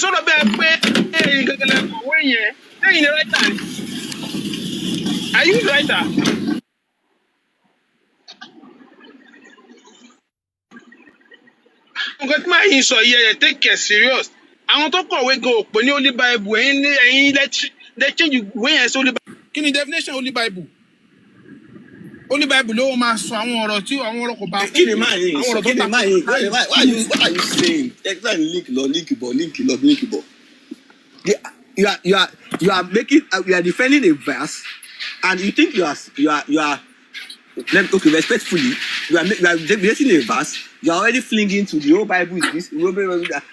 sọ̀rọ̀ bẹ́ẹ̀ pé ẹ̀yin gẹ́gẹ́ lẹ kọ̀wé yẹn ẹ̀yin ni writer ni. Are you the writer? Nǹkan tí màá yín sọ yẹ ẹ̀ take it serious. Àwọn tó kọ̀wé gan òpè ní Holy Bible ẹ̀yin lẹ change ìwé yẹn sí Holy Bible. Kí ni definition Holy Bible? Holy Bible ló máa sọ àwọn ọ̀rọ̀ tí àwọn ọ̀rọ̀ kò bá fún. Kí ni máa yín? Kí ni máa yín? What are you saying? Explain link bọ̀. You are making you are defending a verse, and you think you are okay, respectfully, you are debating a verse. You are already flinging to the whole Bible is this.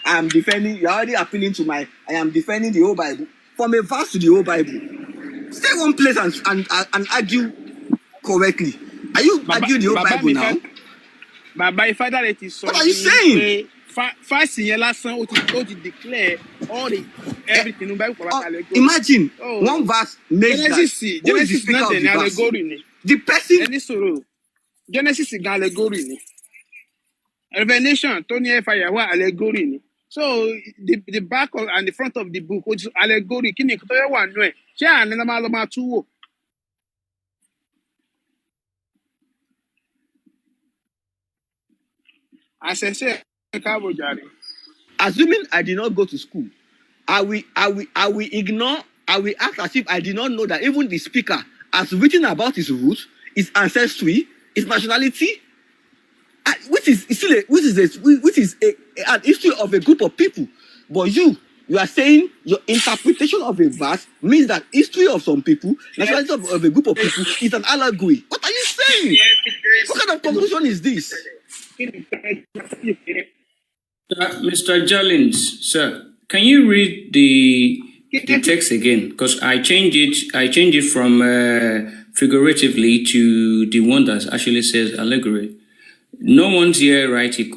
I am defending. You are already appealing to my. I am defending the whole Bible from a verse to the whole Bible. Stay one place and argue correctly. Are you arguing the whole Bible now? Bàbá Ifádà rẹ̀ ti sọ. What are you saying? Fásì yẹn lásán ó ti declare all the everything in Bible for allegory. Imagine one verse makes Genesis not an allegory ni. The person. Ẹni sọ̀rọ̀ Genesis gan allegory ni. Revelation tó ní ẹ̀fà yàwó allegory ni. So the back of, and the front of the book which is allegory kí ni tó yẹ wà nù ẹ̀ ṣé àná ló máa tú wò. Assuming I did not go to school, I will ignore, I will act as if I did not know that even the speaker has written about his roots, his ancestry, his nationality, which is an history of a group of people. But you are saying your interpretation of a verse means that history of some people, nationality of a group of people is an allegory. What are you saying? What kind of conclusion is this? Mr. Jallins, sir, can you read the text again? Because I changed it from figuratively to the one that actually says allegory. No one's here writing.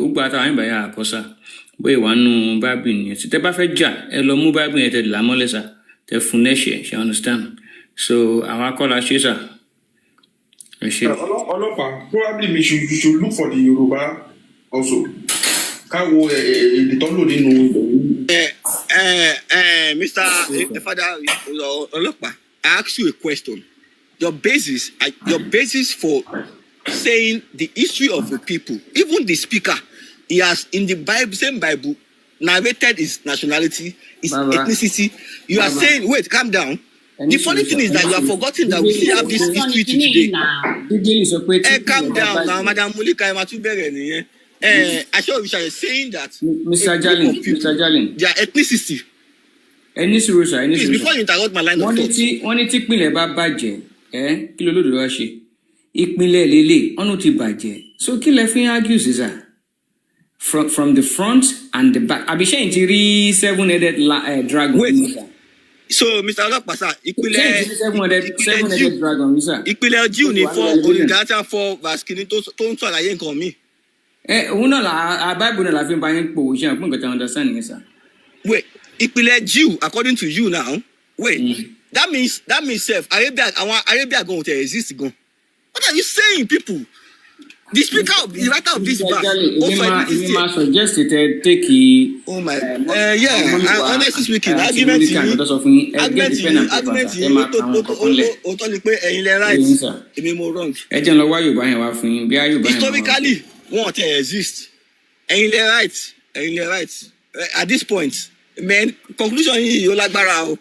Understand? So our call sir. Probably you should look for the Yoruba also. Mr. Father Olokpa, I ask you a question. Your basis for saying the history of the people, even the speaker, he has in the Bible, same Bible, narrated his nationality, his ethnicity. You are saying, wait, calm down. The funny thing is that you have forgotten that we still have this history to today. Calm down now, Madam Mulika Matubere. Asho Visha is saying that Mr. Jallin, their ethnicity. Please, before you interrupt my line of thought. Wọ́n ní tí ìpínlẹ̀ bá bàjẹ́, kí ló lòdì wá ṣe? Ìpínlẹ̀ lélẹ̀, ọ̀nà ti bàjẹ́. So kí lẹ fi ń argue sí sà? From the front and the back. Àbíṣẹ́yìn ti rí seven-headed dragon. Wait. So, Mr. Olopasa, seven-headed dragon, sir. Ìpínlẹ̀ Jew ni for Olùdájà for Vaskini tó ń ṣàlàyé nǹkan mi. Òun náà la Bible náà la fi ń bá yín pò ṣe àpò nǹkan tí wọ́n understand nìyẹn sir. Wait, ìpínlẹ̀ Jew according to you now. Wait, that means Arabia gan tẹ exist gan. What are you saying, people? The speaker of the writer of this verse. He must suggest it take it. Oh my. Honestly speaking, argument yìí òótọ́ ni pé ẹ̀yin lẹ right, èmi mo wrong. Ẹ jẹ́ n lọ wá Yorùbá yẹn wá fún yín bí Yorùbá yẹn. Historically, wọ́n tẹ exist. Ẹ̀yin lẹ right. At this point, man, conclusion yìí yóò lágbára o.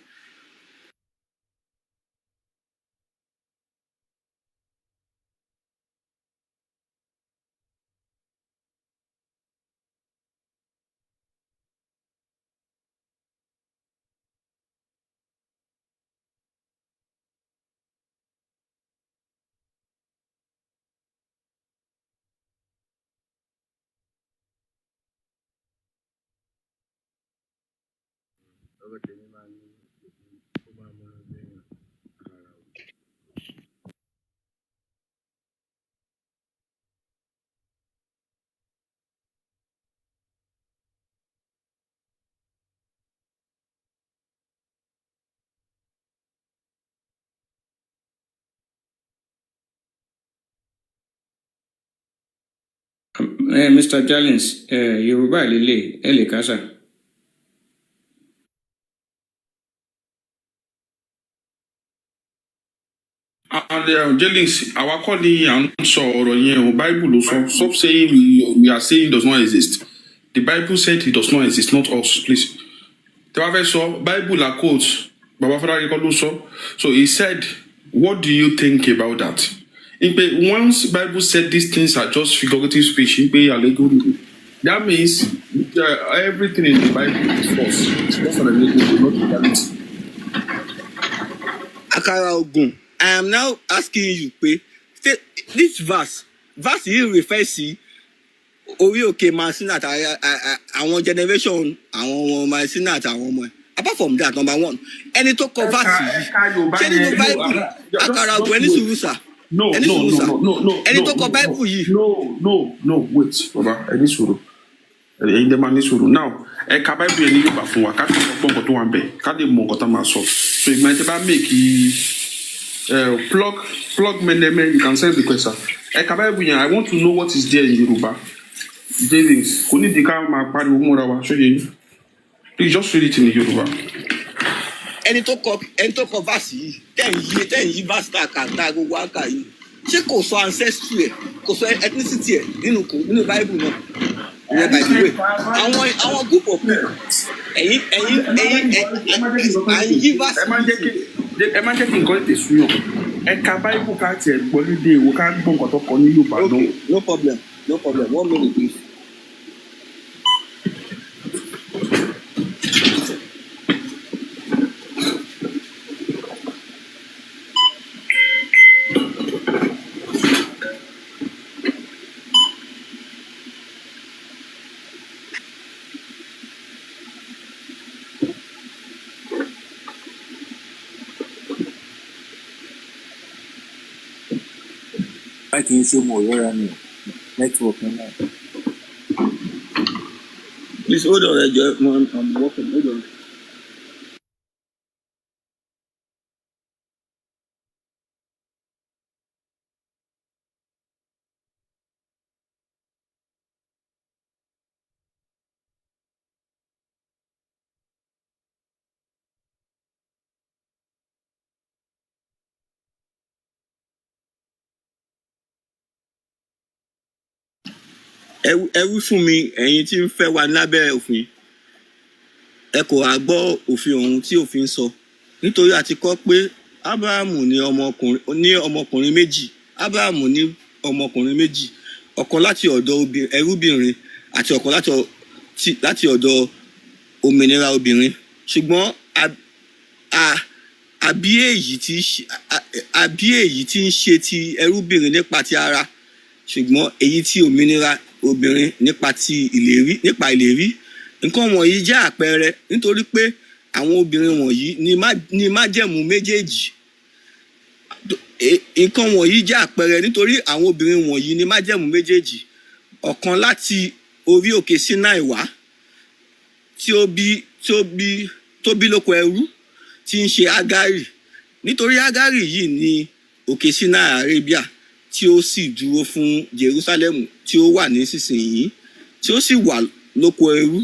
Mr. Jallins, Yoruba lele, ele kasa. And Jellings, our calling and so Bible also stop saying we are saying it does not exist. The Bible said it does not exist, not us, please. The Bible saw Bible are quotes. Baba Father also. So he said, what do you think about that? Once Bible said these things are just figurative speech, that means everything in the Bible is false. It's just an allegory, not reality. Akara Ogun, I am now asking you, this verse here refers to orí òkè Masina àwọn generation àwọn Masina àtàwọn ọmọ ẹ̀. Apart from that, number one, ẹni tó kọ verse yìí ṣé nínú Bible Akara Ogun ẹni sùúrù sà ẹni sùúrù sà ẹni tó kọ Bible yìí. No, wait, Baba, ẹni sùúrù ẹ̀yin dẹ̀ máa ní sùúrù now ẹ̀ka Bible yẹn ní Yorùbá fún wa ká fi ọgbọ́n nǹkan tó wà ń bẹ̀ ká lè mọ nǹkan tá máa sọ so ìgbà yẹn tẹ́ bá make plug mẹ́nẹ́mẹ́ you can send the question ẹ̀ka Bible yẹn I want to know what is there in Yorùbá James kò ní di ká máa pariwo múra wa ṣó yẹ yín please just read it in Yorùbá. ẹni tó kọ verse yìí tẹ̀ ń yí verse tá a kà tá a gbogbo àkà yìí ṣé kò sọ ancestry ẹ̀ kò sọ ethnicity ẹ̀ nínú Bible náà. Yeah, by the way, àwọn group of people ẹ̀yin give us. ẹ máa jẹ́ kí nǹkan tẹ̀ súnyàn ẹ̀ka Bible ká tiẹ̀ gbọ́ lédè èwo ká gbọ́ nǹkan tó kọ ní Yorùbá náà. Okay, no problem 1 minute please. I can show more network now. Please hold on, I'm working. Hold on. Ẹ wí fún mi ẹ̀yin tí ń fẹ́ wa lábẹ́ òfin ẹ kò wá gbọ́ òfin ọ̀hún tí òfin sọ nítorí a ti kọ pé Ábúráhámù ní ọmọkùnrin méjì Ábúráhámù ní ọmọkùnrin méjì ọ̀kan láti ọ̀dọ̀ ẹrúbìnrin àti ọ̀kan láti ọ̀dọ̀ òmìnira obìnrin ṣùgbọ́n àbí èyí tí ń ṣe ti ẹrúbìnrin nípa ti ara ṣùgbọ́n èyí tí òmìnira obìnrin nípa ìlérí nǹkan wọ̀nyí jẹ́ àpẹẹrẹ nítorí pé àwọn obìnrin wọ̀nyí ní májẹ̀mú méjèèjì nǹkan wọ̀nyí jẹ́ àpẹẹrẹ nítorí àwọn obìnrin wọ̀nyí ní májẹ̀mú méjèèjì ọ̀kan láti orí òkè Sinai wá tí ó bí lóko ẹrú tí ń ṣe Ágárì nítorí Ágárì yìí ní òkè Sinai Arabia tí ó sì dúró fún Jerusalem tí ó wà nísinsìnyí tí ó sì wà lóko ẹrú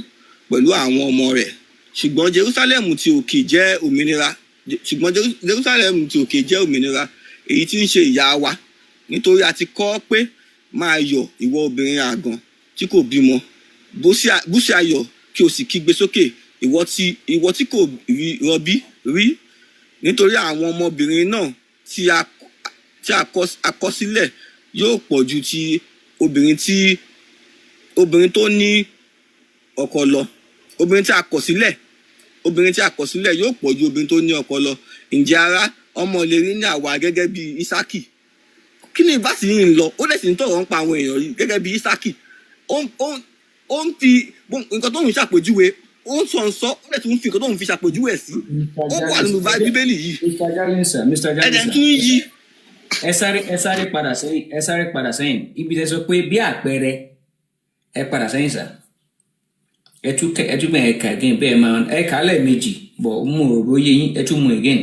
pẹ̀lú àwọn ọmọ rẹ̀ ṣùgbọ́n Jerusalem tí òkè jẹ́ òmìnira èyí tí ń ṣe ìyá wa nítorí a ti kọ pé máa yọ̀ ìwọ obìnrin àgàn tí kò bímọ bú sí ayọ̀ kí o sì kígbe sókè ìwọ tí kò rọbí rí nítorí àwọn ọmọbìnrin náà tí a kọ sílẹ̀ yóò pọ̀ ju ti obìnrin tó ní ọkọ lọ obìnrin tí a kọ sílẹ̀ yóò pọ̀ ju obìnrin tó ní ọkọ lọ ǹjẹ́ ará ọmọ lè rí ní àwa gẹ́gẹ́ bí Ísákì kí ni ìbáṣe yìí ń lọ ó dẹ̀ sì ń tọ̀rọ̀ ń pa àwọn èèyàn yìí gẹ́gẹ́ bí Ísákì ó ń fi nǹkan tó ń ṣàpèjúwe ó ń sọ ó dẹ̀ tún fi nǹkan tó ń fi ṣàpèjúwe sí ó wà nínú Bíbélì yìí ẹ̀dẹ̀ tún yí. ẹ sáré padà sẹ́yìn ibi tẹ́ sọ pé bí àpẹẹrẹ ẹ padà sẹ́yìn sá ẹ tún bẹ́ẹ̀ ẹ̀ka again bẹ́ẹ̀ máa ẹ̀ka lẹ́ẹ̀mejì bọ̀ mo rò bóyá yín ẹ tún mú again.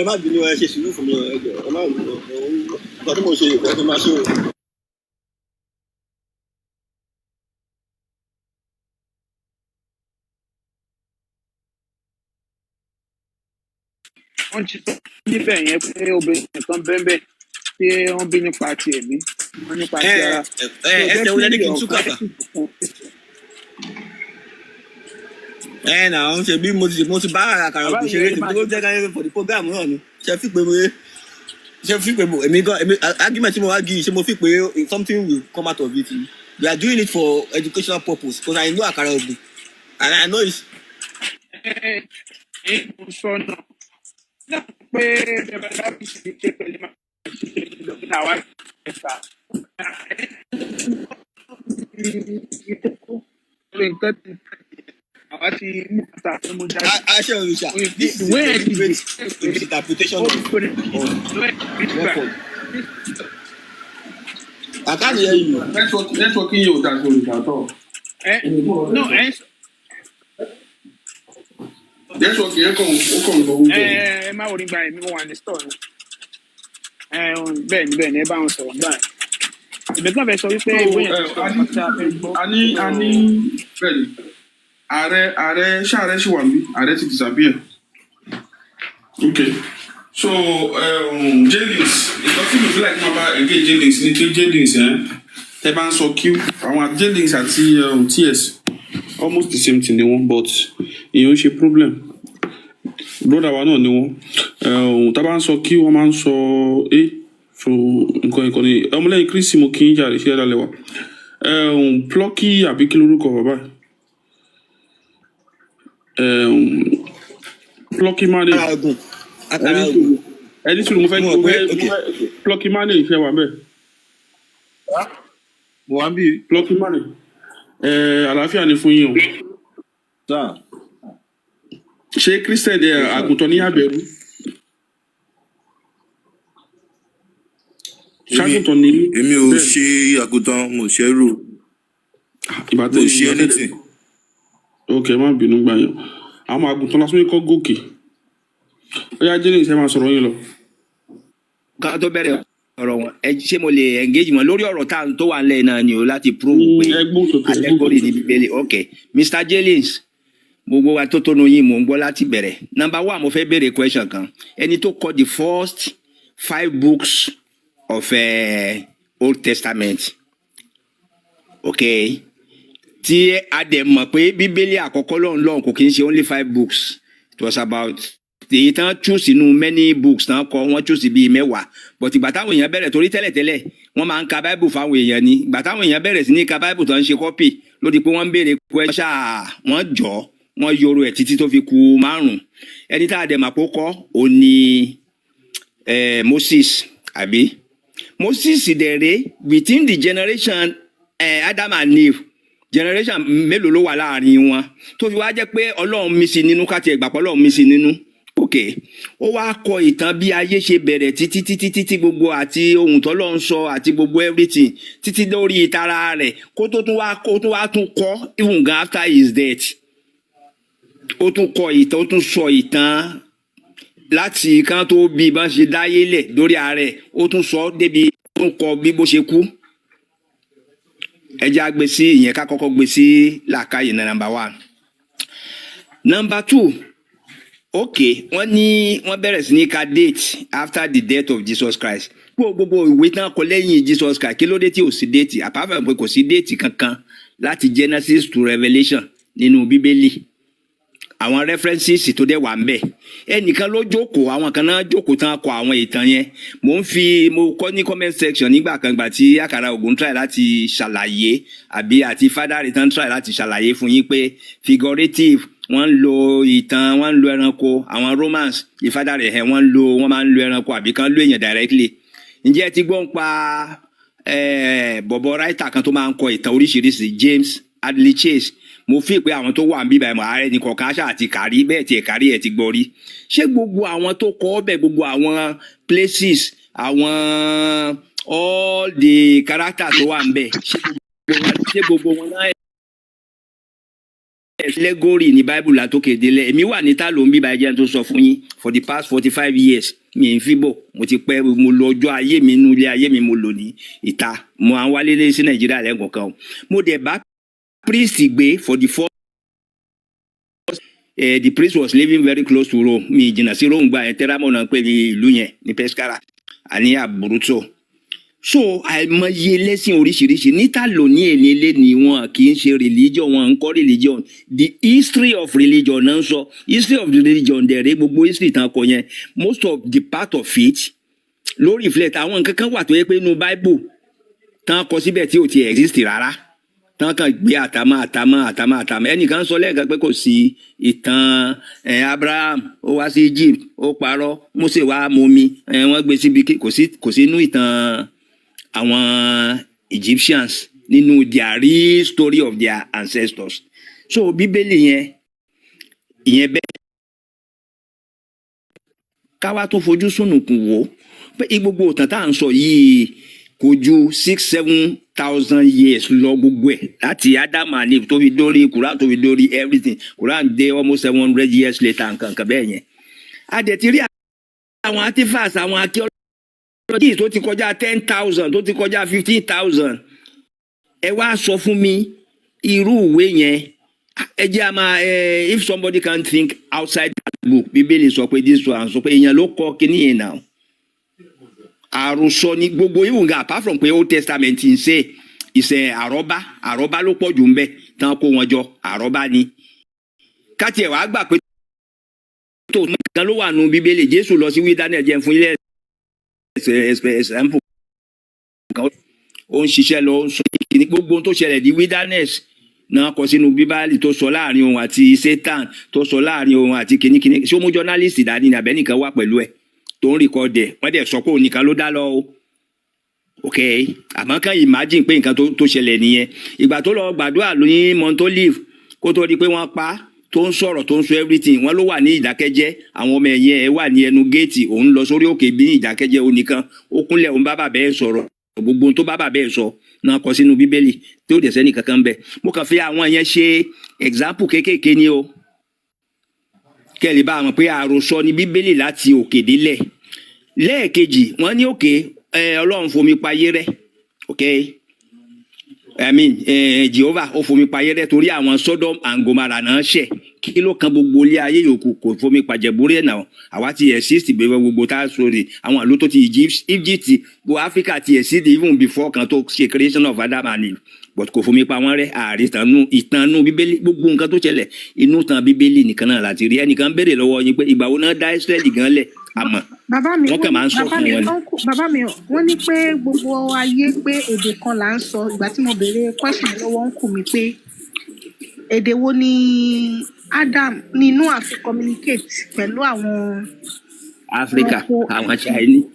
ẹ má bínú ẹ ṣe sùúrù fún mi ẹ má bínú. tí mo ṣe ìfẹ́ tó máa ṣe o. wọ́n ti sọ níbẹ̀ yẹn pé obìnrin kan bẹ́ẹ̀ tí wọ́n bí nípa ti ẹ̀mí wọ́n nípa ti ara. Ẹsẹ̀ wo lẹ́ni kí n tú kàfà? Náà ṣe bí mo ti bá àkàrà òbí ṣeré tèmi tó jẹ́ káyọ̀ for the program náà ni ṣe fi pé èmi gan argument tí mo wá gí ṣe mo fi pé something will come out of it. We are doing it for educational purpose because I know àkàrà òbí and I know it's. Sọ́nà náà pé bẹ́ẹ̀ bá fi ṣe ṣe pẹ̀lú máa ṣe lọ́gbìn àwa ẹ̀ka nǹkan ti àwa ti mú kàtà tó mú jáde. Aṣọ òrìṣà this is a great interpretation of record. I can't hear you. Networking yóò dá sí òrìṣà tọ̀. Networking yẹn kàn lọ wúdọ̀. Ẹ má wọrí gba ẹ̀mí wà ní store ni. Bẹ́ẹ̀ ni ẹ bá wọn sọ̀rọ̀ gbà. Ìbẹ̀tún àbẹ̀ sọ wípé ìwé yẹn ti sọ pátá fẹ́ gbọ́. A ní bẹ́ẹ̀ ni ààrẹ ṣì wà níbí ààrẹ ti disappear. Okay, so jailings nǹkan tí mo fi láì máa bá ẹgbẹ́ jailings ní pé jailings tẹ bá ń sọ q àwọn jailings àti ts almost the same thing ni wọn but ìyẹn ó ṣe problem broda wa náà ni wọn tá bá ń sọ q wọn máa ń sọ a so nǹkan ni ọmọlẹ́yìn kristi mo kì í jàre ṣe é dálẹ̀ wa plucky àbí kí lórúkọ bàbá plucky money ẹni tí mo fẹ́ plucky money ìfẹ́ wà bẹ́ẹ̀. mo wá ń bí. plucky money àlàáfíà ni fún yín o. ṣé christian àgùntàn ní àbẹ̀rù. ṣàgùntàn ní. èmi ò ṣe àgùntàn mo ṣẹ́rù. ìbátan mo ṣe anything. ok má bínú gbà yàn àwọn àgùntàn lásán yìí kọ́ gòkè ó yá jẹ́ ní ìṣẹ́ máa sọ̀rọ̀ yín lọ. ká tó bẹ̀rẹ̀ ọ̀rọ̀ wọn ṣé mo lè engage wọn lórí ọ̀rọ̀ tá tó wà nílẹ̀ náà ni o láti prove pé allegory ní bíbélì ok Mr. Jellings gbogbo wa tó tónu yín mò ń gbọ́ láti bẹ̀rẹ̀ number one mo fẹ́ béèrè question kan ẹni tó kọ the first 5 books of Old Testament ok tí a dẹ̀ mọ̀ pé bíbélì àkọ́kọ́ lọ́hùn kò kí n ṣe only 5 books it was about èyí tán choose inú many books tán kọ wọ́n choose bíi 10 but ìgbà táwọn èèyàn bẹ̀rẹ̀ torí tẹ́lẹ̀tẹ́lẹ̀ wọ́n máa ń ka bible fáwọn èèyàn ni ìgbà táwọn èèyàn bẹ̀rẹ̀ sí ní ka bible tán ń ṣe copy lórí pé wọ́n ń béèrè question wọ́n jọ wọ́n yọrọ ẹ̀ títí tó fi kù 5 ẹni tá a dẹ̀ mà pọ̀ kọ́ ò ní Moses àbí Moses dẹ̀rẹ̀ within the generation Adam and Eve generation mélòó ló wà láàrin wọn tó fi wá jẹ́ pé Ọlọ́run mi sí nínú ká tiẹ̀ gbà pé Ọlọ́run mi sí nínú ok ó wá kọ ìtàn bí ayé ṣe bẹ̀rẹ̀ títí gbogbo àti ohun tọ́lọ́run sọ àti gbogbo everything títí lórí ìtara rẹ̀ kó tó tún wá kọ even after his death ó tún kọ ìtàn ó tún sọ ìtàn láti kan tó bí bá ṣe dáyé lẹ̀ lórí ààrẹ ó tún sọ débi ó tún kọ bí bó ṣe kú ẹ jẹ́ á gbé sí ìyẹn ká kọ́kọ́ gbé sí làákàyè náà number 1 number 2 ok wọ́n bẹ̀rẹ̀ sí ní ka date after the death of Jesus Christ gbogbo ìwé tán kọ lẹ́yìn Jesus Christ kí ló dé tí ò sí date apart from pé kò sí date kankan láti Genesis to Revelation nínú bíbélì àwọn references tó dẹ̀ wà ń bẹ̀ ẹnìkan ló jókòó àwọn kan náà jókòó tán kọ àwọn ìtàn yẹn mo kọ ní comment section nígbà kan gbà tí àkàrà ògùn try láti ṣàlàyé àbí àti father return try láti ṣàlàyé fún yín pé figurative wọ́n ń lo ìtàn wọ́n ń lo ẹranko àwọn romans ìfádà rẹ̀ wọ́n máa ń lo ẹranko àbí kan lo èèyàn directly ǹjẹ́ ẹ ti gbọ́ ń pa bọ̀bọ̀ writer kan tó máa ń kọ ìtàn oríṣiríṣi James Hadley Chase mo fi pé àwọn tó wà ń bíbá ẹ̀mọ̀ ààrẹ ní kọ̀ọ̀kan ṣáà ti kárí bẹ́ẹ̀ tiẹ̀ kárí ẹ̀ ti gbọ́ rí ṣé gbogbo àwọn tó kọ ọ́ bẹ̀ gbogbo àwọn places àwọn all the characters tó wà ń bẹ̀ ṣé gbogbo wọn náà lẹ́gọ́rì ní Bible látòkè délẹ̀ èmi wà níta ló ń bí bàjẹ́ tó sọ fún yín for the past 45 years mi ń fi bọ̀ mo ti pẹ́ mo lọ ọjọ́ ayé mi nínú ilé ayé mi mo lò ní ìta mo à ń wálé lé sí Nàìjíríà lẹ́ẹ̀kọ̀ọ̀kan o mo dẹ̀ bá priest gbé for the first the priest was living very close to Rome mi jìnnà sí Rome gba ẹ̀ tẹ́rámọ̀ náà pé ní ìlú yẹn ní Pescara àní Abruzzo so àìmọye lẹ́sìn oríṣiríṣi níta lónìí èní lé ní wọn kì í ṣe religion wọn ń kọ́ religion the history of religion náà ń sọ history of religion dẹ̀rẹ́ gbogbo history tán kọ yẹn most of the part of it ló reflect àwọn nǹkan kan wà tó yẹ pé inú Bible tán kọ síbẹ̀ tí ò ti exist rárá tán kàn gbé àtàmọ́ ẹnìkan sọ lẹ́ẹ̀kan pé kò sí ìtàn Abraham ó wá sí Egypt ó parọ́ Mósè wá momi wọ́n gbé síbi kò sí inú ìtàn àwọn Egyptians nínú their real story of their ancestors so bíbélì yẹn ìyẹn bẹ́ẹ̀ káwá tó fojú sùnùkùn wò pé gbogbo òtàn tá à ń sọ yìí kò ju 6,000-7,000 years lọ gbogbo ẹ̀ láti Adam and Eve tó fi dórí Quran tó fi dórí everything Quran dé almost 700 years later nǹkan bẹ́ẹ̀ yẹn a dẹ̀ ti rí àwọn artifacts àwọn archaeology tó ti kọjá 10,000 tó ti kọjá 15,000 ẹ wá sọ fún mi irú ìwé yẹn ẹ jẹ́ àmà if somebody can think outside that book bíbélì sọ pé this one sọ pé èèyàn ló kọ kíní yẹn náà àròsọ ni gbogbo even apart from pé Old Testament ń ṣe ìṣe àrọ́bá ló pọ̀ jù ń bẹ tán kó wọn jọ àrọ́bá ni káti ẹ̀ wá gbà pé tó nǹkan ló wà nù bíbélì Jésù lọ sí wilderness jẹun fún ilé example ó ń ṣiṣẹ́ lọ ń sọ kíní gbogbo tó ṣẹlẹ̀ di wilderness náà kọ sínú bíbélì tó sọ láàrin òun àti Satan tó sọ láàrin òun àti kíní ṣé ó mú journalist dání ní abẹ́nìkan wà pẹ̀lú ẹ̀ tó ń rìkọ́dẹ̀ wọ́n dẹ̀ sọ pé òun nìkan ló dá lọ o ok àmọ́ kàn imagine pé nǹkan tó ṣẹlẹ̀ nìyẹn ìgbà tó lọ gbàdúrà ní Montolive kó tó di pé wọ́n pa tó ń sọ̀rọ̀ tó ń sọ everything wọ́n ló wà ní ìdákẹ́jẹ́ àwọn ọmọ ẹ̀yìn ẹ̀ wà ní ẹnu géètì òun lọ sórí òkè bí ní ìdákẹ́jẹ́ òun nìkan ó kúnlẹ̀ òun bá bàbá ẹ̀ sọ̀rọ̀ gbogbo tó bá bàbá ẹ̀ sọ náà kọ sínú bíbélì tí ó dẹ̀ sẹ́ni kankan bẹ̀ mo kàn fi àwọn yẹn ṣe example kéékèèké ni o kẹ́lì bá mọ̀ pé àròsọ ni bíbélì láti òkè délẹ̀ lẹ́ẹ̀kejì wọ́n ní òkè Ọlọ́run fomi payé rẹ́ ok Jehovah ó fomi payé rẹ́ torí àwọn Sodom and Gomorrah náà ṣẹ̀ kí ló kan gbogbo ilé ayé yòókù kò fomi pàjẹ́búrẹ́ náà àwa ti exist bẹ́ẹ̀ gbogbo tá a sọ̀rọ̀ àwọn àlọ́ tó ti Egypt gbogbo Africa ti exist even before kan tó ṣe creation of Adam and Eve but kò fomi pa wọ́n rẹ́ ààrẹ ìtànú bíbélì gbogbo nǹkan tó ṣẹlẹ̀ inú tan bíbélì nìkan náà láti rí ẹnìkan béèrè lọ́wọ́ yín pé ìgbà wo náà dá Ísírẹ́lì gan lẹ̀ àmọ́ wọ́n kàn máa ń sọ fún wọn ni. bàbá mi wọ́n ní pé gbogbo ayé pé èdè kan là ń sọ ìgbà tí mo béèrè question lọ́wọ́ ń kù mí pé èdè wo ni Adam ni Noah fi communicate pẹ̀lú àwọn Africa àwọn Chinese.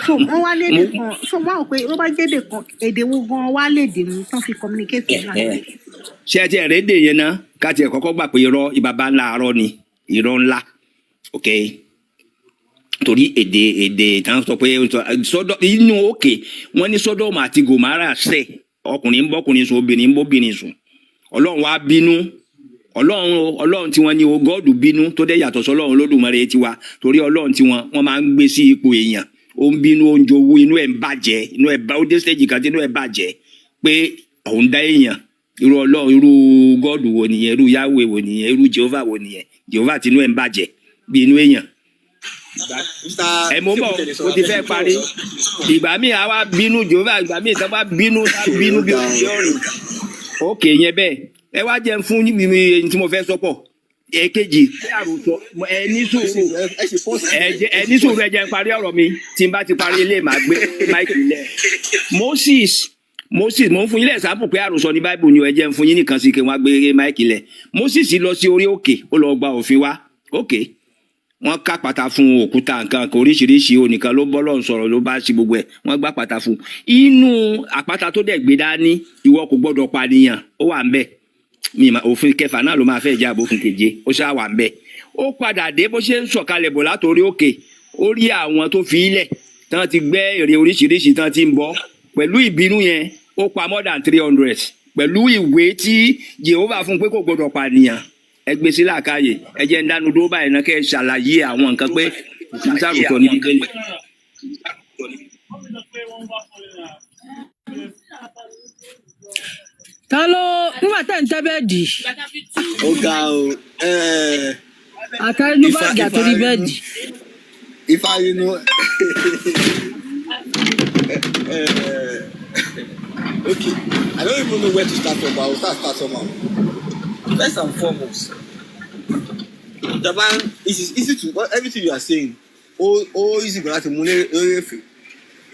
so wọ́n wá lédè kan so wọ́n á pé ó bá jẹ́dè kan èdè wo gan wá lédè mú tán fi communicate pẹ̀lú àwọn. ṣé ẹ ti ẹ̀rẹ́ dè yẹn náà ká tiẹ̀ kọ́kọ́ gbà pé irọ́ ìbàbá ńlá arọ́ ni irọ́ ńlá ok torí èdè ìtàn sọ pé sọdọ inú òkè wọ́n ní Sódómù àti Gòmárà ṣẹ̀ ọkùnrin ń bọ́kùnrin sùn obìnrin ń bóbìnrin sùn Ọlọ́run wá bínú Ọlọ́run tí wọ́n ní o gọ́ọ̀dù bínú tó dẹ̀ yàtọ̀ sọ́lọ́run Olódùmarè tiwa torí Ọlọ́run tí wọ́n máa ń gbé sí ipò èèyàn ó ń bínú ó ń jowú inú ẹ̀ ń bàjẹ́ ó dé stage kan tí inú ẹ̀ bàjẹ́ pé òun dá èèyàn irú Ọlọ́run irú gọ́ọ̀dù wo nìyẹn irú Yahweh wo nìyẹn irú Jehovah wo nìyẹn Jehovah tí inú ẹ̀ ń bàjẹ́ bí inú èèyàn. ẹ mọ̀ bọ̀ o ti fẹ́ parí ìgbà míì àwa bínú Jehovah ìgbà míì sábà bínú bí o ti ọ̀rìn òkè yẹn bẹ́ẹ̀ ẹ wá jẹun fún mi tí mo fẹ́ sọ́pọ̀ èkejì àròsọ ẹ ní sùúrù ẹ jẹ́ parí ọ̀rọ̀ mi tí n bá ti parí ilé màá gbé máìkì lẹ̀ Moses mo ń fún yín lẹ́sàápù pé àròsọ ní Bible ni ẹ jẹ́ fún yín nìkan sí kí wọ́n gbé máìkì lẹ̀ Moses lọ sí orí òkè ó lọ gba òfin wá òkè wọ́n ká pàtà fún òkúta nǹkan oríṣiríṣi onìkan ló bọ́ lọ́n sọ̀rọ̀ ló bá ṣe gbogbo ẹ̀ wọ́n gbá pàtà fún inú àpáta tó dẹ̀ gbé dání ìwọ kò gbọ́dọ̀ pànìyàn ó wà ń bẹ̀ òfin kẹfà náà ló máa fẹ́ jẹ́ àbófin keje ó ṣáà wà ń bẹ̀ ó padà dé bó ṣe ń sọ̀kalẹ̀ bọ̀ látòrí òkè ó rí àwọn tó fi ilẹ̀ tán ti gbẹ́ ère oríṣiríṣi tán ti ń bọ́ pẹ̀lú ìbínú yẹn ó pa more than 300 pẹ̀lú ìwé tí Jehovah fún pé kò gbọdọ̀ pànìyàn ẹ gbé sí làákàyè ẹ jẹ́ ń dánu dúró báyìí náà kẹ́ ẹ ṣàlàyé àwọn nǹkan pé ìsàgùtọ̀ ní bíbélì. ta ló nígbà tẹ́ ń tẹ́ bẹ́ẹ̀dì ó ga o àtẹnu báàgì àtòrí bẹ́ẹ̀dì. Ifá inú okay, I don't even know where to start from, but I will start somehow. First and foremost, Japan, it is easy to everything you are saying. Easy for that to money.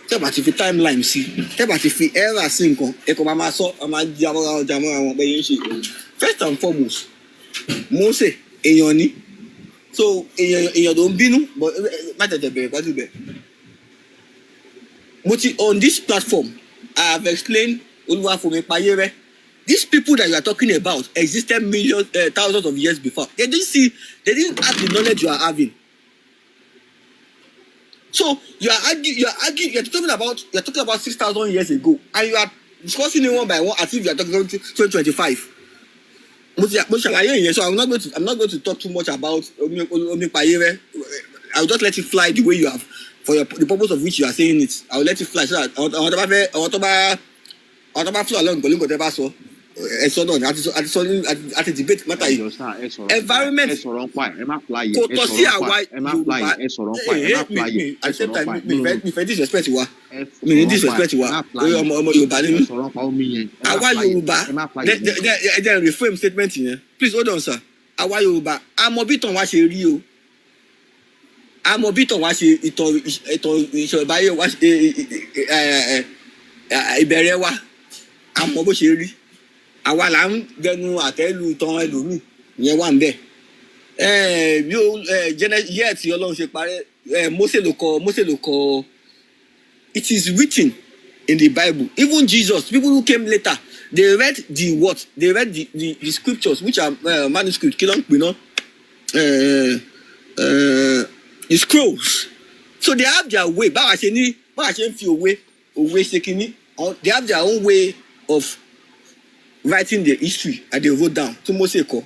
Tẹ́ bá ti fi timeline sí, tẹ́ bá ti fi era sí nǹkan, ẹ kò máa sọ, a máa di àwọn àwọn bẹ́ẹ̀ yẹn ṣe. First and foremost, Mósè èèyàn ni, so èèyàn tó ń bínú, but má tètè bẹ̀rẹ̀ pàtó bẹ̀. Mo ti on this platform, I have explained Olúwafúnmi Payére. These people that you are talking about existed millions, thousands of years before. They didn't have the knowledge you are having. So you are talking about 6,000 years ago, and you are discussing it one by one as if you are talking about 2025. So I'm not going to talk too much about Omi Payére. I'll just let it fly the way you have for the purpose of which you are saying it. I'll let it fly so that I want to flow along pẹ̀lú nǹkan tẹ́ bá sọ. Ẹ̀sọ́ náà àti debate matter yìí. Environment kò tọ́ sí àwa Yorùbá. At the same time, mi fẹ́ disrespect wa. Mi ní disrespect wa. Ọmọ Yorùbá ni mí. Àwa Yorùbá, ẹ jẹ́ reframe statement yẹn. Please hold on, sir. Àwa Yorùbá, àmọ́ bí tàn wá ṣe rí o. Àmọ́ bí tàn wá ṣe ìtàn ìṣọ̀báyé wá ìbẹ̀rẹ̀ wa. Àmọ́ bó ṣe rí. Àwa là ń gẹnu àtẹ́lu tán ẹlòmíì ìyẹn wà ń bẹ̀. Bí yẹ́ tí Ọlọ́run ṣe parẹ́ Mósè ló kọ it is written in the Bible. Even Jesus, people who came later, they read the scriptures which are manuscript kí ló ń pè náà the scrolls. So they have their way. Báwa ṣe ń fi òwe ṣe kínní. They have their own way of writing the history and they wrote down to Mose kọ.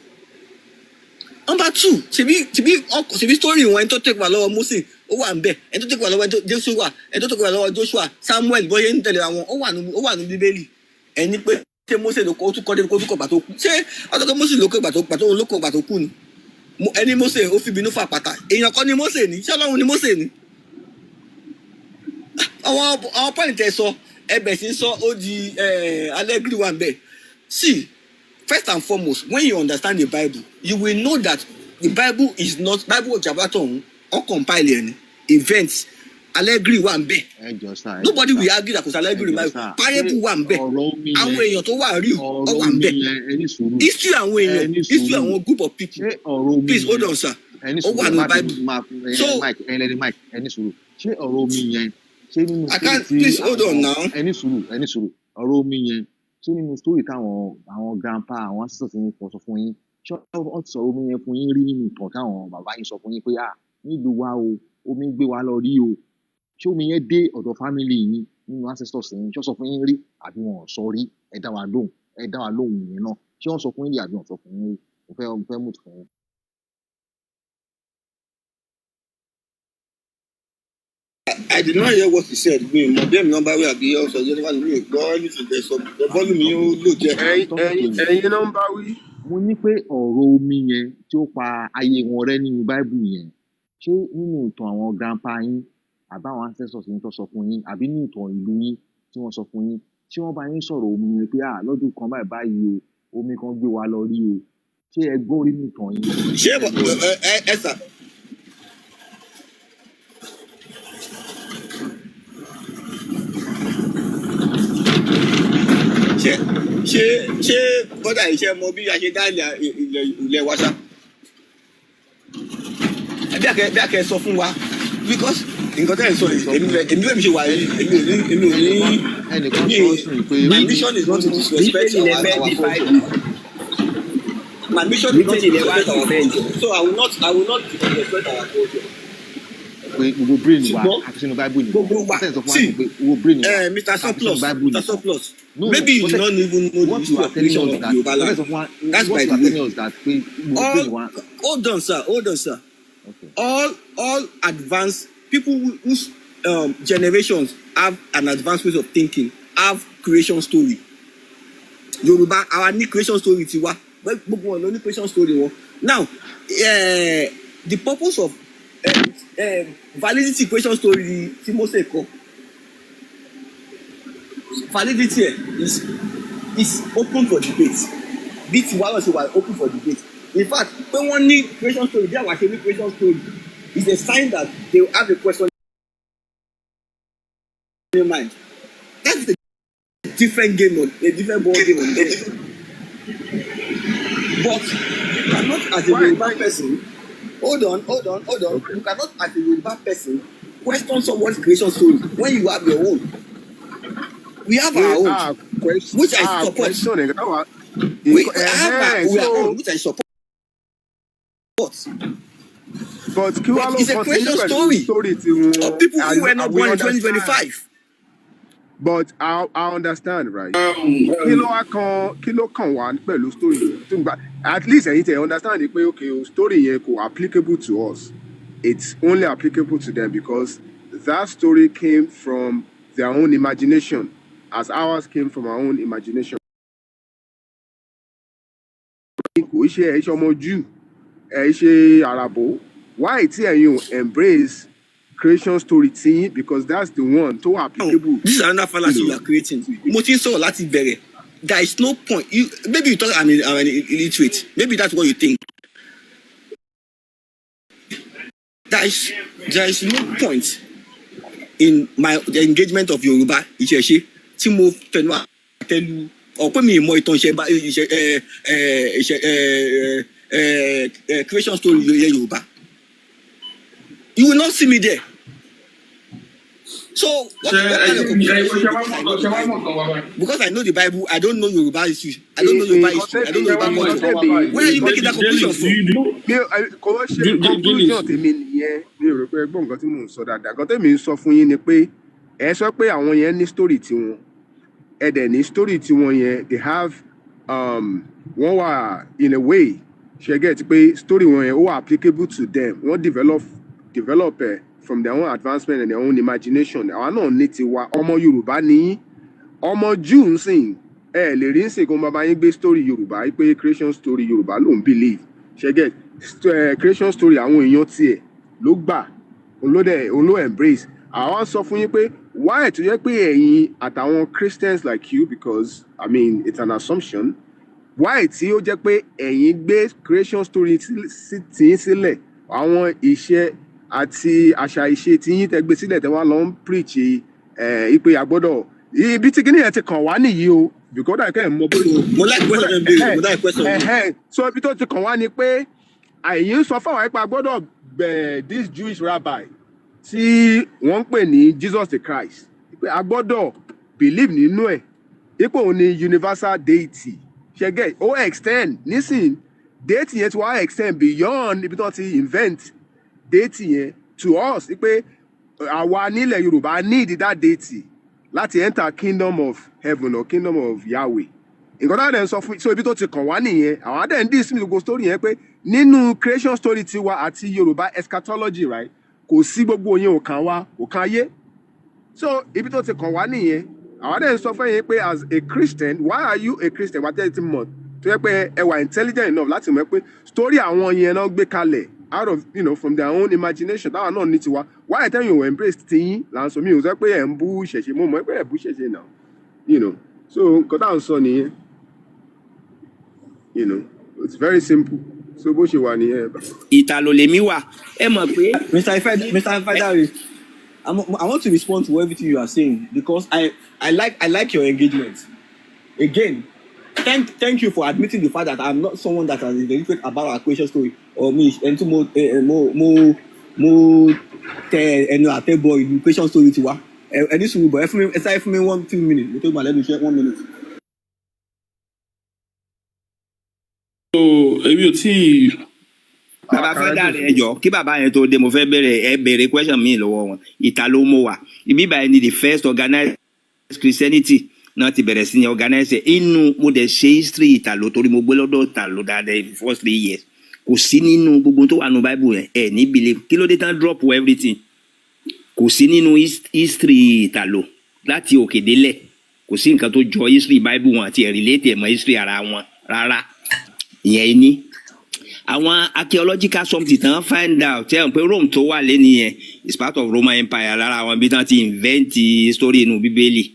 Number two, ṣebí story wọn ẹni tó take wà lọ́wọ́ Mose ó wà ń bẹ̀, ẹni tó take wà lọ́wọ́ Joshua, ẹni tó take wà lọ́wọ́ Joshua, Samuel bóyá ń tẹ̀lé àwọn ó wà ní Bíbélì. Ẹni pé ṣé Mose ló kọ ó tún kọ́ débi kó tún kọ gbà tó kú. Ṣé ọ̀dọ́gbọ́n Mose ló kọ gbà tó kú ni? Ẹni Mose ó fi bínú fà pàtà. Èèyàn kọ́ ni Mose ni, ṣé Ọlọ́run ni Mose ni? Àwọn point ẹ sọ ẹbẹ̀ sí sọ ó di allegory wà ń bẹ̀. See, first and foremost, when you understand the Bible, you will know that the Bible is not Bible of Jabaton or compiled events. Allegory one be. Nobody will argue that because allegory parable one be. Àwọn èèyàn tó wà rí o one be. History àwọn èèyàn, history àwọn group of people. Please hold on, sir. Ó wà ní Bible. So, I can't. Please hold on now. Ẹni sùúrù. Ọ̀rọ̀ omi yẹn. Ṣé nínú story táwọn grandpa àwọn ancestors yín kọ sọ fún yín ṣé wọ́n ti sọ omi yẹn fún yín rí nínú ìtàn táwọn bàbá yín sọ fún yín pé nílùú wa o omi gbé wa lọ rí o ṣé omi yẹn dé ọ̀dọ̀ family yín nínú ancestors yín ṣé wọ́n sọ fún yín rí àbí wọn ò sọ rí ẹ dá wa lóhùn yẹn náà ṣé wọ́n sọ fún yín rí àbí wọn sọ fún yín rí mo fẹ́ mú fún yín. I did not hear what he said. Mo dem number wey abi also Jennifer mi gbọ́ anything there so the volume mi ó lò jẹ́. Ẹ̀yin number wí. Mo ní pé ọ̀rọ̀ omi yẹn tí ó pa ayé wọn rẹ́ nínú Bible yẹn ṣé nínú ìtàn àwọn grandpa yín àbáwọn ancestors yín tó sọ fún yín àbí ní ìtàn ìlú yín tí wọ́n sọ fún yín ṣé wọ́n bá yín sọ̀rọ̀ omi yẹn pé lọ́dún kan báyìí o omi kan gbé wa lọ rí o ṣé ẹ gbọ́ rí nínú ìtàn yín. Ṣé ẹ sà. ṣé bọ́dà iṣẹ́ mọ bí a ṣe dá ilẹ̀ wa ṣá bí a kẹ́ sọ fún wa because nǹkan tẹ́ ẹ̀ sọ yìí èmi bẹ́ẹ̀ mi ṣe wà èmi ò ní my mission is not to disrespect our culture my mission is not to disrespect our culture so I will not disrespect our culture pé gbogbo brain wa ṣùgbọ́n àti sínú bible ni gbogbo wa sọ fún wa see pé gbogbo brain wa Mr. àti sínú Surplus bible Mr. ni. Surplus No, maybe you but do not even know the what history you are of telling creation us of that Yoruba land. That's what by you the are way. telling us that pé gbogbo All brain wa. hold on sir. Okay. All advanced people whose generations have an advanced way of thinking have creation story. Yoruba our new creation story tiwa gbogbo wọn ló ní creation story wọn. Now the purpose of validity creation story tí Mose kọ validity is open for debate bí tiwa náà ṣe wà open for debate. In fact pé wọ́n ní creation story bí àwọn àṣẹ ní creation story is a sign that they will have a question in their mind. That's a different game on a different ball game on there. But you cannot as a Yoruba person hold on. You cannot as a Yoruba person question someone's creation story when you have your own. We have our own, which I support. We have our own, which I support. But it's a creation story of people who were not born in 2025. But I understand, right? Kilo kan wá pẹ̀lú story. At least I understand it. Okay, story yẹn kò applicable to us. It's only applicable to them because that story came from their own imagination, as ours came from our own imagination. Kò ṣe ọmọ Jew, ṣe Arabo. Why you embrace creation story team? Because that's the one to applicable. This is another fallacy you are creating. There is no point. Maybe you thought I'm an illiterate. Maybe that's what you think. There is no point in the engagement of Yoruba. Tí mo fẹnu àtẹ́lu ọ̀pẹ́ mi ìmọ̀ ìtàn creation story Yoruba. You will not see me there. So what kind of because I know the Bible, I don't know Yoruba history. I don't know Yoruba history. I don't know Yoruba culture. Where are you making that conclusion from? Conclusion tèmi nìyẹn mi ò rò pé ẹgbọ́n nǹkan tí mò ń sọ dáadáa. Nǹkan tèmi ń sọ fún yín ni pé ẹ sọ pé àwọn yẹn ní story tiwọn. Ẹ dẹ̀ ní story tiwọn yẹn they have wọ́n wà in a way ṣe get pé story wọn yẹn ó wà applicable to them. Wọ́n develop from their own advancement and their own imagination. Àwọn náà ní tiwa ọmọ Yorùbá ní ọmọ Jew ń sìn ẹ lè rí ń sìn kó bàbá yín gbé story Yorùbá yìí pé creation story Yorùbá ló ń believe ṣe get creation story àwọn èèyàn tiẹ̀ ló gbà òun ló embrace. Àwọn sọ fún yín pé why tó yẹ pé ẹ̀yin àtàwọn Christians like you because I mean it's an assumption why tí ó jẹ́ pé ẹ̀yin gbé creation story tí yín sílẹ̀ àwọn iṣẹ́ àti àṣà ìṣe tí yín tẹ́ gbé sílẹ̀ tẹ́ wá lọ ń preach ìpè àgbọ́dọ̀ ibi tí kíní yẹn ti kàn wá nìyí o because I kẹ́ ẹ̀ mọ̀ pé. mo like question. So ibi tó ti kàn wá ni pé àyìn sọ fáwọn ẹ̀pà gbọ́dọ̀ this Jewish rabbi tí wọ́n ń pè ní Jesus the Christ pé a gbọ́dọ̀ believe nínú ẹ̀ ipò òun ni universal deity ṣẹ́gẹ́ ó extend nísìn deity yẹn ti wá extend beyond ibi tó ti invent deity yẹn to us pé àwa nílẹ̀ Yorùbá need that deity láti enter kingdom of heaven or kingdom of Yahweh nǹkan náà dẹ̀ ń sọ fún so ibi tó ti kàn wá nìyẹn àwọn adẹ̀ ń dí sí gbogbo story yẹn pé nínú creation story tiwa àti Yorùbá eschatology right kò sí gbogbo yẹn ò kàn wá ò kàn ayé so ibi tó ti kàn wá nìyẹn àwọn adẹ̀ ń sọ fún yẹn pé as a Christian why are you a Christian wà á tẹ́lẹ̀ tí mọ̀ tó yẹ pé ẹ wà intelligent enough láti mọ̀ pé story àwọn yẹn náà gbé kalẹ̀ out of from their own imagination táwọn náà ní tiwa why I tell you embrace tiyín là ń sọ mi ò sọ pé ẹ̀ ń bú ṣẹ̀ṣẹ̀ mo mọ̀ pé ẹ̀ bú ṣẹ̀ṣẹ̀ náà so nǹkan táwọn sọ nìyẹn it's very simple so bó ṣe wà nìyẹn. ìtàló lèmi wà ẹ mọ̀ pé. Mr. Ifedare, I want to respond to everything you are saying because I like your engagement. Again, thank you for admitting the fact that I'm not someone that has been very about our creation story or me and mo tẹ ẹnu àtẹ̀bọ̀ ìlú creation story tiwa. Ẹni sùúrù bọ̀ ẹ fún mi 1-2 minutes mo tó gbà lẹ́nu iṣẹ́ 1 minute. So èmi ò tí bàbá fẹ́ dáre ẹjọ́ kí bàbá yẹn tó dé mo fẹ́ bẹ̀rẹ̀ question mi lọ́wọ́ wọn Ìtàló mo wà ibi báyìí ni the first organized Christianity náà ti bẹ̀rẹ̀ sí ní organize inú mo dẹ̀ ṣe history Ìtàló torí mo gbé lọ́dọ̀ Ìtàló dáadáa the first 3 years kò sí nínú gbogbo tó wà nínú Bible yẹn ní believe kí ló dé tán drop everything kò sí nínú history Ìtàló láti òkè délẹ̀ kò sí nǹkan tó jọ history Bible wọn àti relate mọ́ history ara wọn rárá ìyẹn ní àwọn archaeological something tán find out tẹ́ ẹ̀ pé Rome tó wà lẹ́ni yẹn is part of Roman Empire lára àwọn ibi tán ti invent story inú Bíbélì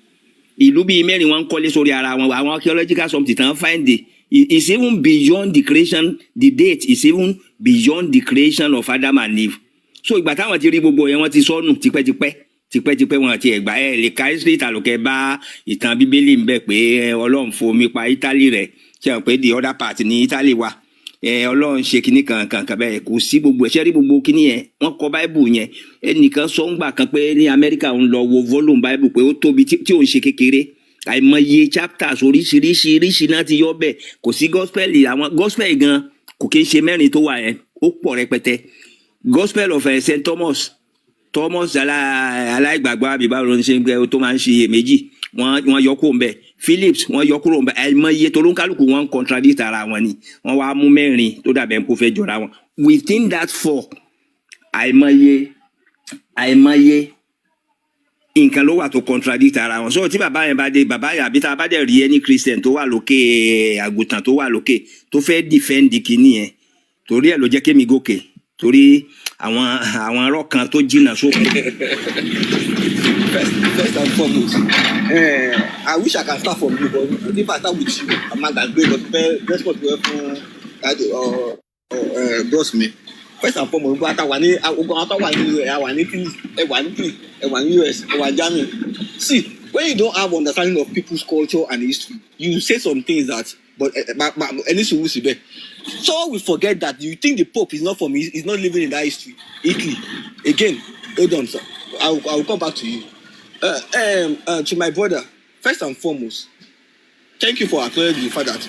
ìlú bíi mẹ́rin wọn ń kọ́lé sórí ara wọn àwọn archaeological something tán find is even beyond the creation the date is even beyond the creation of Adam and Eve so ìgbà táwọn ti rí gbogbo yẹn wọ́n ti sọnù tipẹ́tipẹ́ wọn àti ẹ̀gbá ẹ̀ lè ka history Ìtàlókẹ́ bá ìtàn Bíbélì ń bẹ̀ pé Ọlọ́run fomi pa Italy rẹ̀ ṣe hàn pé the other part ní Italy wà Ọlọ́run ṣe kinní kankan bẹ́ẹ̀ kò sí gbogbo ẹ̀ṣẹ́ rí gbogbo kinní yẹn wọ́n kọ Bible yẹn ẹnìkan sọ ń gbà kan pé ní Amẹ́ríkà ń lọ wo volume Bible pé ó tóbi tí ò ń ṣe kékeré àìmọye chapters oríṣiríṣi náà ti yọ bẹ́ẹ̀ kò sí gospel àwọn gospel gan kò kí ń ṣe mẹ́rin tó wà yẹn ó pọ̀ rẹpẹtẹ gospel of St. Thomas aláìgbàgbọ́ àbíbá ló ń ṣe tó máa ń ṣe iyèméjì wọ́n yọ kúrò ń bẹ̀ Phillips wọ́n yọ kúrò ń bẹ̀ àìmọye tó ló ń kálukú wọn contradict ara wọn ni wọ́n wá mú mẹ́rin tó dàbẹ̀ ń kó fẹ́ jọra wọn within that 4 àìmọye nǹkan ló wà tó contradict ara wọn so tí bàbá yẹn bá dé bàbá yẹn àbí tá a bá dẹ̀ rí ẹni Christian tó wà lókè àgùntàn tó wà lókè tó fẹ́ defend kìíní yẹn torí ẹ̀ ló jẹ́ kémi gòkè torí àwọn ọ̀rọ̀ kan tó jìnnà sókè. First and foremost, I wish I can start from you, but if I start with you, I'm not that great. But response to bros me. First and foremost, but I want US, Germany. See, when you don't have understanding of people's culture and history, you say some things that, but at least you will see. So we forget that you think the Pope is not from, is not living in that history. Italy, again, hold on, sir. I will come back to you. To my brother, first and foremost, thank you for acknowledging the fact that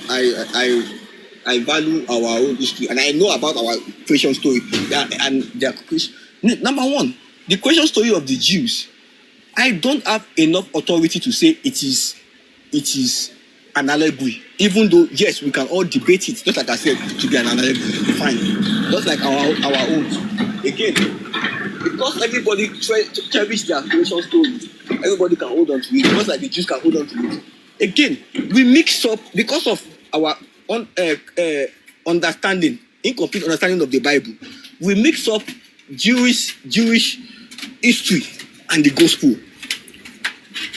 I value our own history and I know about our creation story and their creation. Number one, the creation story of the Jews. I don't have enough authority to say it is an allegory, even though yes, we can all debate it. Just like I said, to be an allegory, fine. Just like our own. Again, because everybody cherish their creation story, everybody can hold on to it, just like the Jews can hold on to it. Again, we mix up because of our understanding, incomplete understanding of the Bible. We mix up Jewish history and the gospel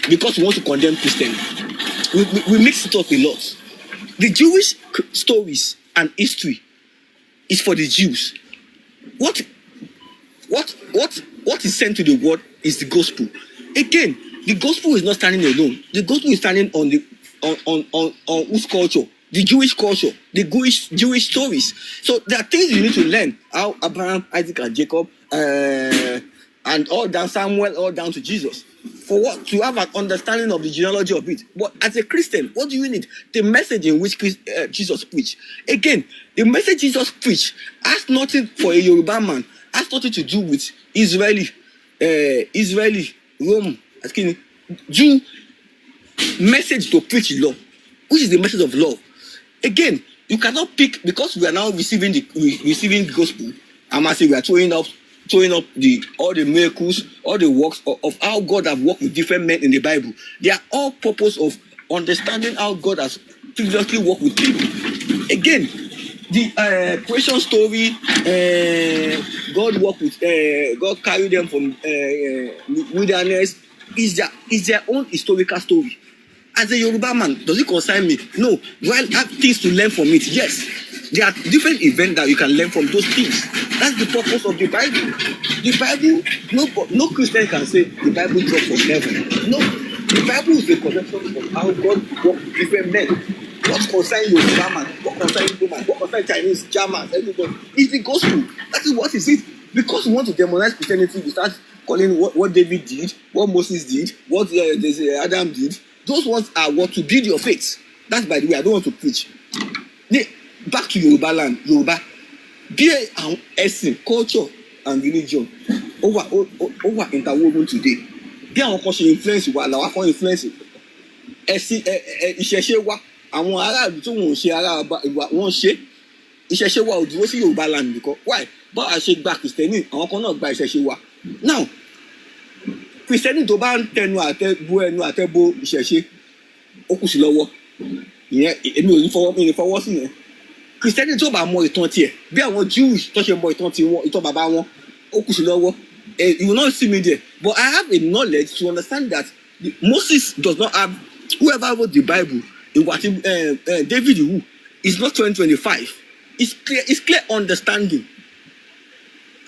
because we want to condemn Christians. We mix it up a lot. The Jewish stories and history is for the Jews. What is sent to the world is the gospel. Again, the gospel is not standing alone. The gospel is standing on whose culture? The Jewish culture, the Jewish stories. So there are things you need to learn. How Abraham, Isaac, and Jacob, and all down Samuel, all down to Jesus. For what? To have an understanding of the genealogy of it. But as a Christian, what do you need? The message in which Jesus preached. Again, the message Jesus preached has nothing for a Yoruba man, has nothing to do with Israeli, Rome, Jew message to preach law, which is the message of love. Again, you cannot pick because we are now receiving the gospel. I must say we are throwing up all the miracles, all the works of how God has worked with different men in the Bible. They are all purpose of understanding how God has previously worked with people. Again, the creation story, God worked with, God carried them from wilderness, is their own historical story. As a Yoruba man, does it concern me? No. Do I have things to learn from it? Yes. There are different events that you can learn from those things. That's the purpose of the Bible. The Bible, no Christian can say the Bible dropped from heaven. No. The Bible is a collection of how God worked with different men. What concerns Yoruba man, what concerns Igbo man, what concerns Chinese, Germans, everybody. It's the gospel. That is what is it. Because we want to demonize Christianity, we start calling what David did, what Moses did, what Adam did. Those ones are what to build your faith. That's by the way, I don't want to preach. Back to Yoruba land, Yoruba. bí àwọn ẹ̀sìn culture and religion ó wà interwoven today bí àwọn kan ṣe influence wa làwọn kan influence ẹ̀sìn ìṣẹ̀ṣe wa àwọn aráàlú tí wọn ò ṣe ara wọn ṣe ìṣẹ̀ṣe wa ò dúró sí Yorùbá land nìkan why báwo a ṣe gba kìrìsìtẹ́nì àwọn kan náà gba ìṣẹ̀ṣe wa now kìrìsìtẹ́nì tó bá ń tẹnu àtẹ́bo ìṣẹ̀ṣe ó kù sí lọ́wọ́ ìyẹn èmi ò ní fọwọ́ sí yẹn kìrìsìtẹ́nì tó bá mọ ìtàn tiẹ̀ bí àwọn Jewish tó ṣe mọ ìtàn tiwọn ìtàn bàbá wọn ó kù sí lọ́wọ́ you will not see me there but I have a knowledge to understand that Moses does not have whoever wrote the Bible ìwà tí David who is not 2025 it's clear understanding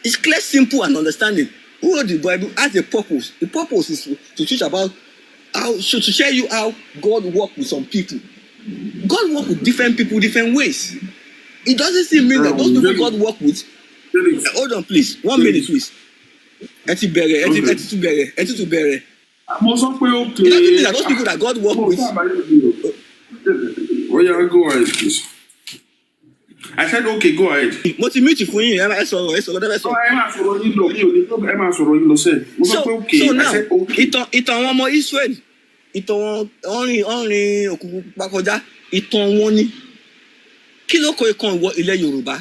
it's clear simple and understanding who wrote the Bible has a purpose the purpose is to teach about how to share you how God work with some people God work with different people different ways it doesn't seem mean that those people God work with hold on please 1 minute please ẹ ti tún bẹ̀rẹ̀ mo sọ pé okay. It doesn't mean that those people that God work with. Oh yeah, go ahead please. I said okay, go ahead. Mo ti mute fún yín ẹ sọ̀rọ̀. Ẹ máa sọ̀rọ̀ yín lọ mi ò ní ẹ máa sọ̀rọ̀ yín lọ sẹ́ẹ̀. Mo sọ pé okay. So now I said okay. ìtàn àwọn ọmọ Israel ìtàn wọn rìn òkùnkùn pupa kọjá ìtàn wọn ni kí ló kọ ìkan ìwọ ilẹ̀ Yorùbá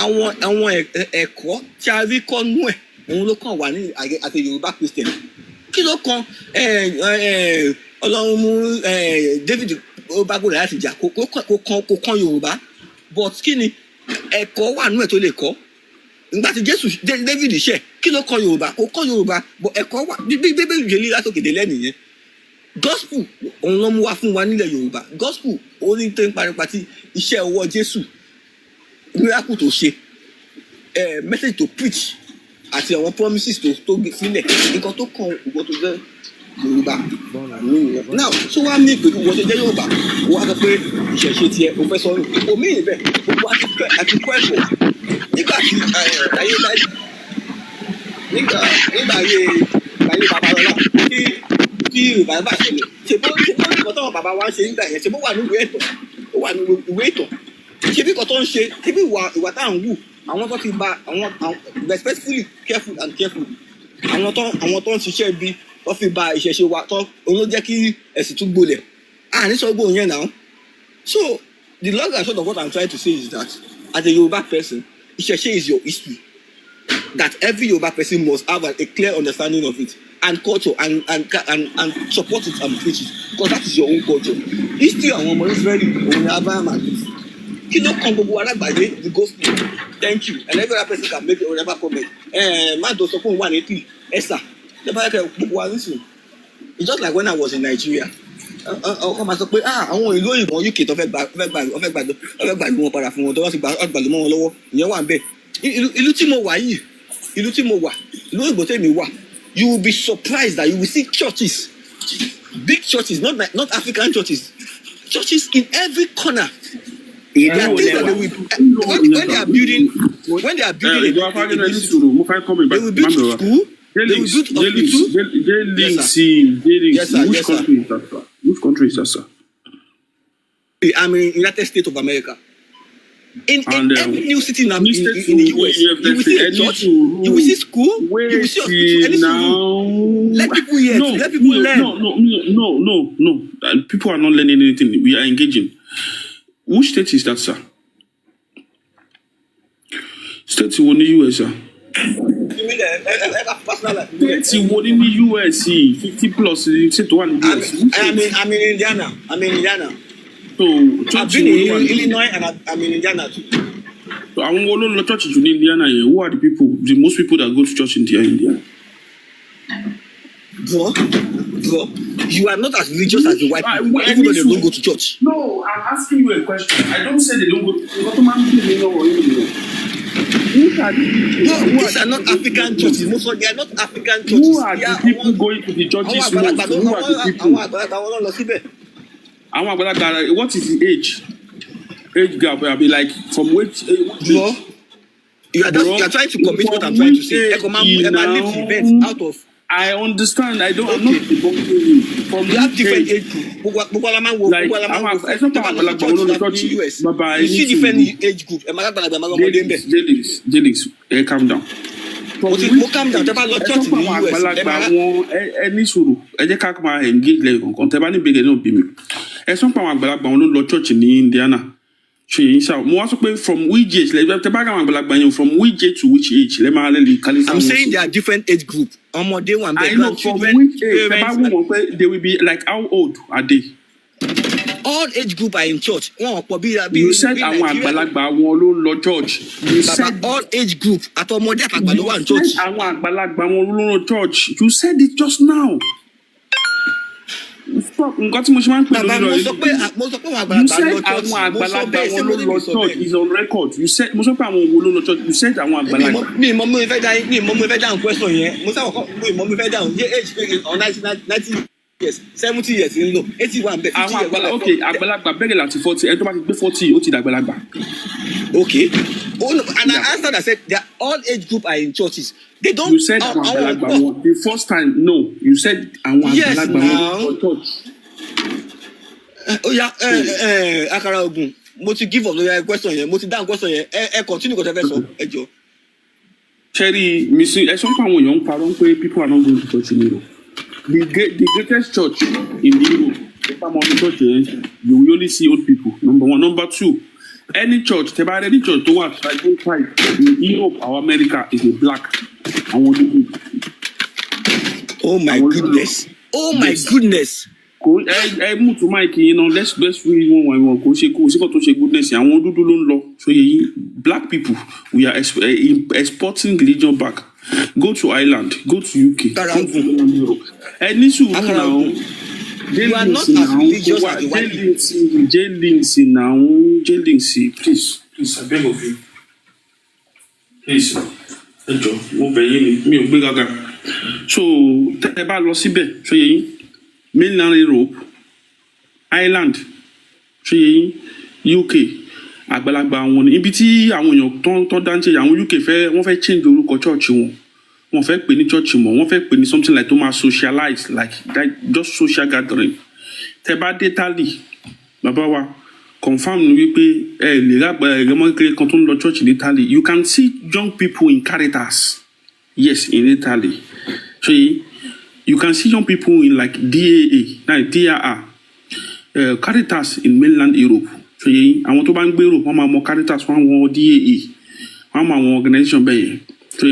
àwọn ẹ̀kọ́ tí a rí kọ́ nú ẹ̀ òun ló kàn wà ní àti Yorùbá Christian kí ló kan Ọlọ́run mú David bá gbọ́dọ̀ láti jà kó kan Yorùbá but kí ni ẹ̀kọ́ wà nú ẹ̀ tó lè kọ́ nígbà tí David ṣẹ̀ kí ló kan Yorùbá kó kan Yorùbá but ẹ̀kọ́ wà bíbélì ìjẹ́lí látòkèdè lẹ́nìyẹn gospel òun ló mú wá fún wa nílẹ̀ Yorùbá gospel ó ní tó ń paripa tí iṣẹ́ ọwọ́ Jésù miracle tó ṣe message to preach àti àwọn promises tó gbé sílẹ̀ nǹkan tó kàn ìwọ tó jẹ́ Yorùbá now so wá ní ìpè ìwọ tó jẹ́ Yorùbá wọ́n á sọ pé ìṣẹ̀ṣe tiẹ̀ o fẹ́ sọ̀rọ̀ omi ìbẹ̀ gbogbo àti kọ́ ẹ̀kọ́ nígbà tí ayé Babalọ́lá tí Yorùbá bá ṣẹlẹ̀ ṣe bó nǹkan táwọn bàbá wa ń ṣe nígbà yẹn ṣe bó wà ní ìwé ìtàn ṣe bí nǹkan tó ń ṣe ṣe bí ìwà tá à ń wù àwọn tó ti ba àwọn respectfully careful àwọn tó ń ṣiṣẹ́ bí wọ́n fi ba ìṣẹ̀ṣe wa tó òun ló jẹ́ kí ẹ̀sìn tún gbolẹ̀ ní sọ́gbó yẹn náà so the long and short of what I'm trying to say is that as a Yoruba person ìṣẹ̀ṣe is your history that every Yoruba person must have a clear understanding of it and culture and support it and preach it because that is your own culture history àwọn ọmọ Israeli òun ni Abraham and Israel. Kí ló kan gbogbo alágbàdé the gospel thank you and every other person can make whatever comment má dọ̀ sọ fún wa ní tí ẹ̀sà lẹ́bàá kẹ́ gbogbo wa nísìnyí it's just like when I was in Nigeria ọkọ máa sọ pé àwọn ìlú òyìnbó UK tó fẹ́ gbàlú wọn padà fún wọn tó wọ́n ti gbàlú mọ́ wọn lọ́wọ́ ìyẹn wà ń bẹ̀ ìlú tí mo wà ìlú òyìnbó tèmi wà you will be surprised that you will see churches big churches not African churches in every corner. When they are building a big school, they will build school, they will build hospital. Which country is that, sir? I'm in United States of America. In every new city in the US, you will see a church, you will see school, you will see hospital. Let people hear, let people learn. No. People are not learning anything. We are engaging. Which state is that, sir? State in the US, sir. You mean State in the US, 50 plus. State one in the US. I'm in Indiana. So, I've been in Illinois and I'm in Indiana too. So, I want to go to church in Indiana. Who are the most people that go to church in India? Bro, you are not as religious as the white people, even though they don't go to church. No, I'm asking you a question. I don't say they don't go to church. These are not African churches. Most of them are not African churches. Who are the people going to the churches most? Who are the people? What is the age? Age gap will be like from which age? You are trying to commit what I'm trying to say. Events out of I understand. I'm not debunking you. From You have which different age? age group. Like, it's not about àgbàlagbà wọn ló lọ church. Baba, You see different age group. Jelix, calm down. Mo calm down. Tẹ́ bá lọ church ní US. Àgbàlagbà wọn ẹ ní sùúrù. Ẹ jẹ́ ká máa engage lẹ́yìn kankan. Tẹ́ bá ní bẹ̀rẹ̀ náà bí mi. Ẹ sọ pé àwọn àgbàlagbà wọn ló lọ church ní Indiana. Ṣé yín ṣá? Mo wá sọ pé from which age? Tẹ́ bá àwọn àgbàlagbà yẹn from which age to which age? Lẹ́ máa lẹ́lẹ̀ kálí. I'm saying there are different age group. Ọmọdé wà ń bẹ, I know from which age? Tẹ́ bá wù wọ́n pé they will be like how old are they? All age group are in church. You said àwọn àgbàlagbà wọn ló lọ church. You said all age group àtọmọdé àtàgbà ló wà ní church. You said àwọn àgbàlagbà wọn ló lọ church. You said it just now. Stop. Nǹkan tí mo ṣe máa ń pè lórí lọ. Mo sọ pé àwọn àgbàlagbà You said lọ church. àwọn àgbàlagbà wọn ló lọ church is on record. You said mo sọ pé àwọn wo ló lọ church. You said àwọn àgbàlagbà. Mi mọ mo fẹ́ dáhùn question yẹn. Mo sábà kọ́ mi mọ mo fẹ́ dáhùn. Yé age on 90 years 70 years ń lò 81 bẹ́ẹ̀ 50 years. Àwọn àgbàlagbà bẹ̀rẹ̀ láti 40 ẹ tó bá ti gbé 40 ó ti dàgbàlagbà. Okay. Oh, no. And I answered, I said, all age group are in churches. They don't. You said the first time, no. You said yes, now. Church. Oh yeah, Akara Ogun. Mo ti give up the question yẹn. Mo ti down question yẹn. Continue ko te fẹ́ sọ. Ẹ jọ̀ọ́. Cherry, ẹ sọ pé àwọn èèyàn ń parọ́ pé people are not going to church in Europe. The greatest church in Europe, you will only see old people. Number one. Number two, any church, any church to watch, like in Europe or America is a black. Oh my goodness. Oh my goodness. Move to Mike, let's read one. Goodness. So black people, we are exporting religion back. Go to Ireland, go to UK, go to Europe. And this now, you are not as religious as the white people. Jailings, please, I beg of you. Please, so, tẹ́bá lọ síbẹ̀, so yẹn, mainland Europe, Ireland, so yẹn, UK, àgbàlagbà àwọn ibi tí àwọn èèyàn tó dáńtẹ àwọn UK wọ́n fẹ́ change orúkọ church wọ́n fẹ́ pè ní church mọ́ wọ́n fẹ́ pè ní something like tó máa socialize like that, just social gathering. Tẹ́ bá dé Italy bàbá wa confirm ni wípé ẹ lè rágbà ẹ̀rẹ́mọ́ kékeré kan tó ń lọ church in Italy. You can see young people in Caritas. Yes, in Italy. So you can see young people in like DAR, Caritas in mainland Europe. So àwọn tó bá ń gbèrò wọ́n máa mọ Caritas wọ́n mọ DAA wọ́n máa mọ organization bẹ́ẹ̀. So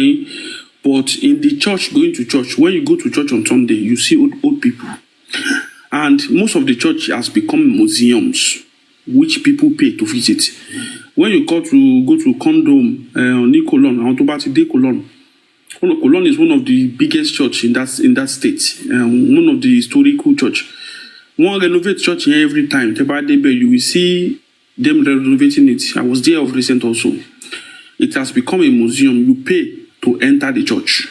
but in the church, going to church, when you go to church on Sunday, you see old people, and most of the church has become museums which people pay to visit. When you go to Condom, Nicolon, àwọn tó bá ti dé Cologne. Cologne is one of the biggest church in that state, one of the historical church. One renovate church here every time. You will see them renovating it. I was there of recent also. It has become a museum. You pay to enter the church.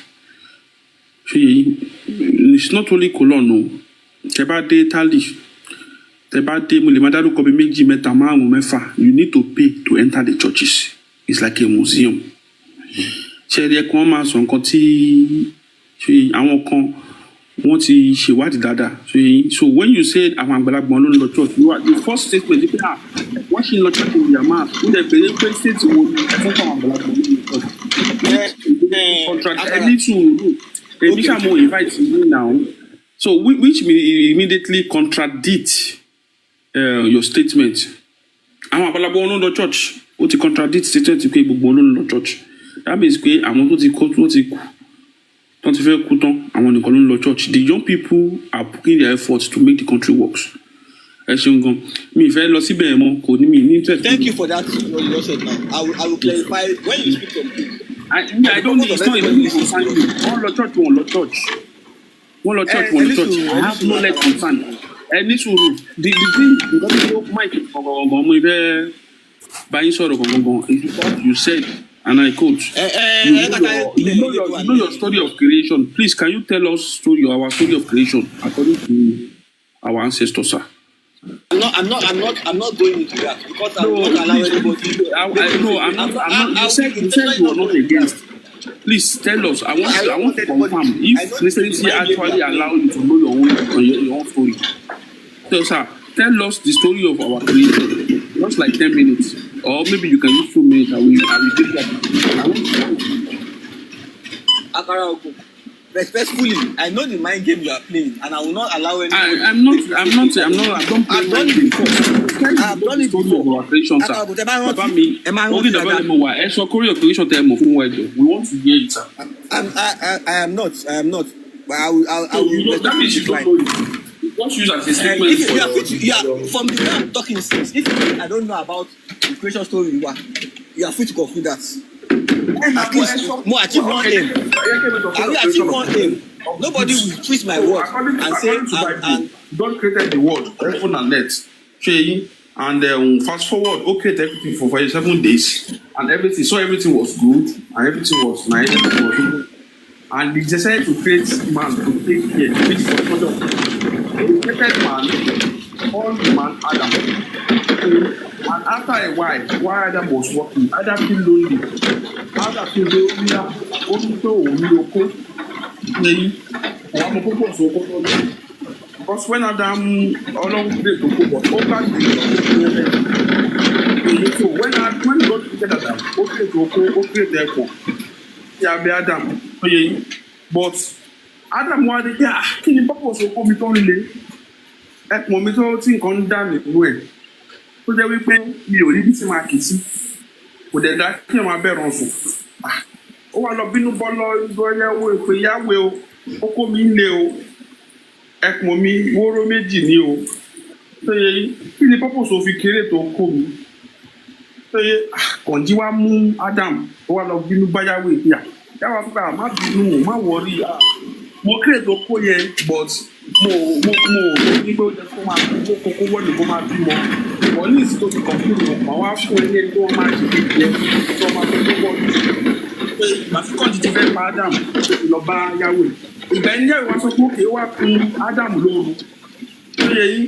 It's not only Cologne, no. Italy. You need to pay to enter the churches. It's like a museum. So when you said àwọn àgbàlagbà ló ń lọ church, you are the first statement is wọ́n ṣì ń lọ church in their mouth. Ó dẹ̀ pé pé state wo ni fún àwọn àgbàlagbà ló ń lọ church. Contract any to èmi ṣàmú invite you now. So which immediately contradict your statement. Àwọn àgbàlagbà ló ń lọ church. Ó ti contradict statement pé gbogbo ló ń lọ church. That means pé àwọn tó ti kú don't feel kuton. I want to call on church. The young people are putting their efforts to make the country works. Thank you for that. You said now. I will clarify when you speak from people. I don't need. It's not even concern you. One church. I have no less concern. And this will the thing. Mike, buying sort of is what you said. And I quote, you know your story of creation. Please, can you tell us our story of creation according to our ancestors, sir? I'm not going into that because I'm not allowing anybody. I'm not. You said you were not against. Please tell us. I want to confirm if Christianity actually allow you to know your own story. So, sir, tell us the story of our creation. Just like 10 minutes, or maybe you can use 2 minutes. I will give that. Akaraogo, respectfully, I know the mind game you are playing, and I will not allow any. I'm not. I've done it before. I've done it before. Creation, sir. Papa me. Only the very more. I saw Korea creation time of we want to hear it, sir. I am not. But I will. That means you don't know it. Just use as a statement. If you are from the way I'm talking since, if I don't know about the creation story, you are free to conclude that. At least more achieve one aim. I will achieve one aim. Nobody will twist my word and say God created the world, heaven and earth. And fast forward, okay, everything for 7 days, and everything. So everything was good, and everything was nice, everything was good. And they decided to create man to take care, which was product. They created man, all man Adam. And after a while Adam was working, Adam feel lonely. Adam feel because when Adam along the was over so when God created Adam, okay, therefore, yeah, be Adam. But Adam wanted to can you purpose of coming on the moment thing on down the way. So there we pay me already to my kitchen. But the dark came my bed also. Oh, I love being bolo, go for Yahweh, Oko Mineo, Ekmomi, Woro Medinio. So ye, the purpose of you create to come. So ye, Conjiwa Moon Adam, oh, I love being by Yahweh here. That was my worry. Mo create to call ye, but mo people just come out, what the woman do more. Only is to be confused. My wife will need to match it. So my people want to come to the Adam, Loba Yahweh. Ìgbẹ́ni wá sọ pé òkè wá kún Ádámù lórun. Ó yẹ yí,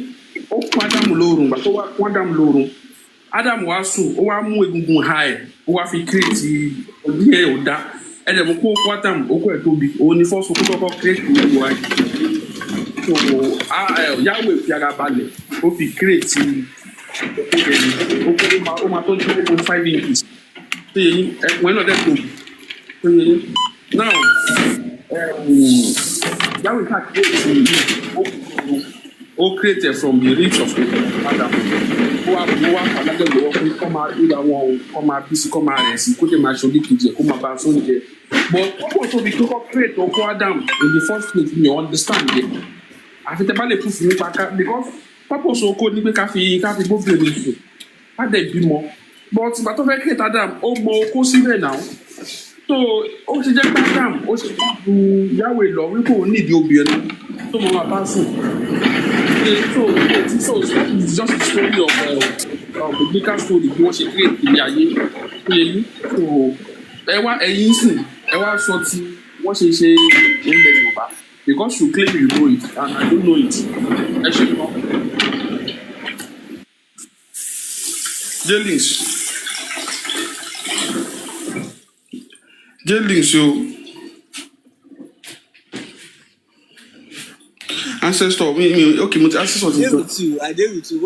ó kún Ádámù lórun, gbà tó wá kún Ádámù lórun. Ádámù wá sùn, ó wá mú egungun ha ẹ̀, ó wá fi kírètì òbí ẹ̀ ò dá. Ẹ̀dẹ̀ mú kó kó Ádámù, ó kó ẹ̀ tóbi, òun ni fọ́sùn kó kọ́kọ́ kírètì ìlú wa. So Yahweh fi ara balẹ̀, ó fi kírètì ó máa tó 2.5 inches. Ó yẹ yí, ẹ̀kùn ẹ̀ náà dẹ̀ tóbi. Ó yẹ yí. Now, Yahweh had created from the roots of Adam. Who are come out, busy, come out, and see, come out, but also because create or Adam in the first place, you understand it. I think about the proof because purpose of code make coffee go very had they be more. But of create Adam, more consider now. So, ó ti jẹ́ Adam, ó ti bu Yahweh lọ wípé òun nídìí obìnrin tó máa bá sùn. So it's just the story of the biblical story bí wọ́n ṣe create ilé ayé. So ẹ̀yin sìn ẹ wá sọ tí wọ́n ṣe ilẹ̀ Yorùbá because you claim you know it and I don't know it. Ẹ ṣe mọ́. Jailings, yo. Ancestor, okay, ancestor. I dare with you.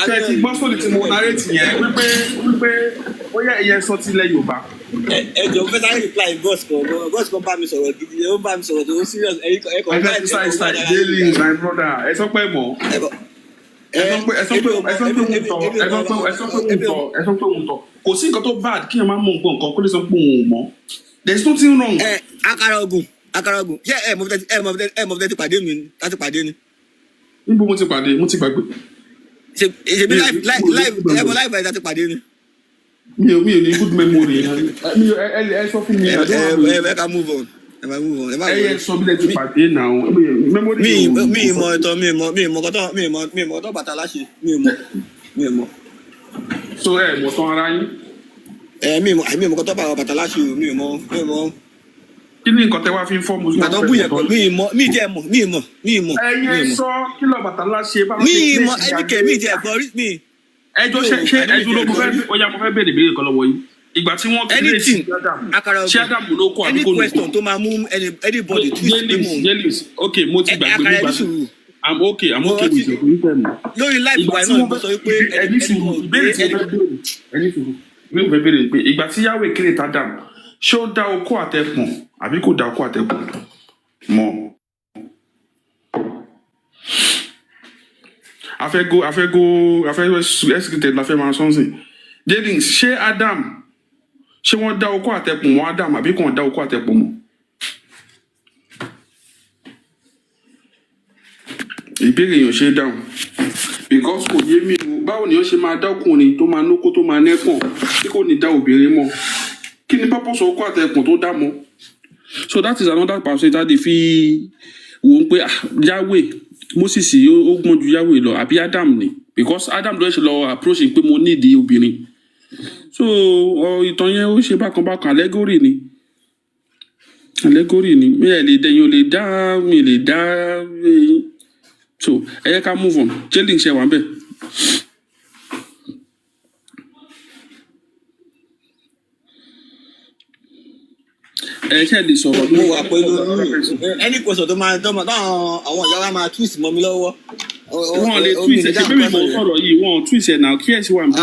Kẹ́ẹ̀tì gbọ́ sórí tí mo narrate yẹn wípé ó yẹ ìyẹn sọ ti ilẹ̀ Yorùbá. Ẹ jọ fẹ́ sáré reply boss kan bá mi sọ̀rọ̀ gidi ó bá mi sọ̀rọ̀ tó serious ẹ̀yìn kan bá mi sọ̀rọ̀ Jailings, my brother, ẹ sọ pé mọ̀. Ẹ sọ pé òun tọ̀. Kò sí nǹkan tó bad kí ẹ máa mọ nǹkan kó lè sọ pé òun ò mọ̀. There is nothing wrong. Akaraogun. Ṣé ẹ mọ̀ fẹ́ ti pàdé mi láti pàdé ni? Níbo mo ti pàdé? Mo ti gbàgbé. Ṣe bí live láti pàdé ni? Mi ò ní good memory. Ẹ sọ fún mi. Ẹ ká move on. Ẹ yẹ sọ bí lẹ ti pàdé náà. Mi mọ̀ ẹ̀tọ́ mi mọ̀ ọ̀tọ̀ bàtà láṣẹ mi mọ̀. So ẹ mọ̀ tán ara yín. Mi mọ̀ kọ́tọ́ bàtà láṣẹ mi mọ̀. Kí ni nǹkan tẹ wá fi ń fọ́ mo? Bàtà bú yẹn pọ̀ mi jẹ́ mọ̀. Ẹyẹ sọ kí lọ bàtà láṣẹ bá wọn. Mi mọ̀ ẹnikẹ́ mi jẹ́ ẹ̀gbọ́n rí mi. Ẹjọ́ ṣe ẹjú ló mo fẹ́ bẹ̀rẹ̀ ìbéèrè kan lọ́wọ́ yìí. ìgbà tí wọ́n create anything Adam ṣé Adam ló kọ́ àbí any kò ló question tó máa mú anybody twist pé mò ń James ok mo ti gbàgbé akara nígbà ẹni sùúrù I'm okay with your problem. lórí life wa náà mo sọ pé ẹni sùúrù ìbéèrè tí mo fẹ́ béèrè ẹni sùúrù mi ò fẹ́ béèrè pé ìgbà tí Yahweh create Adam ṣé ó dá okó àtẹ̀pọ̀n àbí kò dá okó àtẹ̀pọ̀n mọ́. afẹ́ executed la fẹ́ máa sọ́nsìn James ṣé Adam ṣé wọ́n dá okó àtẹ̀pọ̀n mọ́ Adam àbí kò dá okó àtẹ̀pọ̀n mọ́. ìbéèrè yẹn ò ṣe é dáhùn because kò yé mi o báwo ni wọ́n ṣe máa dá ọkùnrin tó máa nókó tó máa nẹ́pọ̀n tí kò ní dá obìnrin mọ́ kí ni purpose okó àtẹ̀pọ̀n tó dá mọ́. So that is another passage that they fi wò ó pé Yahweh Moses ó gbọ́n ju Yahweh lọ àbí Adam ni because Adam ló ṣe lọ approach pé mo need obìnrin so ìtàn yẹn ó ṣe bákan allegory ni mi ò lè dá so ẹ yẹ ká move on jẹ́lì ṣe wà ń bẹ̀. ẹ ṣe lè sọ̀rọ̀ mo wà pẹ̀lú any question tó máa táwọn àwọn ìyá wa máa twist mọ́ mi lọ́wọ́. wọ́n lè twist ẹ̀ ṣe bí mo sọ̀rọ̀ yìí wọ́n twist ẹ̀ náà kí ẹ̀ sì wà ní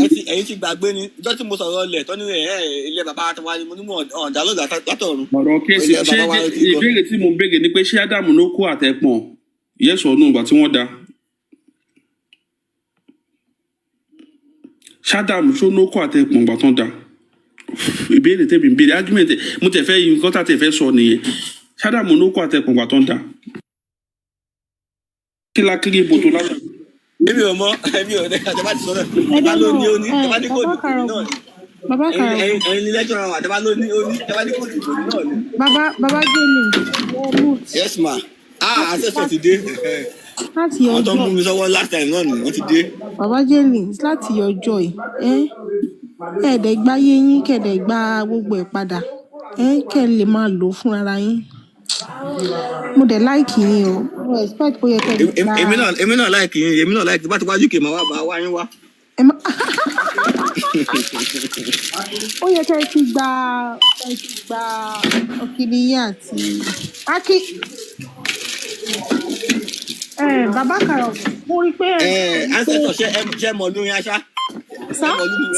kí ẹ̀yin ti gbàgbé ni ìjọ tí mo sọ̀rọ̀ lẹ̀ tọ́ni ilé bàbá àtàwọn ni mo ní mọ̀ ọ̀dà lọ́dà látọ̀run. ọ̀rọ̀ kéèsì ṣé ìbéèrè tí mo béèrè ni pé ṣé Ádámù ló kó àtẹ̀pọ̀n yes or no ìgbà tí wọ́n dá ṣádámù ṣó ló kó àtẹ̀pọ̀n ìgbà tán dá ìbéèrè tẹ̀mí ìbéèrè argument mo tẹ̀ fẹ́ yín kọ́tà tẹ̀ fẹ́ sọ nìyẹn ṣádámù ló kó àtẹ̀pọ̀n ìgbà tán dá kí la kiri ibo tó lára. èmi ò mọ àtẹ̀bá ti sọ̀rọ̀ àtẹ̀bá ló ní ó ní àtẹ̀bá ní kò ní náà bàbá Karo ẹ̀yin ní lẹ́jọ́ àwọn àtẹ̀bá ló ní ó ní àtẹ̀bá ní kò ní náà ni. bàbá Jẹ́lì yes ma ancestor ti dé láti wọ́n tó ń mú ọjọ́ mi sọ́wọ́ last time náà ni wọ́n ti dé. bàbá Jẹ́lì láti ọjọ́ yìí kẹ̀dẹ̀ gbáyé yín kẹ̀dẹ̀ gba gbogbo ẹ̀ padà kẹ̀ lè máa lò ó fúnra yín mo dẹ̀ láìkì yín o mo expect kó yẹ kẹ́ ẹ gba. èmi náà láìkì yín èmi náà láìkì bá ti wájú kè máa wá bá wá yín wá. ó yẹ kẹ́ ẹ ti gba ọ̀kìnì yín àti akí. bàbá Karo mo rí pé ancestor ṣe mọ̀ lóyún aṣá sá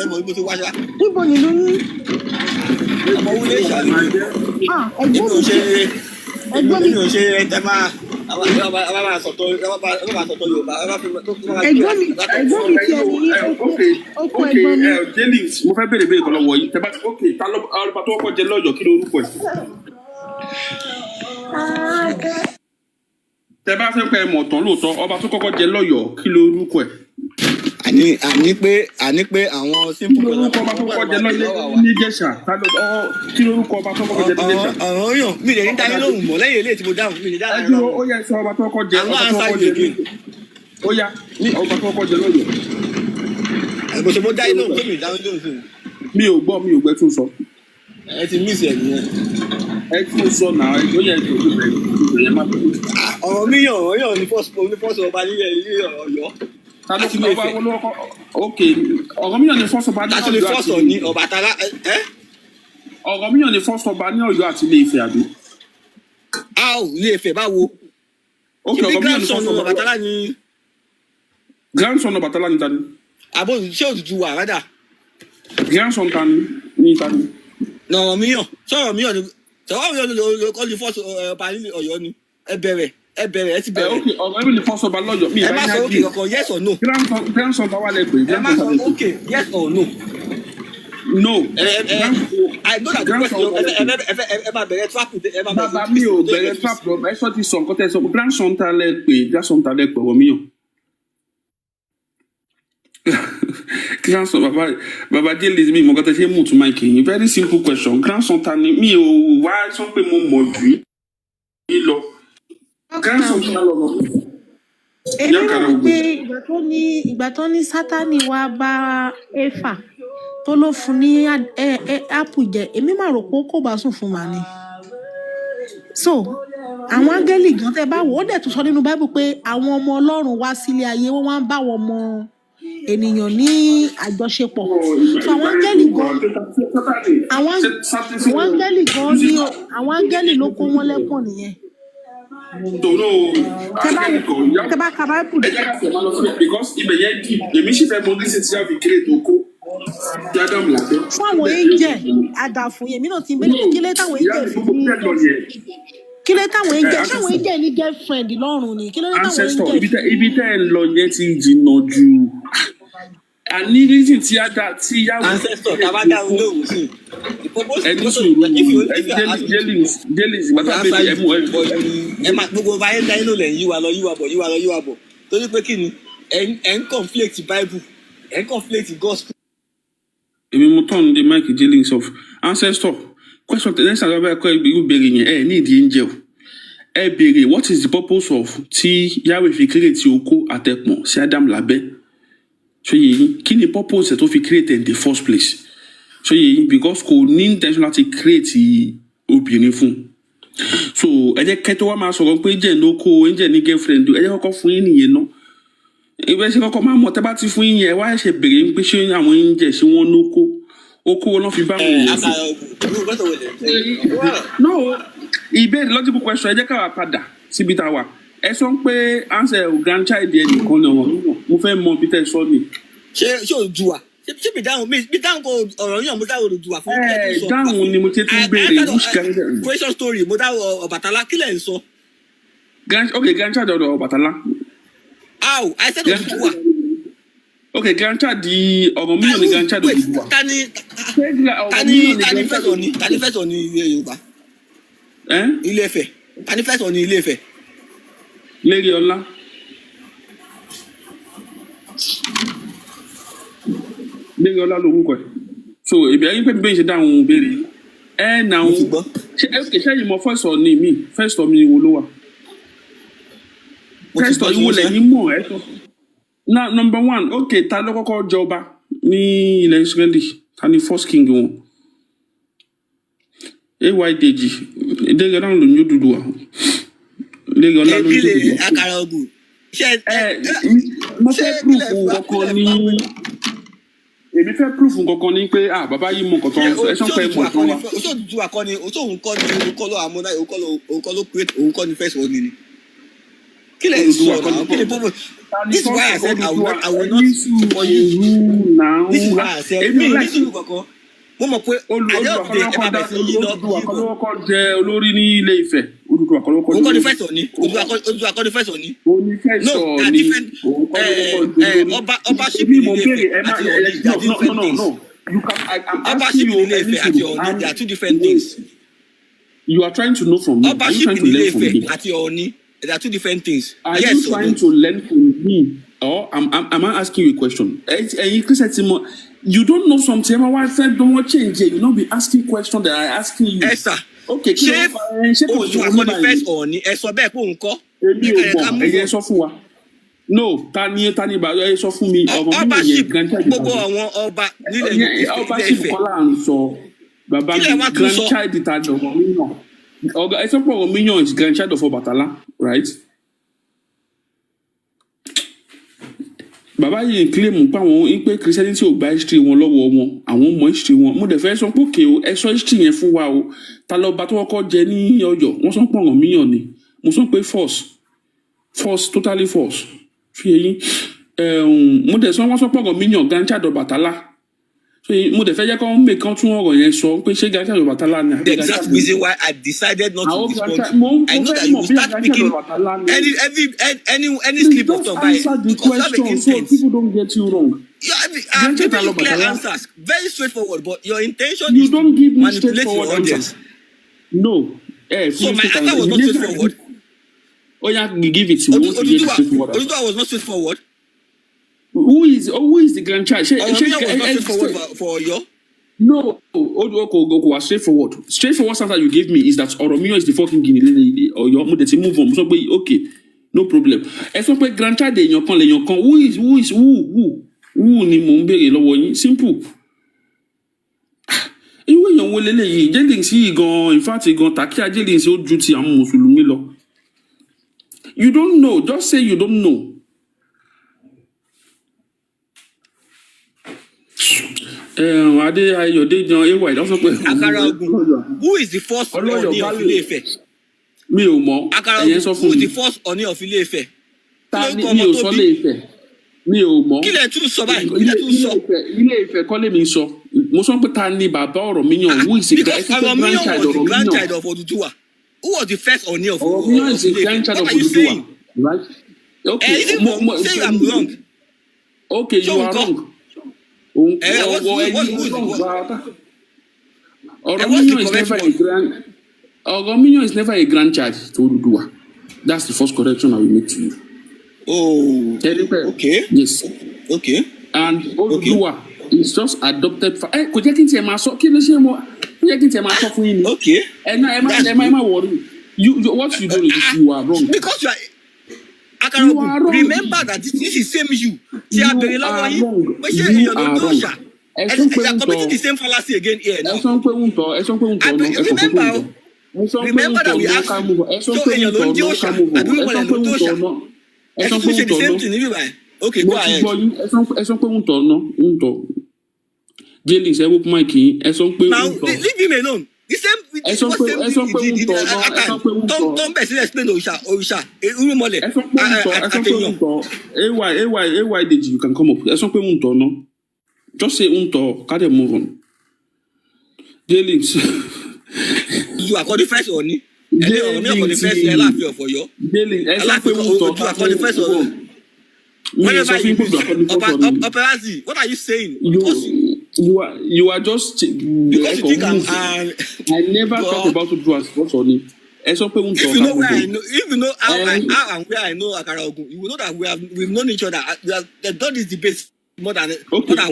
ẹ mọ̀ ibi tó wá ṣá. níbo ni lóyún. ọmọ wúlé ìṣàlùmí ẹgbẹ́ mi ò ṣe ẹ máa máa sọ̀tọ̀ Yorùbá ẹgbẹ́ mi ti ẹni oko ẹgbẹ́ mi. Jẹ́lì mo fẹ́ béèrè kan lọ́wọ́ yìí tẹ́bá ok ta ló ọba tó kọ́kọ́ jẹ lọ́yọ̀ kí ló orúkọ ẹ̀. tẹ́bá fẹ́ pẹ́ mọ̀ tán lóòótọ́ ọba tó kọ́kọ́ jẹ lọ́yọ̀ kí ló orúkọ ẹ̀. àní pé àwọn simple. kí ló orúkọ ọba tó kọ́kọ́ jẹ lọ́yọ̀ ní Ìjẹ̀ṣà kí ló orúkọ ọba tó kọ́kọ́ jẹ ní Ìjẹ̀ṣà. ọ̀rọ̀ yàn mi lè ní dání lóhùn mọ́ lẹ́yìn eléyìí tí mo dáhùn mi lè dáhùn. ẹjọ́ ó yẹ sọ ọba tó kọ́kọ́ jẹ ó yá ọba tó kọ́kọ́ jẹ lọ́yọ̀. ẹ̀gbọ́n ṣe mo dá inú tó mi dáhùn lóhùn sí. mi ò gbọ́ tún sọ. ẹ ti mí ìsẹ̀ nìyẹn. ẹ tún sọ náà ó yẹ kí o bẹ̀rẹ̀ má bẹ̀rẹ̀. ọ̀rọ̀ mi yàn ní fọ́ọ̀sì ọba nílẹ̀ ilé Ọ̀yọ́. ta ló fi ọba olóko ok ọ̀rọ̀ mi yàn ní fọ́ọ̀sì ọba ní Ọ̀yọ́ àti fọ́ọ̀sì ní Ọbàtálá ọ̀rọ̀ mi yàn ní fọ́ọ̀sì ọba ní Ọ̀yọ́ àti Ilé Ifẹ̀ àbí. Ilé Ifẹ̀ báwo. ok ọ̀rọ̀ mi yàn ní fọ́ọ̀sì Ọbàtálá ni. grandson Ọbàtálá ni tani. àbò ṣé òtútù wà rádà. grandson tani ni tani. ọ̀rọ̀ mi yàn ló kọ́ ní fọ́ọ̀sì ọba nílẹ̀ Ọ̀yọ́ ni ẹ bẹ̀rẹ̀ ẹ ti bẹ̀rẹ̀. ok ọ̀rọ̀ mi ní fọ́ọ̀sì ọba lọ́yọ̀ mi ẹ má sọ okay kankan yes or no. grandson bá wà lẹ́gbẹ̀ẹ́. ẹ má sọ okay yes or no. no. I know that the question ẹ má bẹ̀rẹ̀ trap ẹ má bẹ̀rẹ̀. bàbá mi ò bẹ̀rẹ̀ trap lọ ẹ sọ ti sọ nǹkan tẹ sọ grandson ta lẹ́gbẹ̀ẹ́ wọ̀ mí yàn. grandson baba Jẹ́lì mi mọ̀ kọ́tẹ́ ṣe mú tún máìkì yín very simple question grandson ta ni mi ò wá sọ pé mo mọ̀ jù yín lọ grandson ta lọ lọ. èmi rò pé ìgbà tó ní Sátánì wá bá Éfà tó ló fún ní ápù jẹ èmi máa rò pé kò bá sùn fún màá ni. so àwọn áńgẹ́lì gan tẹ́ bá wò ó dẹ̀ tún sọ nínú Báíbù pé àwọn ọmọ Ọlọ́run wá sílé ayé wọ́n wá ń bá wọn ọmọ ènìyàn ní àjọṣepọ̀ so àwọn áńgẹ́lì gan àwọn áńgẹ́lì gan ní àwọn áńgẹ́lì ló kó wọn lẹ́kùn nìyẹn tẹ bá ka báìbù because ibẹ̀ yẹn deep èmi sì fẹ́ mọ lísìn tí a fi kéré tó kó tí Adam làbẹ́. fún àwọn angel àdàfún yèmí náà ti ń bẹ́ẹ̀ kí lé táwọn angel fi ní kí lé táwọn angel táwọn angel ní girlfriend lọ́rùn ni kí lé táwọn ancestor angel. ibi tẹ́ ẹ lọ yẹn ti jìnnà jù àní reason tí yàwó. ancestor tabada olóhùn sí ẹni sùúrù jẹ́lìs bàtà bèbè ẹ̀mú ẹ máa gbogbo báyé dáyé ló lẹ̀ ń yíwa lọ torí pé kí ni ẹ̀ ń conflict bible ẹ̀ ń conflict gospel. èmi mo turn the mic jẹ́lìs of ancestor question the next time I kọ́ ìgbèrú béèrè yẹn ẹ̀ ní ìdí angel ẹ béèrè what is the purpose of tí Yahweh fi create oko àtẹ̀pọ̀n sí Adam lábẹ́ so yìí kí ni purpose ẹ̀ tó fi create in the first place so yìí because kò ní intention láti create obìnrin fún so ẹ jẹ́ kẹ́tọ́ wá máa sọ̀rọ̀ pé jẹ́ lóko jẹ́ ní girlfriend ẹ jẹ́ kọ́kọ́ fún yín nìyẹn náà ìbẹ́ ṣe kọ́kọ́ máa mọ̀ tẹ́ bá ti fún yín yẹn ẹ wá ṣe bèrè ń pé ṣé àwọn yín jẹ́ ṣé wọ́n lóko oko wọn náà fi bá wọn yẹn fún. no ìbéèrè logical question ẹ jẹ́ káwa padà síbi tá a wà ẹ sọ pé answer grandchild ẹ nìkan ni wọn mo fẹ́ mọ bí tẹ́ sọ ni. ṣé Oòduà ṣé bí dáhùn kó ọ̀rọ̀ yàn mo dáhùn Oòduà fún kẹ́kẹ́ sọ. dáhùn ni mo ti tún béèrè which kind. question story mo dáhùn Ọbàtálá kí lẹ̀ ń sọ. okay grandchild ọ̀dọ̀ Ọbàtálá. how I said Oòduà. okay grandchild di ọ̀rọ̀ mílíọ̀nù ni grandchild Oòduà. tani fẹsọ̀ ní ilé Yorùbá. Ilé Ifẹ̀ tani fẹsọ̀ ní Ilé Ifẹ̀. Lérí ọlá. Lérí ọlá lórúkọ ẹ̀. So ìbí ayé pé bí ṣe dáhùn béèrè ẹ nà ń ṣe yìí mọ first of mi first of mi wo ló wà. First of ìwo lẹ́yìn mọ̀ ẹ sọ. Now number one okay ta ló kọ́kọ́ jọba ní ilẹ̀ Israeli ta ni first king wọn. Deji ìdẹ́gẹ̀ náà ló ní Odùduwà. Lérí ọlá ló ń tó dùn. Àkàrà ògùn. Mo fẹ́ proof kankan ní èmi fẹ́ proof kankan ní pé bàbá yìí mọ nǹkan tó ń sọ ẹ sọ pé mọ̀ tó wà. Oṣù Odùduwà kọ́ ni oṣù òun kọ́ ni òun kọ́ ló àmúná òun kọ́ ló create òun kọ́ ni first one ni. Kí lè sọ náà kí lè bọ́bọ̀. This is why I said I will not for you. This is why I said èmi ò ní sùúrù kankan. Mo mọ̀ pé àjọyọ̀ ẹ máa bẹ̀ sí yí lọ. Odùduwà kọ́lọ́kọ́ jẹ olórí ní Ilé Ifẹ̀. Odùduwà kọ́lọ́kọ́ jẹ. Òun kọ́ ni fẹsọ̀ ni. Odùduwà kọ́ ni fẹsọ̀ ni. Onífẹsọ̀ ni. Ọba ṣíbí ní Ilé Ifẹ̀ àti Ọ̀ọ̀ni they are different things. Ọba ṣíbí ní Ilé Ifẹ̀ àti Ọ̀ọ̀ni they are two different things. You are trying to know from me. Ọba ṣíbí ní Ilé Ifẹ̀ àti Ọ̀ọ̀ni they are two different things. Are you trying to learn from me or am I asking you a question? You don't know something. Why don't want change it? You not be asking questions that I asking you. Yes, sir. Okay. Ṣé Odùduwà kọ́ ni first Ọ̀ọ̀ni ẹ sọ bẹ́ẹ̀ pé òun kọ́. Èmi ò mọ̀ ẹ̀yẹ sọ fún wa. No, tani bàbá ẹ sọ fún mi. Ọba ṣì gbogbo àwọn ọba nílẹ̀ Ifẹ̀. Ọba ṣì kọ́lá à ń sọ. Bàbá mi grandchild ta dọ̀gọ̀ míyàn. Ọ̀gá ẹ sọ pé ọ̀gọ̀ míyàn is grandchild of Ọbàtálá, right? Bàbá yìí claim pé àwọn pé Christianity ò gba history wọn lọ́wọ́ wọn àwọn mọ history wọn mo dẹ̀ fẹ́ sọ pé òkè o ẹ sọ history yẹn fún wa o ta lọ́ba tó kọ́kọ́ jẹ ní Ọ̀yọ́ wọ́n sọ pé ọ̀ràn míyàn ni mo sọ pé false totally false fi eyín mo dẹ̀ sọ wọ́n sọ pé ọ̀ràn míyàn grandchild Ọbàtálá mo dẹ̀ fẹ́ jẹ́ kó make kan tún ọ̀rọ̀ yẹn sọ pé ṣé grandchild Ọbàtálá ni. The exact reason why I decided not to respond I know that you will start speaking any slip of tongue by because you have against sense. People don't get you wrong. I'm giving you clear answers, very straightforward, but your intention you is don't to give me manipulate your audience. No. So my answer was not straightforward. Oh yeah, you give it to me. Odùduwà was not straightforward. Who is the grandchild? Ọ̀rọ̀míyàn was not straightforward for Ọ̀yọ́. No, Oduoko was straightforward. Straightforward answer you gave me is that Ọ̀rọ̀míyàn is the fucking Guinea Ọ̀yọ́. Mo dẹ̀ ti move on. So okay, no problem. Ẹ sọ pé grandchild èèyàn kan lèèyàn kan. Who ni mò ń béèrè lọ́wọ́ yín? Simple. Ìwé èèyàn wo leléyìí? Jẹ́lìnsì yìí gan, in fact gan, tàkíyà Jẹ́lìnsì ó ju ti àwọn Mùsùlùmí lọ. You don't know. Just say you don't know. Adé Ayọ̀déjan AY lọ́sọ̀ pé. Àkàrà Ògùn, who is the first Ọọ̀ni of Ilé-Ifẹ̀? Mi ò mọ̀. Àkàrà Ògùn, who is the first Ọọ̀ni of Ilé-Ifẹ̀? Ta ni mi ò sọ Ilé-Ifẹ̀? Mi ò mọ̀. Kí lẹ̀ tún sọ báyìí? Kí lẹ̀ tún sọ? Ilé-Ifẹ̀ kọ́ lèmi sọ. Mo sọ pé ta ni bàbá Ọ̀rọ̀míyàn? Who is the grandchild of Odùduwà? Who was the first Ọọ̀ni of Ọ̀rọ̀míyàn is the grandchild of Odùduwà, right? Okay. Say I'm wrong. Okay, you are wrong. Ọ̀rọ̀míyàn is never a grandchild to Odùduwà. That's the first correction I will make to you. Oh, okay. Yes. Okay. And Odùduwà is just adopted. Kò jẹ́ kí n tiẹ̀ máa sọ kí ló ṣe mọ́ kò jẹ́ kí n tiẹ̀ máa sọ fún yín ni. Okay. Ẹ má worry. What you do is you are wrong. Because you are. Akarogun, remember that this is same you. Ti a bèrè lọ́wọ́ yín. Pé ṣé èèyàn ló tó ṣà? Ẹ are committing the same fallacy again here now. Remember that we asked you. So èèyàn ló ń di òṣà. Àbí wọ́n lè ló tó ṣà. Ẹ tún ṣe the same thing níbí báyìí. Okay, go ahead. Ẹ sọ pé ń tọ̀. Jẹ́lì ṣe wọ́pọ̀ máìkì yín. Ẹ sọ pé ń tọ̀. Now leave him alone. The same thing he did at that time. Don't best explain òrìṣà irúnmọlẹ̀ àtẹ̀yàn. AY Deji, you can come up. Ẹ sọ pé ń tọ̀ náà. Just say ń tọ̀, ká dẹ̀ move on. Jẹ́lì. You are called the first Ọọ̀ni. Ọọ̀ni are called the first Aláàfin of Ọ̀yọ́. Jẹ́lì, ẹ sọ pé ń tọ̀. You are called the first Ọọ̀ni. Whenever you Operazi, what are you saying? You are just because you think I never talk about Odùduwà as first Ọọ̀ni. If you know where I know, if you know how and where I know Àkàrà Ògùn, you will know that we've known each other. They've done this debate more than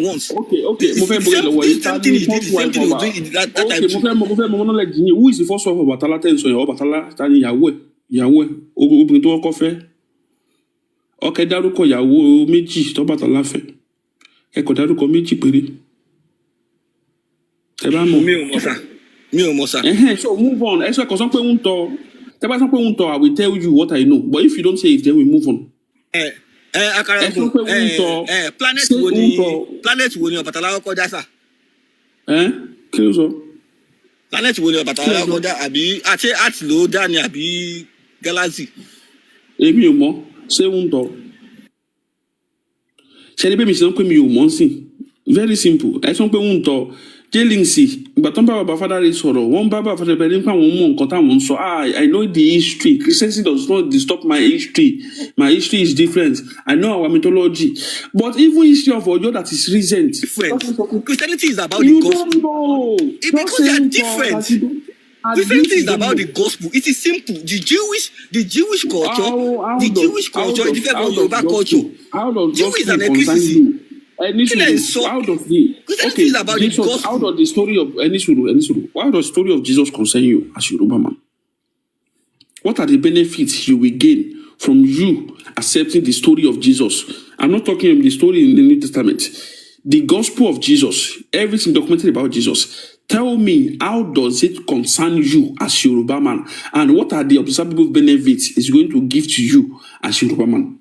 once. Okay. The same thing he did, the same thing he was doing that time too. Who is the first wife of Ọbàtálá tẹ́ ń sọ yẹn? Ọbàtálá ta ni ìyàwó ẹ̀ obìnrin tó kọ́kọ́ fẹ́. Ọkẹ́ dárúkọ ìyàwó méjì tọ́bàtálá fẹ́. Ẹ kò dárúkọ méjì péré. Ẹ bá mọ̀. Mi ò mọ̀ sá. So move on. Ẹ sọ ẹ̀kọ́ sọ pé ń tọ́. Tẹ́ bá sọ pé ń tọ́, I will tell you what I know. But if you don't say it, then we move on. Àkàrà Ògùn, planet wo ni Ọbàtálá kọ́kọ́ dá sá? Kí ló sọ? Planet wo ni Ọbàtálá kọ́kọ́ dá àbí àti ló dá ni àbí galaxy? Èmi ò mọ̀. Ṣé ń tọ́? Ṣé ẹni pé mi ṣe ń pè mí ò mọ̀ sí? Very simple. Ẹ sọ pé ń tọ́. Jẹ́lìngsì, ìgbà tó ń bá bàbá fádà rẹ̀ sọ̀rọ̀, wọ́n bá bàbá fádà rẹ̀ nípa àwọn ọmọ nǹkan táwọn ń sọ. I know the history. Christianity does not disturb my history. My history is different. I know our mythology. But even history of Oyo that is recent. Different. Christianity is about the gospel. You don't know. Because they are different. Christianity is about the gospel. It is simple. The Jewish culture is different from Yoruba culture. Jew is an ethnicity. Out of the story of why does the story of Jesus concern you as Yoruba man? What are the benefits you will gain from you accepting the story of Jesus? I'm not talking of the story in the New Testament. The gospel of Jesus, everything documented about Jesus. Tell me, how does it concern you as Yoruba man? And what are the observable benefits it's going to give to you as Yoruba man?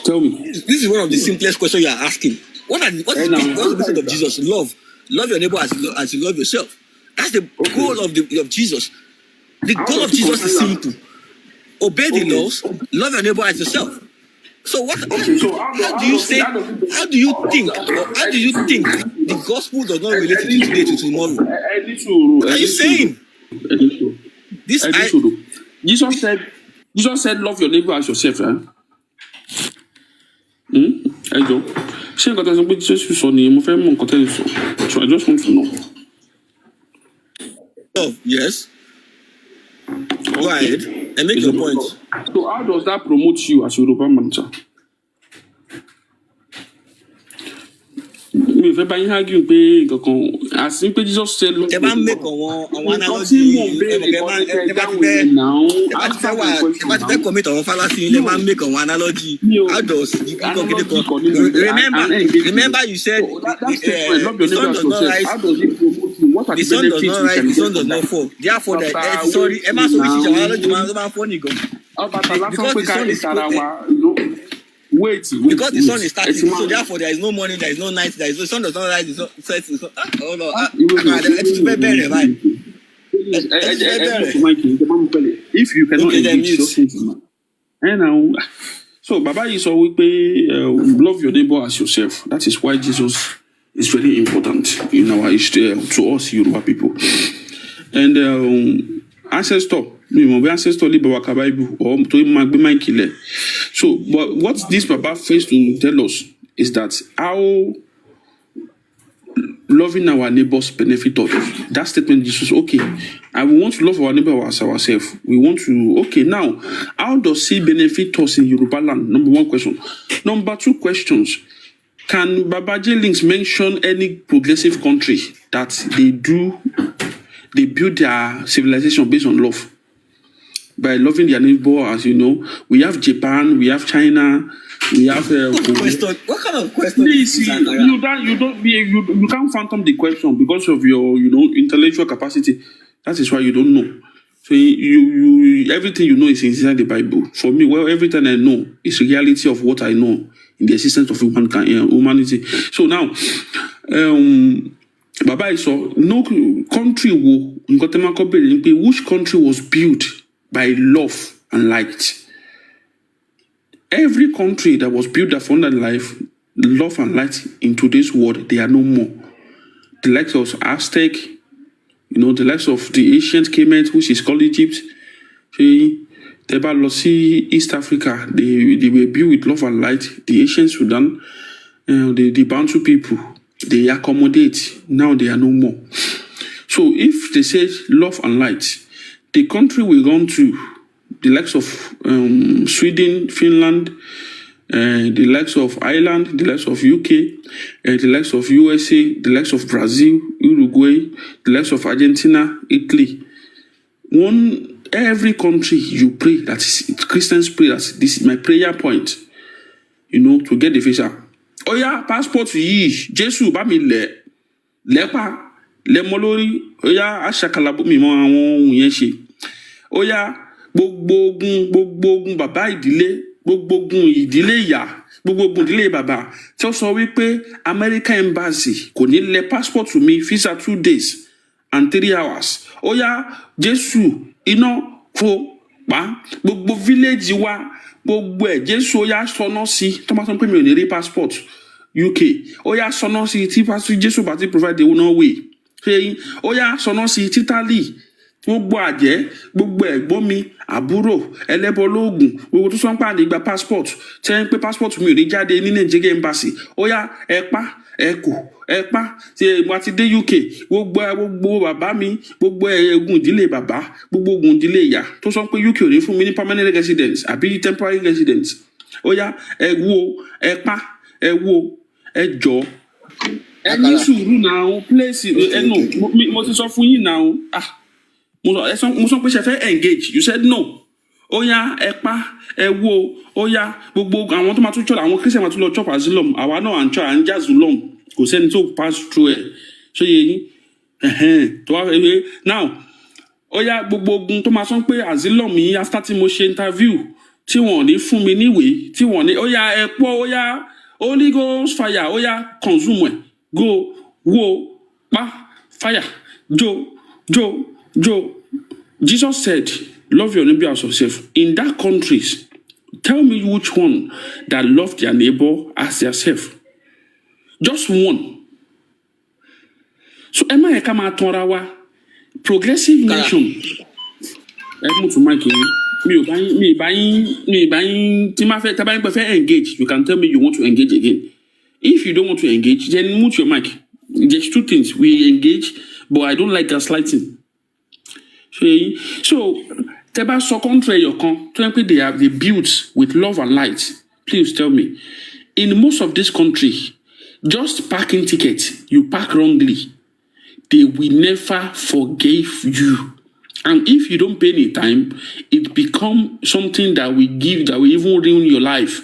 Tell me. This is one of the simplest questions you are asking. What is the message of Jesus? Love your neighbor as you love yourself. That's the goal of Jesus. The goal of Jesus is simple. Obey the laws. Love your neighbor as yourself. So how do you think the gospel does not relate to today to tomorrow? What are you saying? Jesus said, love your neighbor as yourself, right? I don't. Ṣé nǹkan tẹ́sán pé Jésù sọ ni mo fẹ́ mọ̀ nǹkan tẹ́lẹ̀ sọ. So I just want to know. Oh, yes. Go ahead and make your point. So how does that promote you as Yoruba man, sir? Mi ò fẹ́ bá yín argue pé kankan àti pé Jesus said love. Ẹ bá ń make àwọn analogy ẹ bá ti fẹ́ commit àwọn fallacy ẹ máa ń make àwọn analogy. How does remember you said the sun does not rise, the sun does not fall. Therefore, sorry, ẹ má sọ wíṣí àwọn analogy máa ń fọ́ nìkan. Because the sun is wait. Because the sun is starting, It's so therefore there is no morning, there is no night, there is no sun does not rise, the sun sets. Oh no, if you cannot engage those things, and now, so Baba is always love your neighbor as yourself. That is why Jesus is very important in our history to us Yoruba people. And ancestor, ancestor Bible or to. So, but what this Baba fails to tell us is that how loving our neighbors benefit us. That statement Jesus, okay, and we want to love our neighbor as ourselves. We want to, okay, now, how does he benefit us in Yoruba land? Number one question. Number two questions. Can Baba J Links mention any progressive country that they build their civilization based on love? By loving their neighbor, as you know, we have Japan, we have China, we have. What kind of question? Please, you can't fathom the question because of your, intellectual capacity. That is why you don't know. So you everything you know is inside the Bible. For me, well, everything I know is reality of what I know in the existence of humanity. So now, Baba saw no country which country was built by love and light. Every country that was built that found love and light in today's world, they are no more. The likes of Aztec, the likes of the ancient Kemet, which is called Egypt, East Africa, they were built with love and light. The ancient Sudan, the Bantu people, they accommodate. Now they are no more. So if they say love and light, the country we gone to, the likes of Sweden, Finland, the likes of Ireland, the likes of UK, the likes of USA, the likes of Brazil, Uruguay, the likes of Argentina, Italy. Every country you pray, that is Christians pray, that this is my prayer point, to get the visa. Oh yeah, passport yi, Jesu ba mi lepa, le molori, oh yeah, ashakalabu mi mo awon yen se. Oh yeah, gbogbo ogun bàbá ìdílé, gbogbo ogun ìdílé ìyá, gbogbo ogun ìdílé bàbá tí ó sọ wípé American embassy kò ní lẹ passport to me visa 2 days and 3 hours. Ó yá Jésù iná fo pa gbogbo village wa gbogbo ẹ̀ Jésù ó yá sọnà sí tó máa sọ pé mi ò ní rí passport UK. Ó yá sọnà sí tí passport Jésù bá ti provide the one way. Ó yá sọnà sí títàlì gbogbo àjẹ́ gbogbo ẹ̀gbọ́n mi àbúrò ẹlẹ́bọ lóògùn gbogbo tó sọ ń pàdé gba passport tẹ́ ń pé passport mi ò ní jáde ní Nigeria embassy ó yá ẹ̀pá tí mo ti dé UK gbogbo bàbá mi gbogbo ẹ̀gùn ìdílé bàbá gbogbo ogun ìdílé ìyá tó sọ pé UK ò ní fún mi ní permanent residence àbí temporary residence ó yá ẹ̀pá ẹ̀jọ̀ ẹni sùúrù náà place mo ti sọ fún yín náà mo sọ pé ṣe fẹ́ engage you said no ó yá ó yá gbogbo àwọn tó máa tún church àwọn Christian máa tún lọ church asylum àwa náà à ń church à ń já zulum kò sẹ́ni tó pass through ẹ̀ ṣé yẹ yín tó wá fẹ́ now ó yá gbogbo ogun tó máa sọ pé asylum yìí after tí mo ṣe interview tí wọ́n ní fún mi níwèé tí wọ́n ní ó yá ó yá Holy Ghost fire ó yá consume ẹ̀ go wo pa fire Joe, Jesus said, love your neighbor as yourself. In that countries, tell me which one that loved their neighbor as theirself. Just one. So, Emma Ekama Torawa, progressive nation. Engage. You can tell me you want to engage again. If you don't want to engage, then mute your mic. There's 2 things. We engage, but I don't like gaslighting. So, Teba so country they built with love and light. Please tell me, in most of this country, just parking tickets, you park wrongly, they will never forgive you. And if you don't pay any time, it becomes something that we will even ruin your life.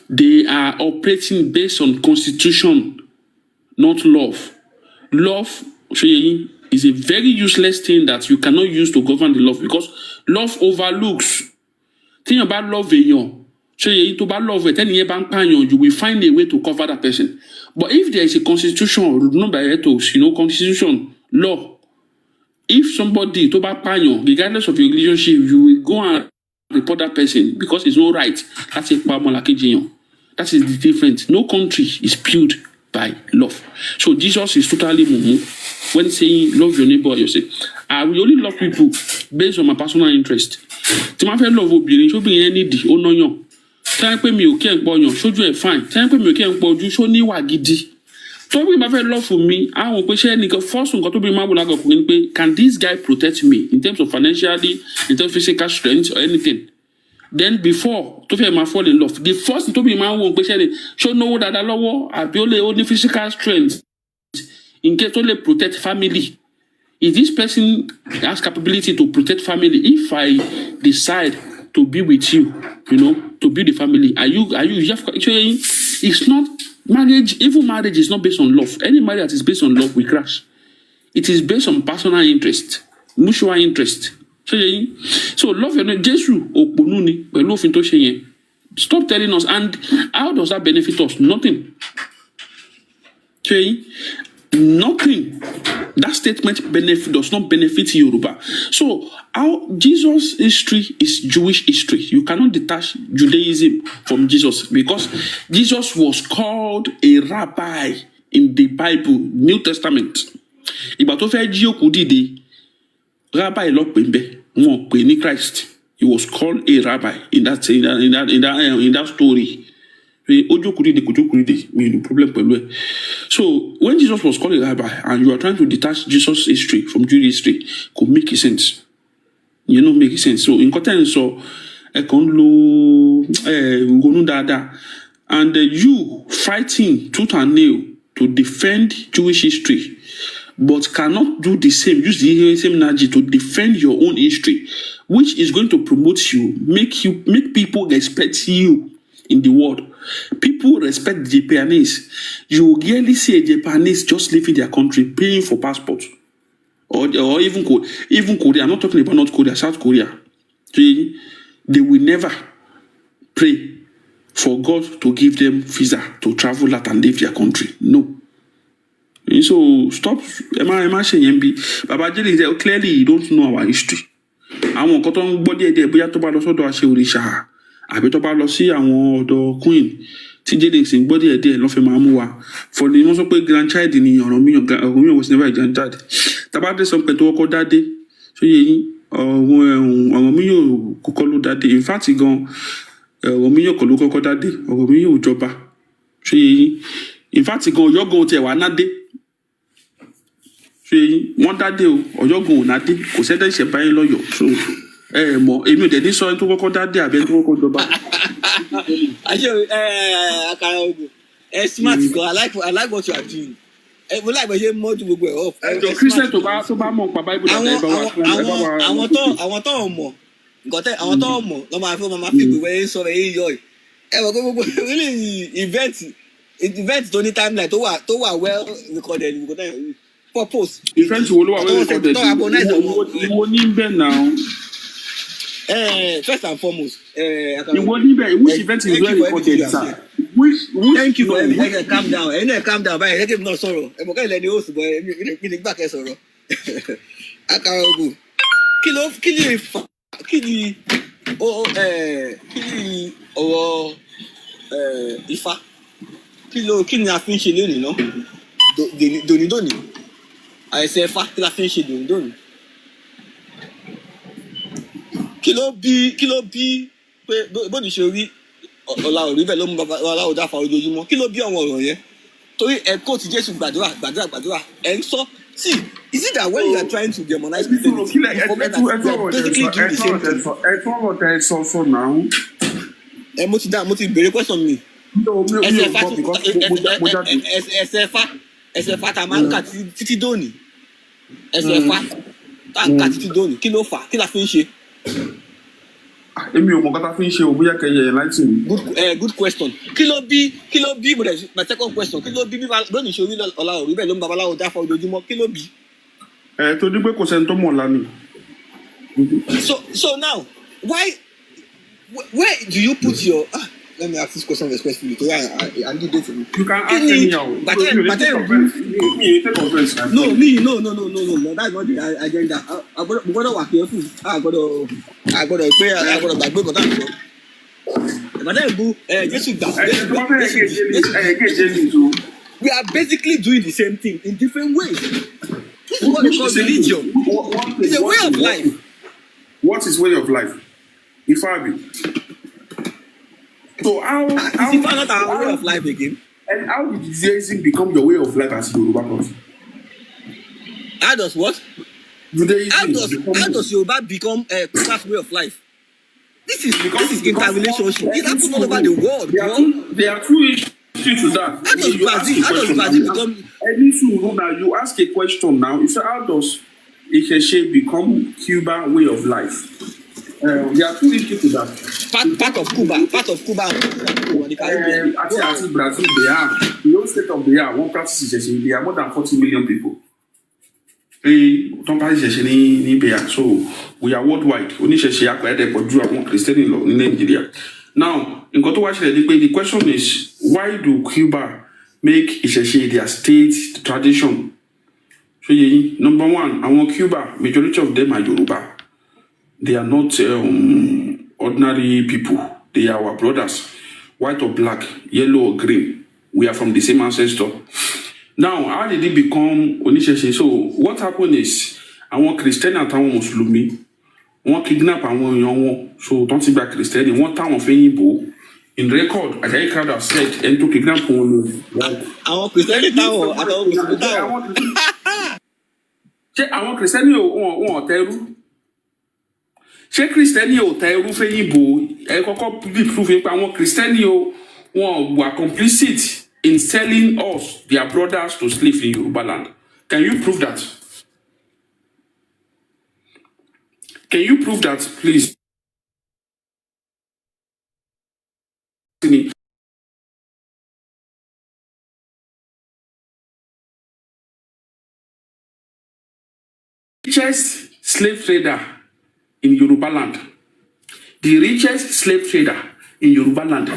They are operating based on constitution, not love. Love is a very useless thing that you cannot use to govern the love because love overlooks. Think about love èèyàn So you to bad love it, any you will find a way to cover that person. But if there is a constitution, not by ethos, constitution, law, if somebody to bad regardless of your relationship, you will go and report that person because it's no right. That's a that is the difference. No country is built by love. So Jesus is totally mumu when saying love your neighbor yourself. I will only love people based on my personal interest. To my friend love obìnrin, show be any di ó noyan. Tell pé mi ò kí ẹ̀ pọ̀yàn, ṣojú ẹ̀ fine. Tell pé mi ò kí ẹ̀ pọ̀jú, ṣó níwà gidi. So if my friend love for me, I won't share any first one to be my can this guy protect me in terms of financially, in terms of physical strength or anything? Then before to feel my fall in love, the first thing to be my own question show know that I love only physical strength in case only protect family. If this person has capability to protect family, if I decide to be with you, to build a family, it's not marriage, even marriage is not based on love. Any marriage that is based on love will crash. It is based on personal interest, mutual interest. So love your neighbor, Jesus oponuni, pẹ̀lú òfin tó ṣe yẹn. Stop telling us, and how does that benefit us? Nothing. Nothing. That statement does not benefit Yoruba. So how Jesus' history is Jewish history. You cannot detach Judaism from Jesus because Jesus was called a rabbi in the Bible, New Testament. Ìgbà tó fẹ́ jí òkú dìde, rabbi ló pè ńbẹ̀, wọ́n pè ní Christ. He was called a rabbi in that story. So when Jesus was called a rabbi and you are trying to detach Jesus' history from Jewish history, could make sense. Make sense. So in context, so and you fighting tooth and nail to defend Jewish history, but cannot do the same, use the same energy to defend your own history, which is going to promote you, make people respect you in the world. People respect the Japanese. You rarely see a Japanese just leaving their country, paying for passport, or even Korea. I'm not talking about North Korea, South Korea. They will never pray for God to give them visa to travel out and leave their country. No. So stop. Am I saying Baba Jelly? Clearly, you don't know our history. Àwọn nǹkan tó ń gbọ́ díẹ̀ bóyá tó bá lọ sọ́dọ̀ àṣẹ òrìṣà àbí tó bá lọ sí àwọn ọ̀dọ̀ queen tí jẹ́lẹ̀ sì ń gbọ́ díẹ̀ lọ́ fẹ́ máa mú wa for the wọ́n sọ pé grandchild ni Ọ̀rànmíyàn was never a grandchild tabadé sọ pé tó kọ́kọ́ dádé tó yẹ yín Ọ̀rànmíyàn kọ́kọ́ ló dádé in fact gan Ọ̀rànmíyàn kọ́ ló kọ́kọ́ dádé Ọ̀rànmíyàn ò jọba tó yẹ yín in fact gan Ọ̀yọ́ gan tiẹ̀ wà nádé wọ́n dádé o Ọ̀yọ́ gan ò nádé kò sẹ́dẹ̀ ìṣẹ̀ báyìí lọ́yọ̀ so mọ èmi ò dẹ̀ ní sọ ẹni tó kọ́kọ́ dádé àbẹ́ tó kọ́kọ́ jọba. Akara ogun smart gan I like what you are doing. Mo like bẹ́ẹ̀ ṣe mọ́jú gbogbo ẹ̀ off. ẹjọ Christian tó bá mọ̀ pa Bible àti ẹ̀bá wa. àwọn tó mọ̀ nǹkan tẹ́ àwọn tó mọ̀ lọ́ máa fi gbogbo ẹ̀ sọ̀rọ̀ ẹ̀ yọ ẹ̀. Ẹ mọ̀ pé gbogbo really event tó ní timeline tó wà well recorded nǹkan tẹ́ purpose. Event wo ló wà well recorded? Ìwọ ní bẹ́ẹ̀ náà. First and foremost, which event is well recorded, sir? Thank you for everything. Calm down. Calm down. Bye. Let him not sorrow. I'm okay. Let the host, boy. Me back sorrow. Akara ogun. Kí ọ̀rọ̀ Ifá. Kí ni a fi ń ṣe lónìí ná? Dòní. Àìsàn Ifá kí la fi ń ṣe dòní. Kí ló bí pé bó ní ṣe rí ọ̀la òrí bẹ́ẹ̀ ló mú babaláwo Ọláòdá fa ojoojúmọ́ kí ló bí àwọn ọ̀rọ̀ yẹn torí ẹ̀kọ́ ti Jésù gbàdúrà ẹ̀ ń sọ sí is it that when you are trying to demonize people basically doing the same thing. ẹ̀tọ́ ọ̀rọ̀ tẹ sọ náà. mo ti béèrè question mi. ẹsẹ̀ Ẹ̀fà tá a máa ń kà títí dòní ẹsẹ̀ Ẹ̀fà tá a ń kà títí dòní kí ló fà kí la fi ń ṣe. Èmi ò mọ̀ kátà fi ń ṣe o bóyá kẹyẹ láti mi. Good question. Kí ló bí my second question kí ló bí lónìí ṣe orí ọ̀la òrí bẹ́ẹ̀ ló ń babaláwo dá fọ ojoojúmọ́ kí ló bí. Torí pé kò sẹ́ni tó mọ̀ lánìí. So now why Where do you put your let me ask this question respectfully because I need it. You can ask anyhow. But then, no, that's not the agenda. I gotta work careful. I gotta pray. I gotta back up. But then, we are basically doing the same thing in different ways. This is what we call religion. It's a way of life. What is way of life? If I be. So how is it not our way of life again? And how did Judaism become your way of life as Yoruba person? How does what? How does Yoruba become a Kuba's way of life? This is interrelationship. It happens all over the world. There are two issues to that. How does Brazil become? You ask a question now. You say, how does Ikeshe become Cuba way of life? There are two issues to that. Part of Cuba. Actually, Brazil, they are the whole state of the one practice is there are more than 40 million people. So we are worldwide. Christian in Nigeria. Now, in the question is, why do Cuba make Isheshe their state tradition? So, number one, I want Cuba, majority of them are Yoruba. They are not ordinary people. They are our brothers, white or black, yellow or green. We are from the same ancestor. Now, how did it become Onisheshe? So, what happened is, I want Christian and I want Muslim. I want kidnap and I want so don't see back Christian. I want town of Igbo. In record, as I crowd have said, and to kidnap one. I want Christian town. I want Christian or Teru. Ṣé Christian o Teru fe Igbo? I kọ́kọ́ be proving I want Christian o were complicit in selling us, their brothers, to slave in Yoruba land. Can you prove that? Can you prove that, please? Richest slave trader in Yoruba land. The richest slave trader in Yoruba land.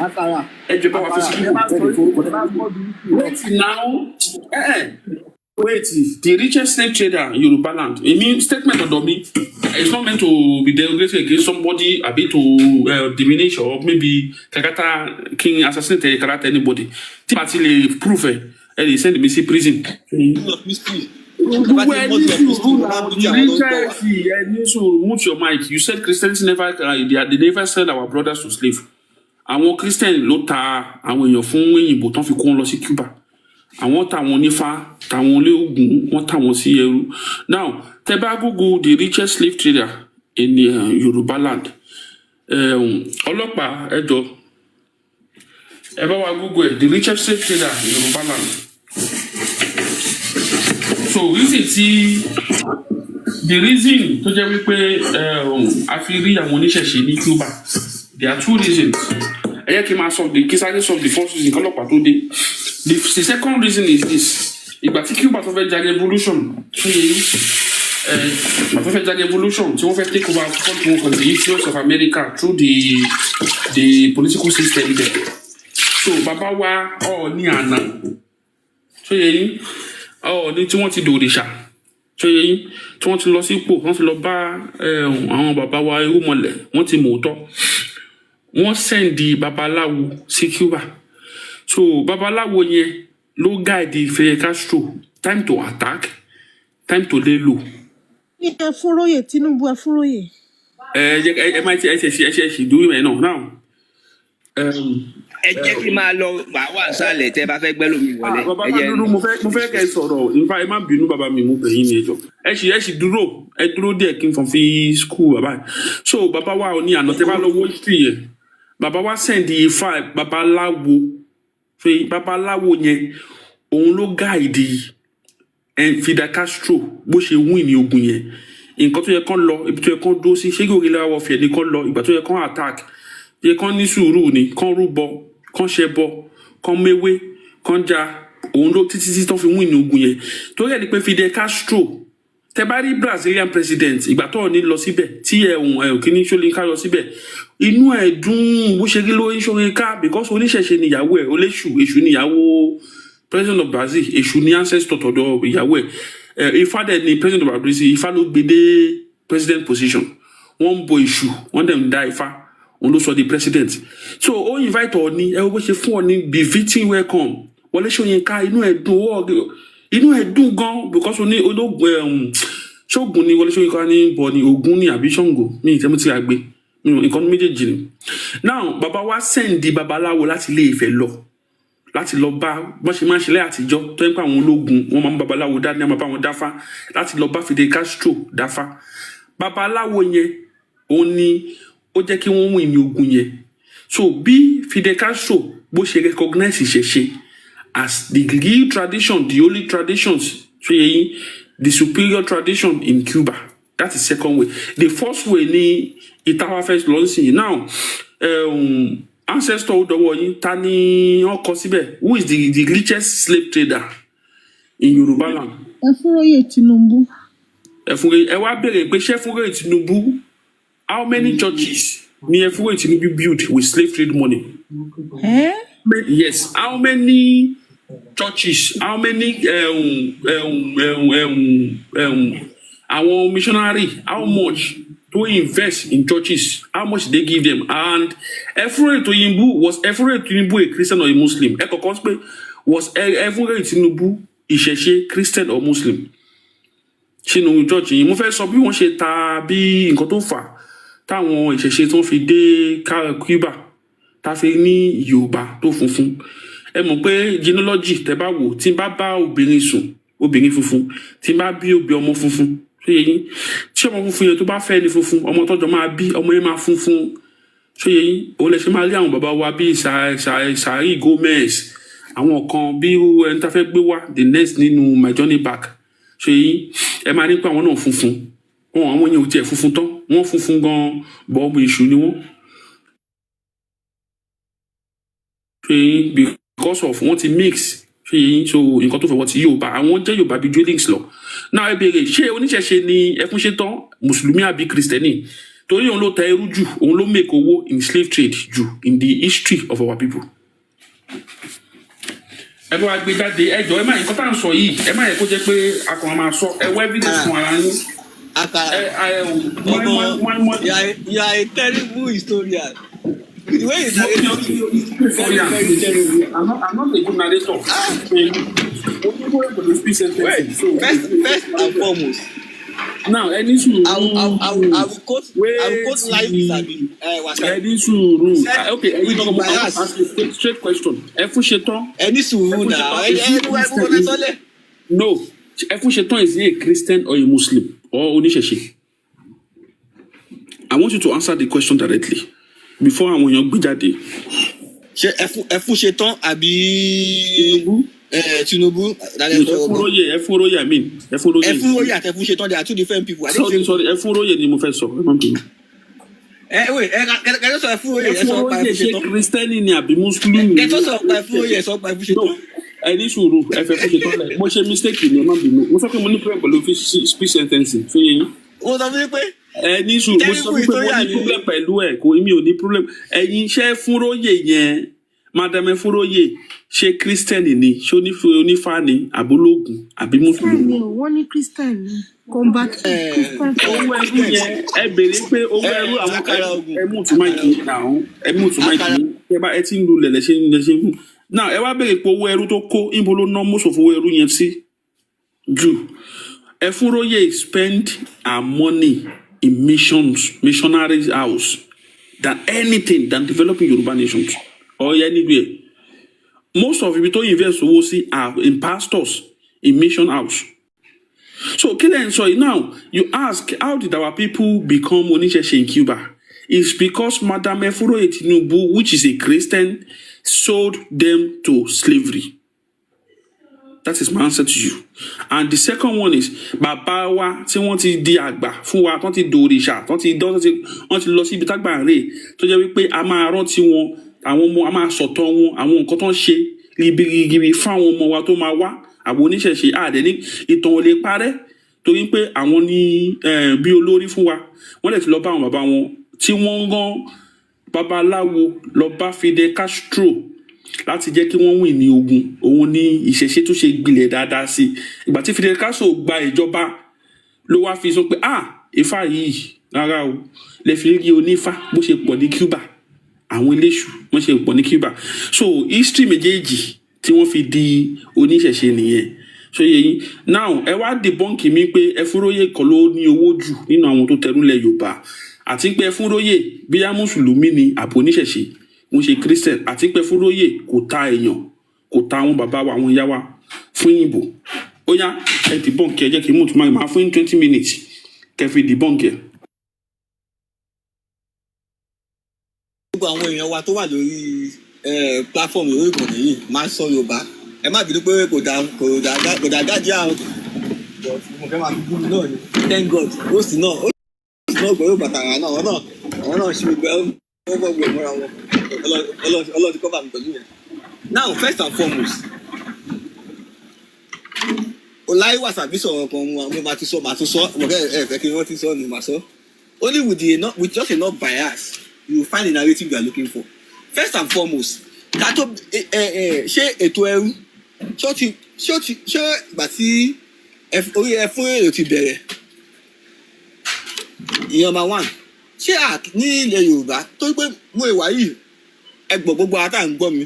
Wait, the richest slave trader in Yoruba land. I mean, statement of me. It's not meant to be derogated against somebody, a bit to diminish or maybe Kakata King assassinate Kakata anybody. Timothy proof and they send me to prison. Mute your mic. You said Christians never they never sell our brothers to slave. Àwọn Christian ló ta àwọn èèyàn fún òyìnbó tán fi kó wọn lọ sí Cuba. Àwọn táwọn onífá, táwọn olé Ògún, wọ́n táwọn sí ẹrú. Now, tẹ́ bá Google the richest slave trader in Yoruba land. Ọlọ́pàá ẹ jọ̀ọ́. Ẹ bá wa Google the richest slave trader in Yoruba land. So, the reason tó jẹ́ wípé a fi rí àwọn oníṣẹ̀ṣe ní Cuba. There are two reasons. I can solve the case. I can solve the first reason. The second reason is this: if I think about the revolution, revolution, so we take over control the influence of America through the political system there. So, Baba wa ni ana. So ni tí wọ́n ti do òrìṣà. So tí wọ́n ti lọ sí ipò, wọ́n ti lọ bá àwọn bàbá wa irú mọlẹ̀, wọ́n ti mọ̀ ọ́tọ́. Wọ́n send the babaláwo sí Cuba. So babaláwo yẹn ló guide Fidel Castro time to attack, time to lay low. Ẹ fúnróyè Tinubu ẹ fúnróyè. Ẹ máa ti ẹ ṣe dúró ẹ náà. Now. Ẹ jẹ́ kí máa lọ wà sálẹ̀ tẹ́ bá fẹ́ gbẹ́ lómi wọlé. Bàbá dúró mo fẹ́ kẹ́ sọ̀rọ̀ nípa ẹ má bínú bàbá mi mú bẹ̀yìn ní ẹjọ́. Ẹ ṣì dúró díẹ̀ kí n fọ́n fi school bàbá. So bàbá wa ò ní àná tẹ́ bá lọ́wọ́ history yẹn. Bàbá wa send Ifá babaláwo. So babaláwo yẹn òun ló guide Fidel Castro bó ṣe win ní ogun yẹn. Nǹkan tó yẹ kán lọ, ibi tó yẹ kán dó sí, ṣé guerrilla warfare ni kán lọ, ìgbà tó yẹ kán attack. Yẹ kán ní sùúrù ni, kán rúbọ, kán ṣẹbọ, kán méwé, kán ja, òun ló títí tán fi win ní ogun yẹn. Torí ẹ̀ ni pé Fidel Castro tẹ bá rí Brazilian president ìgbà tó ní lọ síbẹ̀ tí kíní Ṣóyínká lọ síbẹ̀ inú ẹ̀ dùn bó ṣe rí lórí Ṣóyínká because oníṣẹ̀ṣe níyàwó ẹ̀ èṣù níyàwó president of Brazil èṣù ní ancestor tọ̀dọ̀ ìyàwó ẹ̀ Ifá dẹ̀ ni president of Brazil Ifá ló gbé dé president position wọ́n ń bo èṣù wọ́n dẹ̀ ń dá Ifá òun ló sọ di president so ó invite Ọọ̀ni ẹ wo bó ṣe fún Ọọ̀ni be fitting welcome Wọlé Ṣóyínká inú ẹ̀ dùn gan because ológun ṣóògùn ni Wọlé Ṣóyínká ní bọ̀ ni Ògún ni àbí Ṣàngó mi ìtẹ́mú tí a gbé nǹkan méjèèjì ni now bàbá wa sẹ́ǹdì babaláwo láti Ilé Ifẹ̀ láti lọ bá bọ́n ṣe máa ń ṣe lẹ́yìn àtijọ́ tó ń pa àwọn ológun wọn máa ń babaláwo dání àmọ́ bá wọn dáfá láti lọ bá Fidel Castro dáfá babaláwo yẹn òun ni ó jẹ́ kí wọ́n win ní ogun yẹn so bí Fidel Castro bó ṣe recognize ìṣẹ̀ṣe as the real tradition the only traditions so yẹn the superior tradition in Cuba that is second way the first way ni ìtawà first lọ́nsìn now ancestor ọdọwọ yín ta ni wọ́n kọ síbẹ̀ who is the richest slave trader in Yoruba land. Ẹfúnróyè Tinubu. Ẹ wá bèrè pé ṣé Ẹfúnróyè Tinubu how many churches ni Ẹfúnróyè Tinubu build with slave trade money? Yes, how many churches how many àwọn missionary how much to invest in churches how much they give them and Ẹfúnróyè Tinubu a Christian or a Muslim ẹ kọ́kọ́ pé was Ẹfúnróyè Tinubu ìṣẹ̀ṣe Christian or Muslim sínú church yìí mo fẹ́ sọ bí wọ́n ṣe ta bí nǹkan tó fà táwọn ìṣẹ̀ṣe tó fi dé Cuba tá fi ní Yorùbá tó funfun ẹ mọ̀ pé genealogy tẹ́ bá wò tí n bá bá obìnrin sùn obìnrin funfun tí n bá bí ọmọ funfun ṣé yẹ yín tí ọmọ funfun yẹn tó bá fẹ́ ní funfun ọmọ tọ́jọ́ máa bí ọmọ yẹn máa funfun ṣé yẹ yín òun lè ṣe máa rí àwọn bàbá wa bíi Sàárì Gomez àwọn kan bí ẹni tá fẹ́ gbé wá the next nínú My Journey Back ṣé yín ẹ máa ní pé àwọn náà funfun àwọn yẹn ò tiẹ̀ funfun tán wọ́n funfun gan bọ́ ọmọ èṣù ni wọ́n ṣé yín because of wọ́n ti mix ṣé yín so nǹkan tó fẹ́ wọ́n ti Yorùbá àwọn jẹ́ Yorùbá bíi dwellings lọ náà ẹ béèrè ṣé oníṣẹ̀ṣe ni Ẹfúnṣetán mùsùlùmí àbí kristẹni torí òun ló ta ẹrú jù òun ló make owó in slave trade jù in the history of our people. ẹ bá wa gbé jáde ẹ jọ ẹ má nǹkan tá à ń sọ yìí ẹ má yẹ kó jẹ́ pé a kàn máa sọ ẹ wá evidence fún ara yín. You are a terrible historian. The way you narrate very terrible. I'm not a good narrator. First and foremost. Now, any sùúrù. I will quote live Okay, ask a straight question. Ẹfúnṣetán. Any sùúrù now. No, Ẹfúnṣetán is he a Christian or a Muslim or oníṣẹ̀ṣe? I want you to answer the question directly before àwọn èèyàn gbé jáde. Ṣé Ẹfúnṣetán àbí Tinubu? Ẹfúnróyè I mean. Ẹfúnróyè àti Ẹfúnṣetán they are two different people. Sorry, Ẹfúnróyè ni mo fẹ́ sọ. Wait, kẹ́tọ́ sọ Ẹfúnróyè ẹ sọ pa Ẹfúnṣetán. Ṣé Kristẹni ni àbí Mùsùlùmí? Kẹ́tọ́ sọ pa Ẹfúnróyè ẹ sọ pa Ẹfúnṣetán. Ẹni sùúrù ẹfẹ Ẹfúnṣetán lẹ mo ṣe mistake ni ẹ má bínú mo sọ pé mo ní problem pẹ̀lú speech sentencing fún yẹn. Mo sọ fún yín pé. Ẹni sùúrù mo sọ pé mo ní problem pẹ̀lú ẹ kò mi ò ní problem ẹ̀yin ṣe Ẹfúnróyè yẹn madam Ẹfúnróyè ṣe Kristẹni ni ṣé onífá ni àbólógún àbí Mùsùlùmí. Wọ́n ní Kristẹni combat owó ẹrú yẹn ẹ béèrè pé owó ẹrú àwọn ẹmú tó máa kì í náà ẹmú tó máa kì í ẹ ti ń lu lẹ̀lẹ̀ ṣe ń fún náà ẹ wá béèrè pé owó ẹrú tó kó níbo ló ná most of owó ẹrú yẹn sí jù Ẹfúnróyè spend her money in missionaries house than anything than developing Yoruba nations or anywhere. Most of it to invest owó sí are in pastors in mission house. So now you ask how did our people become oníṣẹ̀ṣe in Cuba? It's because Madam Ẹfúnróyè Tinubu, which is a Christian, sold them to slavery. That is my answer to you. And the second one is bàbá wa tí wọ́n ti di àgbà fún wa tán ti dòrìṣà tán ti lọ sí ibi tágbà rè tó jẹ́ wípé a máa rántí wọn àwọn ọmọ a máa sọ̀tọ̀ wọn àwọn nǹkan tó ń ṣe ribiribi fún àwọn ọmọ wa tó máa wá àwọn oníṣẹ̀ṣe àdé ní ìtàn ò lè parẹ́ torí pé àwọn ní bí olórí fún wa wọ́n lè ti lọ bá àwọn bàbá wọn tí wọ́n rán babaláwo lọ bá Fidel Castro láti jẹ́ kí wọ́n win ní ogun. Òun ní ìṣẹ̀ṣe tó ṣe gbilẹ̀ dáadáa sí ìgbà tí Fidel Castro gba ìjọba ló wá fi sọ pé Ifá yìí rárá o lè fi rí onífá bó ṣe pọ̀ ní Cuba àwọn eléṣù wọ́n ṣe pọ̀ ní Cuba so history méjèèjì tí wọ́n fi di oníṣẹ̀ṣe nìyẹn so yẹyin now ẹ wá debunk mi pé Ẹfúnróyè kọ́ ló ní owó jù nínú àwọn tó tẹnulẹ̀ Yorùbá àti pé Ẹfúnróyè bíyá mùsùlùmí ni àbò oníṣẹ̀ṣe wọ́n ṣe Christian àti pé Ẹfúnróyè kò ta èèyàn kò ta àwọn bàbá wa àwọn ìyá wa fún ìbò ó yá ẹ debunk ẹ jẹ́ kí n mú tuma máa fún 20 minutes kẹfì debunk ẹ. gbogbo àwọn èèyàn wa tó wà lórí platform lórí ìkànnì yìí máa ń sọ Yorùbá ẹ má bínú pé kò dá gájíà mo fẹ́ máa fi bú mi náà ni thank God ó sì náà gbọ́ yóò bàtàrà náà àwọn náà ṣe gbogbo ẹ̀ wọ́n gbọ́ ìmọ̀ra wọn ọlọ́ọ̀dì kọ́ bá mi pẹ̀lú yẹn. Now first and foremost Ọláyíwà Sàbí sọ̀rọ̀ kan mo máa ti sọ màá tún sọ mo fẹ́ kí wọ́n ti sọ ni màá sọ only with just enough bias you will find the narrative you are looking for. First and foremost kátó ṣé ètò ẹrú ṣé ìgbà tí orí ẹfún èrò ti bẹ̀rẹ̀ number one ṣé ní ilẹ̀ Yorùbá tó pé mo ìwà yìí ẹ gbọ́ gbogbo ata ń gbọ́ mi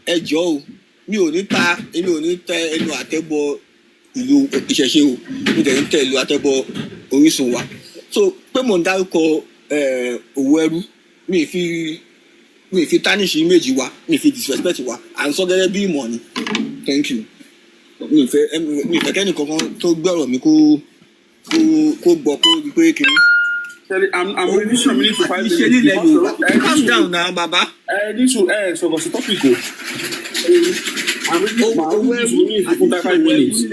ẹ jọ̀ọ́ o mi ò ní tẹ ẹnu àtẹ́bọ ìlú ìṣẹ̀ṣe o mi dẹ̀ ń tẹ ìlú àtẹ́bọ orísun wa so pé mo ń dárúkọ òwò ẹrú mi fi tánìṣì méjì wa mi fi disrespect wa à ń sọ gẹ́gẹ́ bí ìmọ̀ ni thank you mi fẹ́ kẹ́ni kankan tó gbọ́rọ̀ mi kó gbọ́ kó di pé kìíní. I'm ready to minute to 5 minutes. Calm down now, Baba. This will so go topic o. I'm ready to 5 minutes.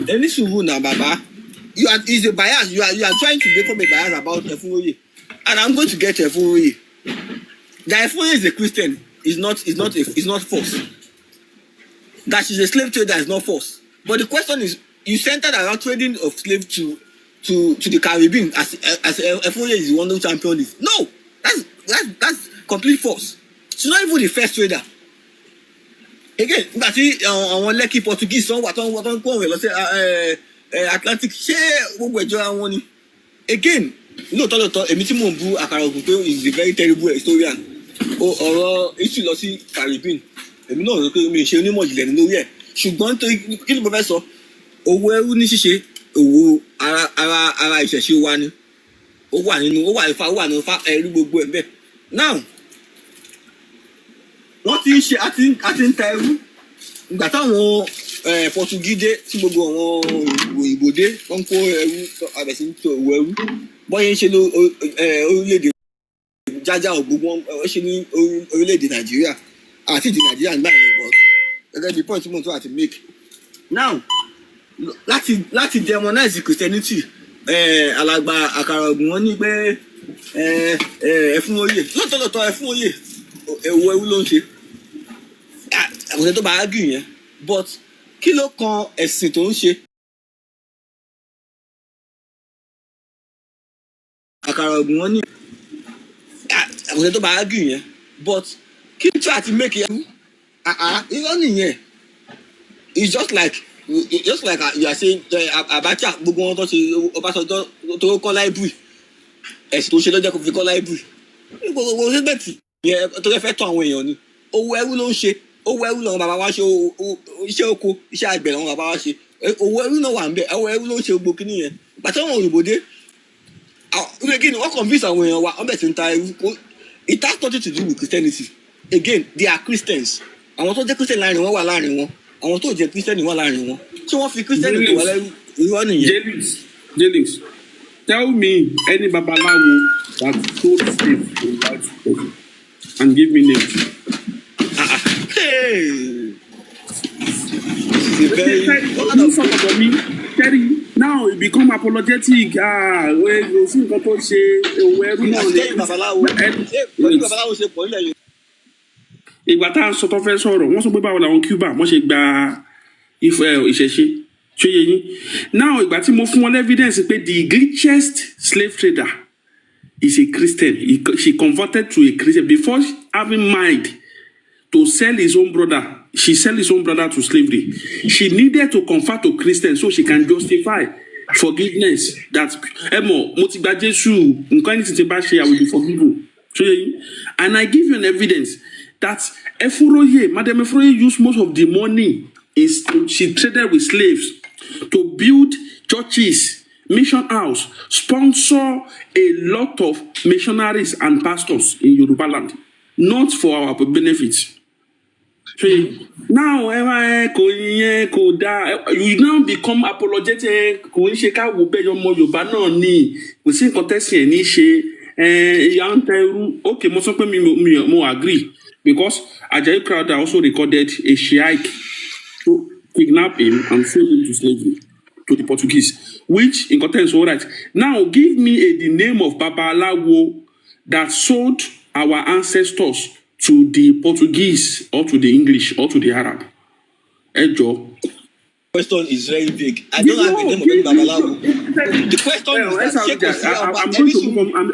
Any sùúrù now, Baba. Is a bias. You are trying to become a bias about Ẹfúnróyè, and I'm going to get Ẹfúnróyè. That Ẹfúnróyè is a Christian is not false. That she's a slave trader is not false. But the question is, you centered around trading of slaves to the Caribbean as Ẹfúnróyè is the one who championed it. No, that's complete false. She's not even the first trader. Again, nígbà tí àwọn Lekki Portuguese wà tó ń kó ọ̀rẹ́ lọ sí Atlantic ṣé gbogbo ìjọra wọn ni. Again, lóòótọ́ èmi tí mò ń bu àkàrà ògùn pé is a very terrible historian. Ọ̀rọ̀ issue lọ sí Caribbean. Èmi náà rò pé mi ṣe onímọ̀ ìjìnlẹ̀ nínú orí ẹ̀. Ṣùgbọ́n kí ni mo fẹ́ sọ? Owó ẹrú ní ṣíṣe owó ara ìṣẹ̀ṣe wa ni ó wà Ifá ó wà nínú ẹrú gbogbo ẹ̀ bẹ́ẹ̀. Now wọ́n ti ń ṣe àti ń ta ẹrú ìgbà táwọn Pọtugídé tí gbogbo àwọn òyìnbó dé wọ́n kó ẹrú abẹ̀sí ń tó owó ẹrú bọ́yẹ̀ ń ṣe ní orílẹ̀-èdè jájá ògbógbó wọ́n ṣe ní orílẹ̀-èdè Nàìjíríà àti ìdí Nàìjíríà nígbà yẹn bọ̀ gẹ́gẹ́ bí point mo tó àti make. Now láti demonize Christianity alàgbà àkàrà ògùn wọn ní pé Ẹfúnróyè lọ́tọ̀ọ̀tọ̀ Ẹfúnróyè ẹ̀wọ̀ ewu ló ń ṣe àkùnrin tó bá ágì yẹn but kí ló kan ẹ̀sìn tó ń ṣe. àkàrà ògùn wọn ní àkùnrin tó bá ágì yẹn but kí tí a ti make yẹn irọ́ nìyẹn it's just like you are saying Abacha gbogbo wọn tó ṣe Ọbásanjọ́ tó kọ́ láìbùrì ẹ̀sìn tó ṣe lọ́jọ́ kò fi kọ́ láìbùrì gbogbo ṣe bẹ́ẹ̀ tì yẹn tó fẹ́ tọ́ àwọn èèyàn ni owó ẹrú ló ń ṣe owó ẹrú làwọn bàbá wa ṣe iṣẹ́ oko iṣẹ́ àgbẹ̀ làwọn bàbá wa ṣe owó ẹrú náà wà ń bẹ owó ẹrú ló ń ṣe gbogbo kíní yẹn bàtà àwọn òyìnbó dé kí ni wọ́n convince àwọn èèyàn wa wọ́n bẹ̀ sí ń ta ẹrú it has nothing to do with Christianity again they are Christians àwọn tó jẹ́ Christian láàrin wọn wà láàrin wọn àwọn tó jẹ́ Christian wà láàrin wọn tí wọ́n fi Christian tó wà lẹ́rú irọ́ nìyẹn. James, tell me any babaláwo that told slave to white person and give me name. Now it become apologetic. O sí nǹkan tó ṣe òwò ẹrú náà ní. Ìgbà tá a sọ tó fẹ́ sọ̀rọ̀ wọ́n sọ pé báwo làwọn Cuba wọ́n ṣe gba ìṣẹ̀ṣe ṣé yé yín now ìgbà tí mo fún wọn evidence pé the richest slave trader is a Christian. She converted to a Christian before having mind to sell his own brother. She sell his own brother to slavery. She needed to convert to Christian so she can justify forgiveness. That Emo, mo ti gba Jésù, nǹkan anything tí bá ṣe, I will be forgiven. And I give you an evidence that Efuroye, Madam Efuroye used most of the money. She traded with slaves to build churches, mission house, sponsor a lot of missionaries and pastors in Yoruba land, not for our benefits. So now, you now become apologetic. Kò ń ṣe ká wo bẹ́ẹ̀ ọmọ Yorùbá náà ni kò sí nǹkan tẹ́sí ẹ̀ ní ṣe ìyá ń tẹ irú. Okay, mo sọ pé mo agree because Ajayi Crowther also recorded a Shiite to kidnap him and sell him to slavery to the Portuguese, which in context all right. Now give me the name of Babalawo that sold our ancestors to the Portuguese or to the English or to the Arab. Ejo. Question is very big. I don't have the name of Babalawo. The question is that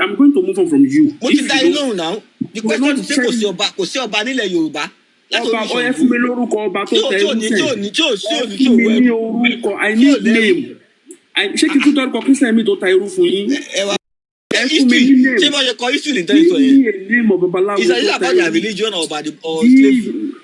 I'm going to move on from you. What did I know now? The question is kò sí ọba nílẹ̀ Yorùbá. Ọba ọyẹ fún mi lórúkọ ọba tó tẹ ẹrú sẹ. Fún mi ní orúkọ, I need name. Ṣé kí n tún dárúkọ Christian mi tó ta irú fún yín? Fún mi ní name. Ṣé bá ṣe kọ history ní tẹ́lifíṣọ̀ yẹn? Give me a name of Babalawo. Is it about their religion or slavery?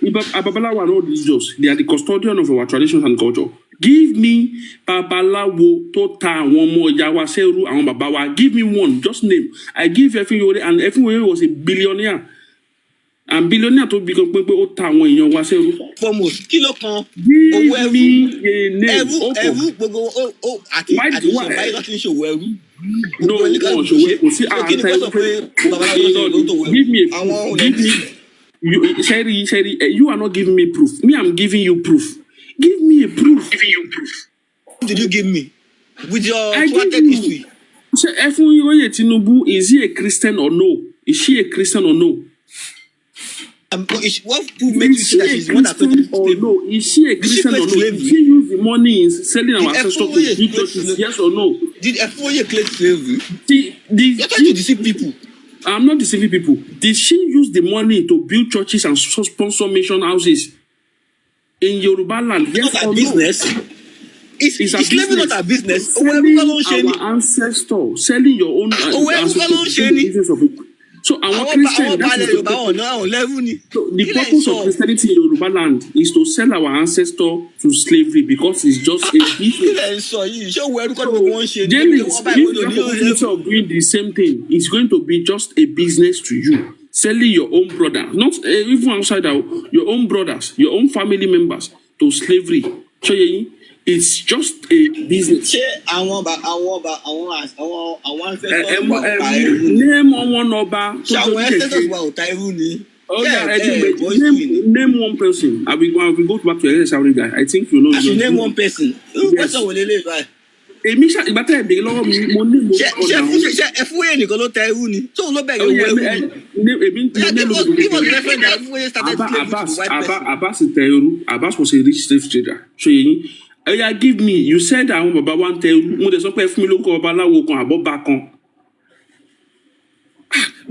Babalawo are not religious. They are the custodian of our traditions and culture. Give me Babalawo tó ta àwọn ọmọ ìyá wa sẹ́rú àwọn bàbá wa. Give me one, just name. I give Efinwere, and Efinwere was a billionaire. And billionaire tó bí kan pé ó ta àwọn èèyàn wa sẹ́rú. Foremost, kí ló kan owó ẹrú? Give me a name. Ẹrú gbogbo àti ìṣọ̀bá yìí láti ń ṣòwò ẹrú. No, kò sí àǹtá ẹrú. Give me Sherry, you are not giving me proof. Me, I'm giving you proof. Give me a proof. What did you give me? With your thwarted history. Efunyoye Tinubu, is he a Christian or no? Is she a Christian or no? What proof makes you say that she's the one that thwarted or no? Is she a Christian or no? Did she use the money in selling our ancestors to big churches? Yes or no? Did Efunyoye claim slavery? You're trying to deceive people. I'm not deceiving people. Did she use the money to build churches and sponsor mission houses in Yoruba land? Yes or no? Business. Is slavery not a business? Selling our ancestors, selling your own ancestors. So our Christian, the purpose of Christianity in Yoruba land is to sell our ancestors to slavery because it's just a business. So, if the of doing the same thing, it's going to be just a business to you. Selling your own brother, not even outside your own brothers, your own family members to slavery. So it's just a business. Name one Oba. Name one person. I will go back to the Saudi guy. I think you know. I should name one person. Yes. Èmi ìgbà tẹ́ ẹ̀ bèèrè lọ́wọ́ mi mo ní mo ṣe Efunyoye nìkan ló ta ẹrú ni tóun ló bẹ̀rẹ̀ owó ẹrú. Abbas tẹ ẹrú. Abbas was a rich slave trader. ṣe yẹn ẹ̀yà give me you said àwọn bàbá wa ń tẹ ẹrú mo dẹ̀ sọ pé fún mi lórúkọ babaláwo kan àbọ̀bá kan.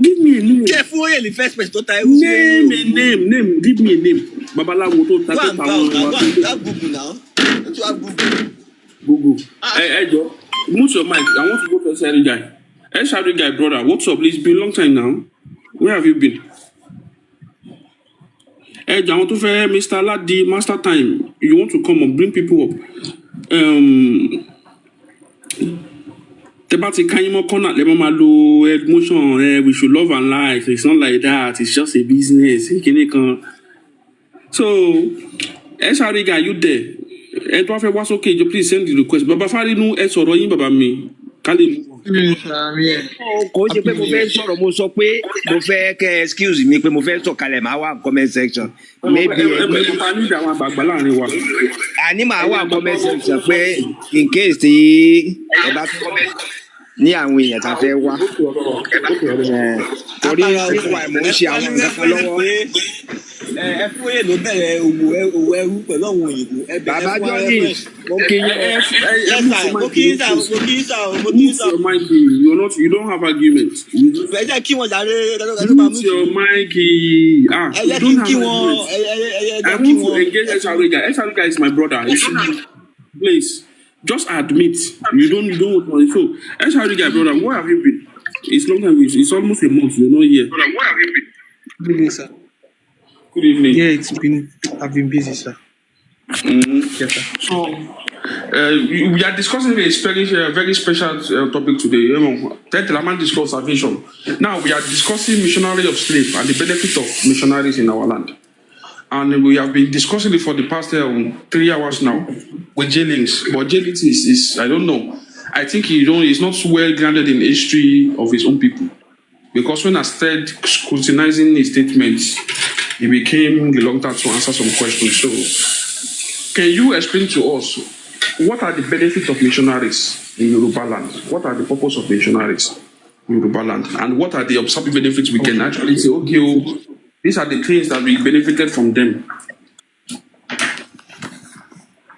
Give me a name. Ṣé Efunyoye ni first person tó ta ẹrú? Name give me a name. Babaláwo tó ta tó ta wọn. Go and Google now. Don't you have Google? Google. Hey, Joe, mute your mic. I want to go to Shari guy. Hey, Shari guy, brother, what's up? It's been a long time now. Where have you been? Hey, I want to say, Mr. Ladi, Master Time. You want to come and bring people up? Tebati Kanyimo Kona, Lemama Lo, emotion, we should love and life. It's not like that. It's just a business. So, hey, Shari guy, you there? Ẹ tó wá fẹ́ wá sókè jọ please send the request bàbá Fárínú ẹ sọ̀rọ̀ yín bàbá mi ká lè mú. Kò ṣe pé mo fẹ́ sọ̀rọ̀ mo sọ pé mo fẹ́ kẹ́ excuse mi pé mo fẹ́ sọ̀kalẹ̀ máa wà comment section. Maybe àní máa wà comment section pé in case tí ẹ bá comment ní àwọn èèyàn tá a fẹ́ wá. Torí nípa mo ń ṣe àwọn nǹkan kan lọ́wọ́. ẹ fún yẹn ló bẹ̀rẹ̀ òwò ẹrú pẹ̀lú àwọn òyìnbó ẹ bẹ̀rẹ̀ Baba fún wa Johnny, reference. okay, Mo kí yín sà. Mute your mic. You don't have argument. Ẹ jẹ́ kí wọ́n jàre Mute your mic. ẹ You jẹ́ don't have kí wọ́n argument. I want to engage Esarika. Esarika is my brother. Please, just admit you don't want to. So, Esarika, brother, where have you been? It's long time. It's almost a month. You're not here. Brother, where have you been? Good evening, sir. Good evening. Yeah, I've been busy, sir. Yes, sir. So, we are discussing a very special topic today. Tentelaman discuss salvation. Now we are discussing missionary of slave and the benefit of missionaries in our land. And we have been discussing it for the past 3 hours now with Jailings. But Jailings is I don't know. I think he's not well grounded in history of his own people. Because when I started scrutinizing his statements, he became reluctant to answer some questions. So, can you explain to us what are the benefits of missionaries in Yoruba land? What are the purpose of missionaries in Yoruba land? And what are the observed benefits we can actually say, okay, these are the things that we benefited from them?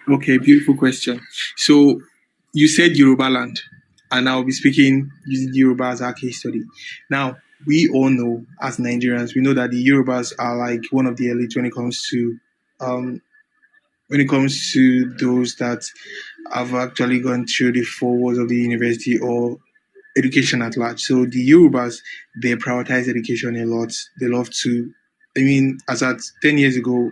Okay, beautiful question. So, you said Yoruba land, and I'll be speaking using Yoruba as our case study. Now, we all know as Nigerians, we know that the Yorubas are like one of the elite when it comes to those that have actually gone through the 4 walls of the university or education at large. So the Yorubas, they prioritize education a lot. They love to, as at 10 years ago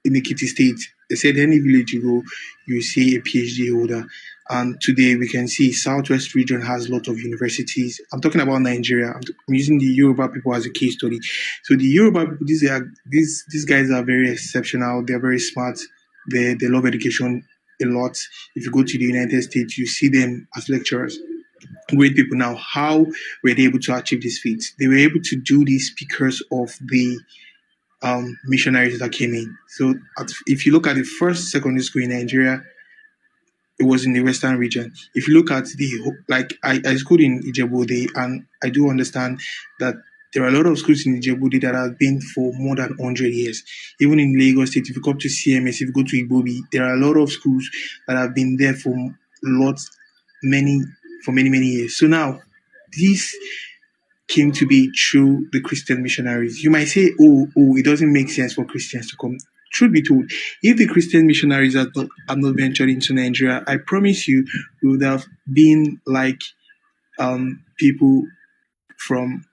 in Ekiti State, they said any village you go, you see a PhD holder. And today we can see Southwest region has a lot of universities. I'm talking about Nigeria. I'm using the Yoruba people as a case study. So the Yoruba people, these guys are very exceptional. They're very smart. They love education a lot. If you go to the United States, you see them as lecturers. Great people. Now, how were they able to achieve this feat? They were able to do this because of the missionaries that came in. So if you look at the first secondary school in Nigeria, it was in the western region. If you look at I schooled in Ijebu-Ode, and I do understand that there are a lot of schools in Ijebu-Ode that have been for more than 100 years. Even in Lagos State, if you go to CMS, if you go to Igbobi, there are a lot of schools that have been there for many years. So now, this came to be through the Christian missionaries. You might say, oh, it doesn't make sense for Christians to come. Truth be told, if the Christian missionaries had not ventured into Nigeria, I promise you, we would have been like people from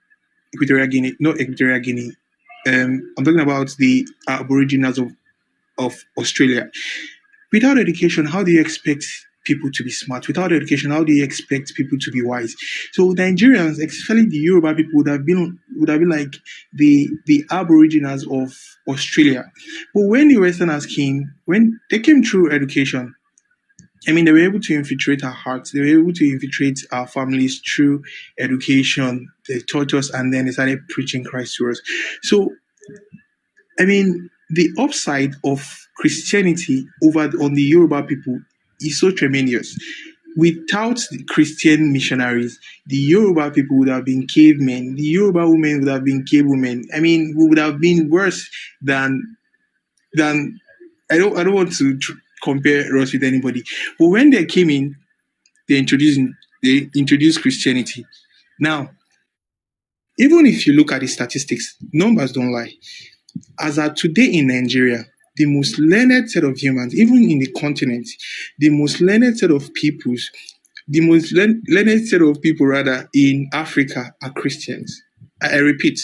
Equatorial Guinea, not Equatorial Guinea. I'm talking about the Aborigines of Australia. Without education, how do you expect people to be smart? Without education, how do you expect people to be wise? So Nigerians, especially the Yoruba people, would have been like the Aborigines of Australia. But when the Westerners came, when they came through education, they were able to infiltrate our hearts. They were able to infiltrate our families through education. They taught us, and then they started preaching Christ to us. So, the upside of Christianity on the Yoruba people is so tremendous. Without the Christian missionaries, the Yoruba people would have been cavemen. The Yoruba women would have been cave women. We would have been worse than I don't want to compare us with anybody. But when they came in, they introduced Christianity. Now, even if you look at the statistics, numbers don't lie. As of today in Nigeria, the most learned set of humans, even in the continent, the most learned set of peoples, rather, in Africa are Christians. I repeat,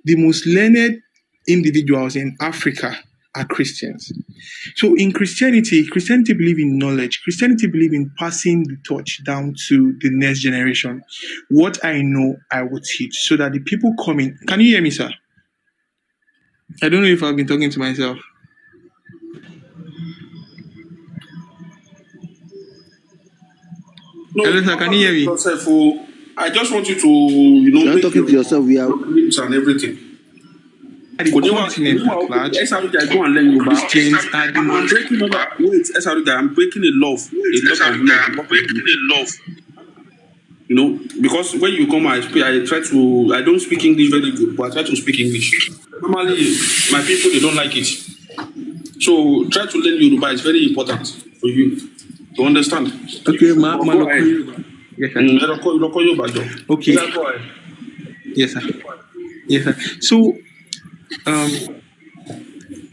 the most learned individuals in Africa are Christians. So in Christianity believes in knowledge. Christianity believes in passing the torch down to the next generation. What I know, I will teach, so that the people coming. Can you hear me, sir? I don't know if I've been talking to myself. No, hello, sir, can you hear me? Yourself, I just want you to, You're not talking to yourself. We are and everything. The continent at large, go and learn Yoruba. Christians are the most. I'm breaking a law. Because when you come, I don't speak English very good, but I try to speak English. Normally, my people, they don't like it. So try to learn Yoruba. It's very important for you to understand. Okay, Go ahead. Yes, sir. Okay. Go ahead. Yes, sir. Yes, sir. So,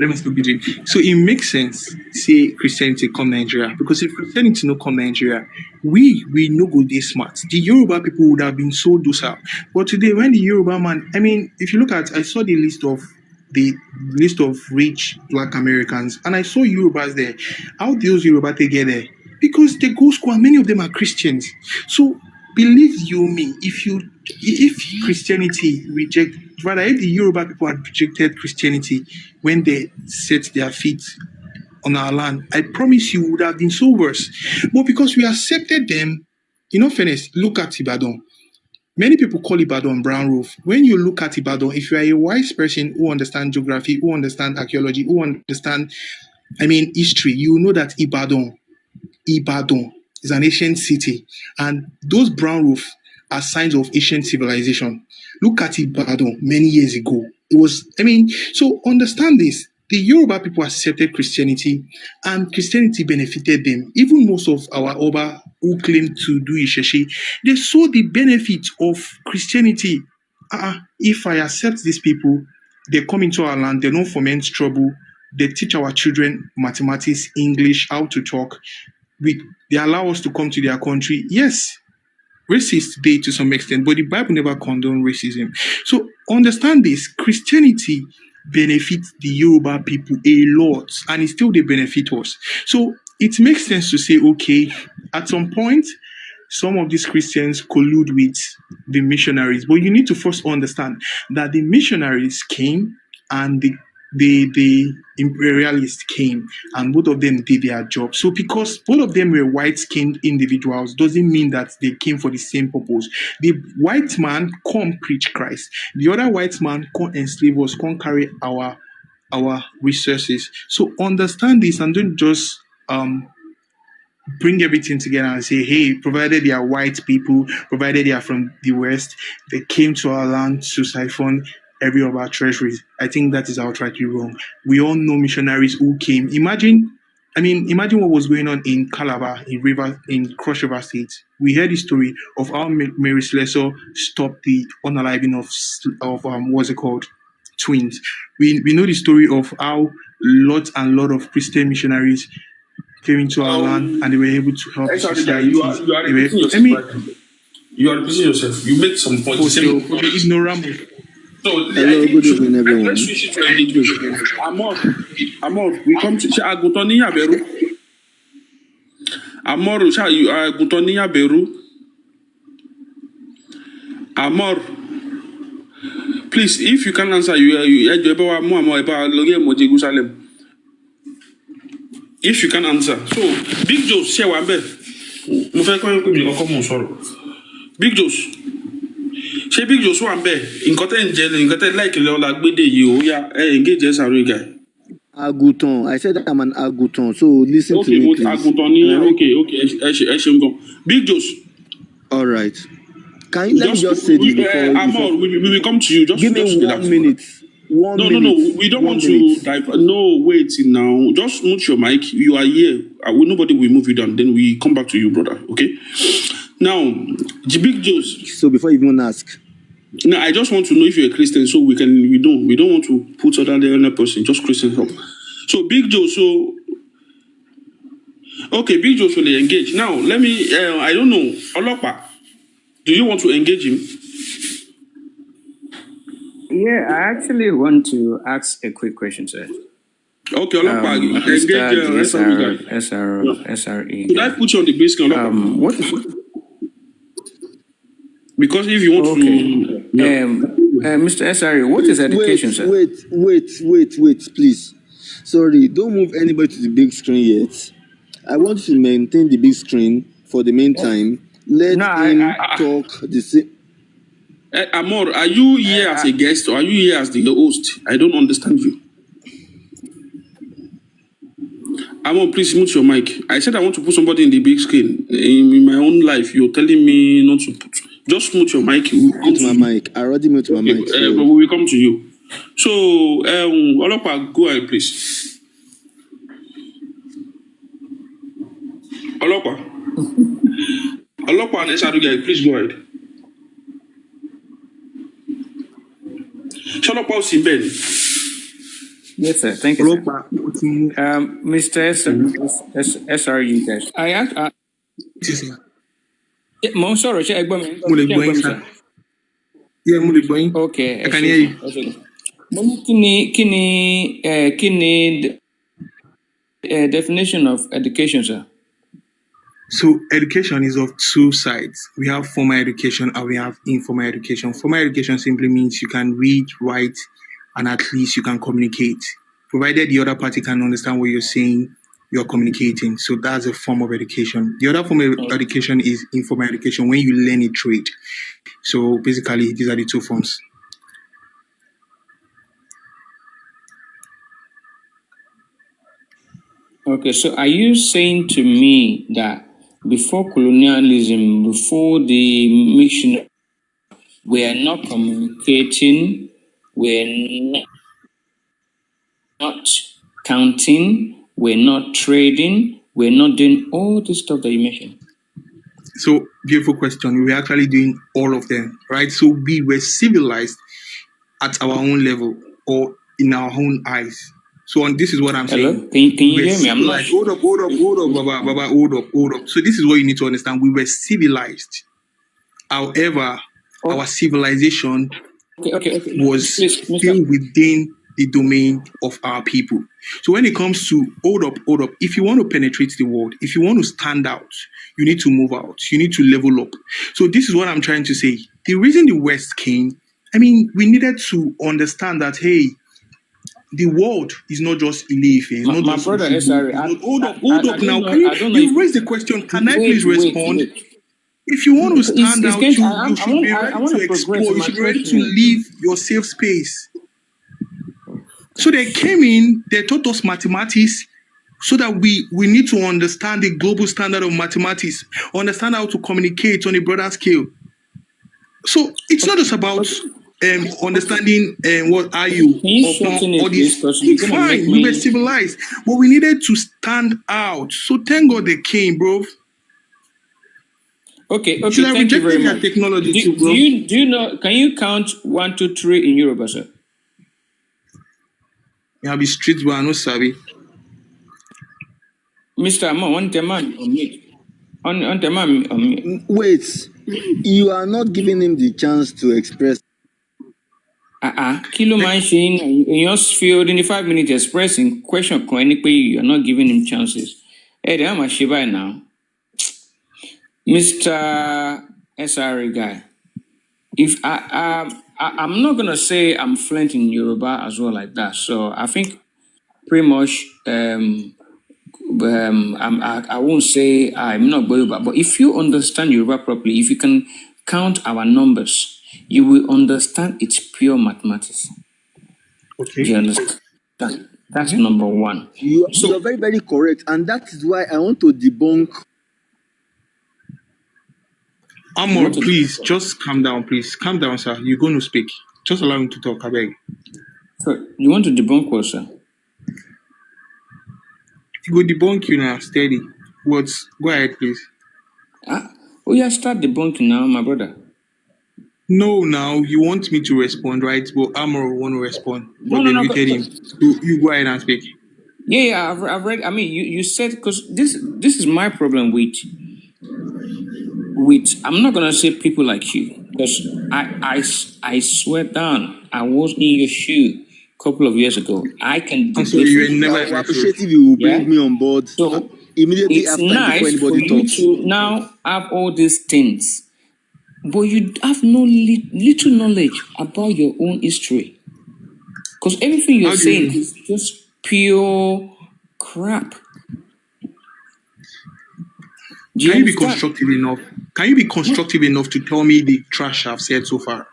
let me speak between. So it makes sense, say Christianity come Nigeria, because if Christianity no come Nigeria, we no go this smart. The Yoruba people would have been so docile. But today, when the Yoruba man, I mean, if you look at, I saw the list of rich Black Americans, and I saw Yorubas there. How those Yoruba they get there? Because they go school, and many of them are Christians. So believe you me, if Christianity if the Yoruba people had rejected Christianity when they set their feet on our land, I promise you would have been so worse. But because we accepted them, in all fairness, look at Ibadan. Many people call Ibadan brown roof. When you look at Ibadan, if you are a wise person who understands geography, who understands archaeology, who understands, history, you know that Ibadan is an ancient city, and those brown roofs are signs of ancient civilization. Look at Ibadan many years ago. So understand this. The Yoruba people accepted Christianity, and Christianity benefited them. Even most of our Oba who claim to do Isheshi, they saw the benefit of Christianity. If I accept these people, they come into our land, they don't foment trouble, they teach our children mathematics, English, how to talk. They allow us to come to their country. Yes, racist they to some extent, but the Bible never condoned racism. So understand this: Christianity benefits the Yoruba people a lot, and it still they benefit us. So it makes sense to say, okay, at some point, some of these Christians collude with the missionaries, but you need to first understand that the missionaries came and the imperialists came, and both of them did their job. So because both of them were white-skinned individuals doesn't mean that they came for the same purpose. The white man come preach Christ. The other white man come enslave us, come carry our resources. So understand this and don't just bring everything together and say, hey, provided they are white people, provided they are from the West, they came to our land to siphon every of our treasuries. I think that is outrightly wrong. We all know missionaries who came. Imagine what was going on in Calabar, in Cross River State. We heard the story of how Mary Slessor stopped the unaliving of twins. We know the story of how lots and lot of Christian missionaries came into our land and they were able to help society. You are repeating yourself. You make some points. For the ignorant. So Hello, good evening, everyone. Let's switch it to engagement. Amor, we come to Agutoni Aberu. Amor, Agutoni Aberu. Amor, please, if you can answer, if you can answer. So, Big Joe, say one bit. Big Joe. Ṣé Big Joe wà ńbẹ̀ nǹkan tẹ́ ń jẹ nǹkan tẹ́ láìkì lọ la gbédè yìí ó yá engage SRE guy. Aguton. I said I'm an Aguton, so listen to me, please. Aguton ni okay ẹ ṣeun gan. Big Joe. All right. Let me just say this before Amor, we will come to you. Give me 1 minute. No. We don't want to. No, wait now. Just mute your mic. You are here. Nobody will move you down. Then we come back to you, brother. Okay. Now, the Big Joe. So before you even ask. No, I just want to know if you're a Christian, so we don't want to put other person, just Christian help. So Big Joe, okay, Big Joe will engage. Now let me I don't know, Olopa, do you want to engage him? Yeah, I actually want to ask a quick question, sir. Okay, Olopa, engage SRE. Could I put you on the base screen, Olopa? What? Because if you want to... Mr. SRE, what is education, sir? Wait, please. Sorry, don't move anybody to the big screen yet. I want you to maintain the big screen for the meantime. Let him talk the same. Amor, are you here as a guest or are you here as the host? I don't understand you. Amor, please mute your mic. I said I want to put somebody in the big screen. In my own life, you're telling me not to put... Just mute your mic. Mute my mic. I already mute my mic. But we will come to you. So, Olopa, go ahead, please. Olopa and Esaduga, please go ahead. Olopa Osimben. Yes, sir. Thank you, sir. Mr. SRU, guys. I asked. Mo sorry, sir. Okay. I can hear you. Kini definition of education, sir? So education is of two sides. We have formal education and we have informal education. Formal education simply means you can read, write, and at least you can communicate. Provided the other party can understand what you're saying, you're communicating. So that's a form of education. The other form of education is informal education, when you learn a trade. So basically, these are the two forms. Okay, so are you saying to me that before colonialism, before the missionaries, we are not communicating, we're not counting, we're not trading, we're not doing all this stuff that you mentioned? So, beautiful question. We're actually doing all of them, right? So we were civilized at our own level or in our own eyes. So this is what I'm saying. Can you hear me? I'm not. Hold up, Baba, hold up. So this is what you need to understand. We were civilized. However, our civilization was still within the domain of our people. So when it comes to hold up, if you want to penetrate the world, if you want to stand out, you need to move out. You need to level up. So this is what I'm trying to say. The reason the West came, I mean, we needed to understand that, hey, the world is not just Ile-Ife. My brother, SRE. Hold up now. You raised the question. Can I please respond? If you want to stand out, you should be ready to explore. You should be ready to leave your safe space. So they came in, they taught us mathematics so that we need to understand the global standard of mathematics, understand how to communicate on a broader scale. So it's not just about understanding what are you or this. It's fine, we were civilized, but we needed to stand out. So thank God they came, bro. Okay. Thank you very much. Technology do you know? Can you count 1, 2, 3 in Yoruba, sir? You have the streets where I know Sabi. Mr. Amon, on the man on mute. On the man on mute. Wait, you are not giving him the chance to express. Kilo man in your field in the 5 minutes expressing question you're not giving him chances. Hey, I'm a Shiba now. Mr. SRE guy, if I'm not gonna say I'm fluent in Yoruba as well like that, so I think pretty much I won't say I'm not Yoruba, but if you understand Yoruba properly, if you can count our numbers, you will understand it's pure mathematics. Okay. Do you understand? That's number one. You're very, very correct, and that is why I want to debunk. Amor, please, just calm down, please. Calm down, sir. You're going to speak. Just allow him to talk, I beg. So, you want to debunk what, sir? He will debunk you now, steady. What? Go ahead, please. Start debunking now, my brother. No, now, you want me to respond, right? Well, Amor will want to respond. But they muted him. So you go ahead and speak. Yeah, I've read. I mean, you said, because this is my problem with I'm not gonna say people like you, because I swear down, I was in your shoe a couple of years ago. I can. I'm sorry, you were never. I appreciate if you will bring me on board. So immediately it's after, nice before anybody for you talks. to now have all these things, but you have no little knowledge about your own history, because everything you're saying is just pure crap. Can you be constructive enough? Can you be constructive enough to tell me the trash I've said so far?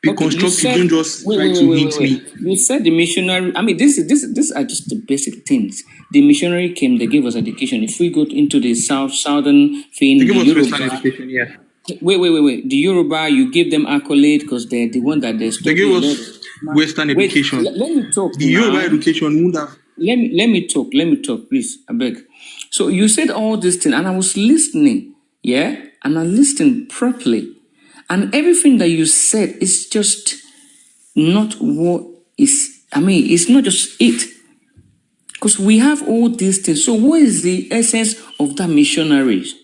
Be constructive. Don't just try to hint me. You said the missionary. I mean, this are just the basic things. The missionary came. They gave us education. If we go into the southern thing, they give us Yoruba, Western education. Yeah. Wait. The Yoruba, you give them accolade because they're the one that they give us. Western Wait, education. let me talk The Yoruba now. education would have. Let me talk, please, I beg. So you said all this thing, and I was listening, yeah, and I listened properly, and everything that you said is just not what is. I mean, it's not just it, because we have all these things. So what is the essence of that missionaries?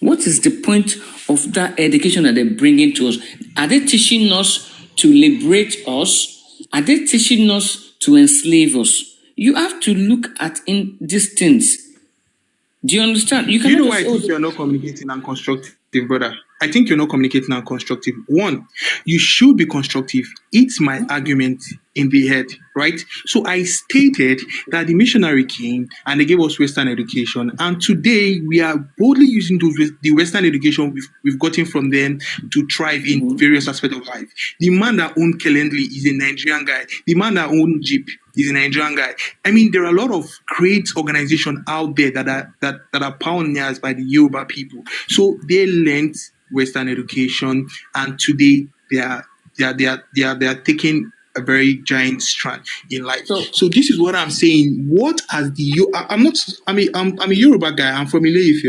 What is the point of that education that they're bringing to us? Are they teaching us to liberate us? Are they teaching us to enslave us? You have to look at in these things. Do you understand? You Do you cannot know why I just think you're not communicating and constructive, brother? I think you're not communicating and constructive. One, you should be constructive. It's my argument in the head, right? So I stated that the missionary came and they gave us Western education. And today we are boldly using the Western education we've gotten from them to thrive in various aspects of life. The man that owned Calendly is a Nigerian guy. The man that owned Jeep is a Nigerian guy. I mean, there are a lot of great organizations out there that are pioneers by the Yoruba people. So they learned Western education, and today they are taking a very giant strand in life. So this is what I'm saying. What has I'm a Yoruba guy. I'm from Ile-Ife.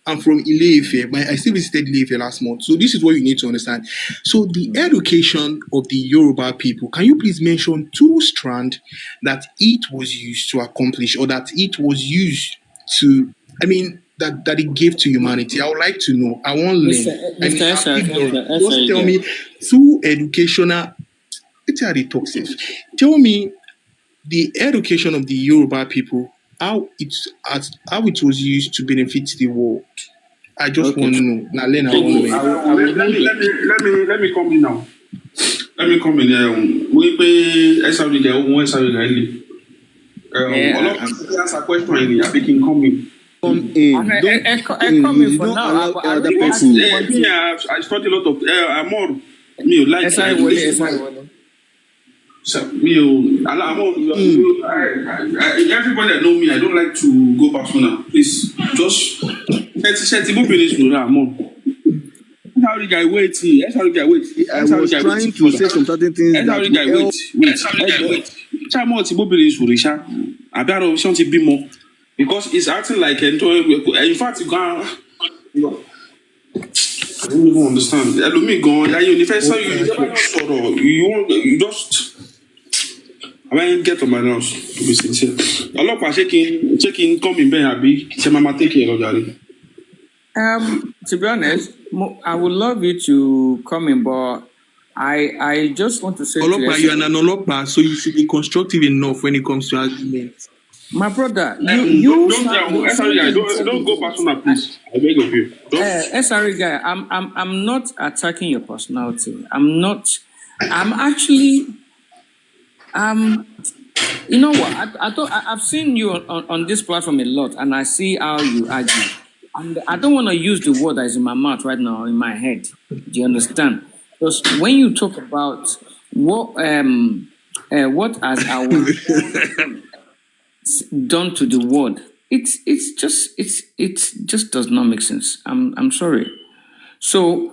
I'm from Ile-Ife, but I still visited Ile-Ife last month. So this is what you need to understand. So the education of the Yoruba people, can you please mention 2 strands that it was used to accomplish, or that it was used to, that it gave to humanity? I would like to know. I want to learn. Just tell me 2 educational. Tell me the education of the Yoruba people, how it was used to benefit the world. I just want to know. Now, Len, I want to know. Let me come in now. Let me come in. We pay SRD there. A lot of people ask a question. I can come in. Come in. Don't allow other people. I study a lot of more. Me like. So everybody that know me, I don't like to go personal. Please, just set the finish more. How the guy wait? How the guy wait? I was trying to say some certain things. How the guy wait? Chamo ti bo finish Risha. Abi aro option ti bimo because it's acting like in fact you go. I don't even understand. I don't mean go. You just. I mean, get on my nose, to be sincere. A lot of checking, coming back, take care of that. To be honest, I would love you to come in, but I just want to say Olokpa, you are an Olokpa, so you should be constructive enough when it comes to arguments. My brother, don't go personal, please. I beg of you. SRE guy, I'm not attacking your personality. I'm actually. You know what? I've seen you on this platform a lot, and I see how you argue. And I don't want to use the word that is in my mouth right now, in my head. Do you understand? Because when you talk about what has our done to the world, it just does not make sense. I'm sorry. So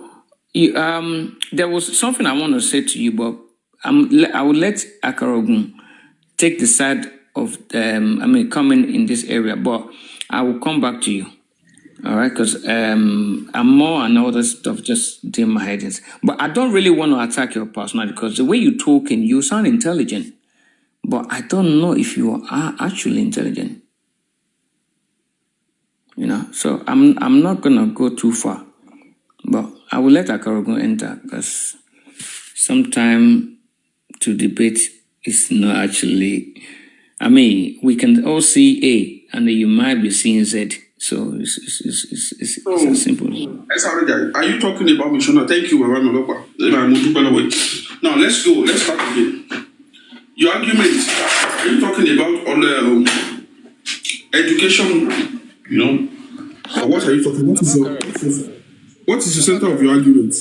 there was something I want to say to you, but I will let Akarogun take the side of coming in this area, but I will come back to you. All right, because I'm more and all that stuff just doing my head in. But I don't really want to attack your personality because the way you're talking, you sound intelligent, but I don't know if you are actually intelligent. You know, so I'm not gonna go too far, but I will let Akarogun enter because sometimes to debate is not actually. I mean, we can all see A, and then you might be seeing Z. So it's as simple. Are you talking about missionary? Thank you, now let's go. Let's start again. Your argument. Are you talking about all the education? You know, or what are you talking? What is the center of your argument?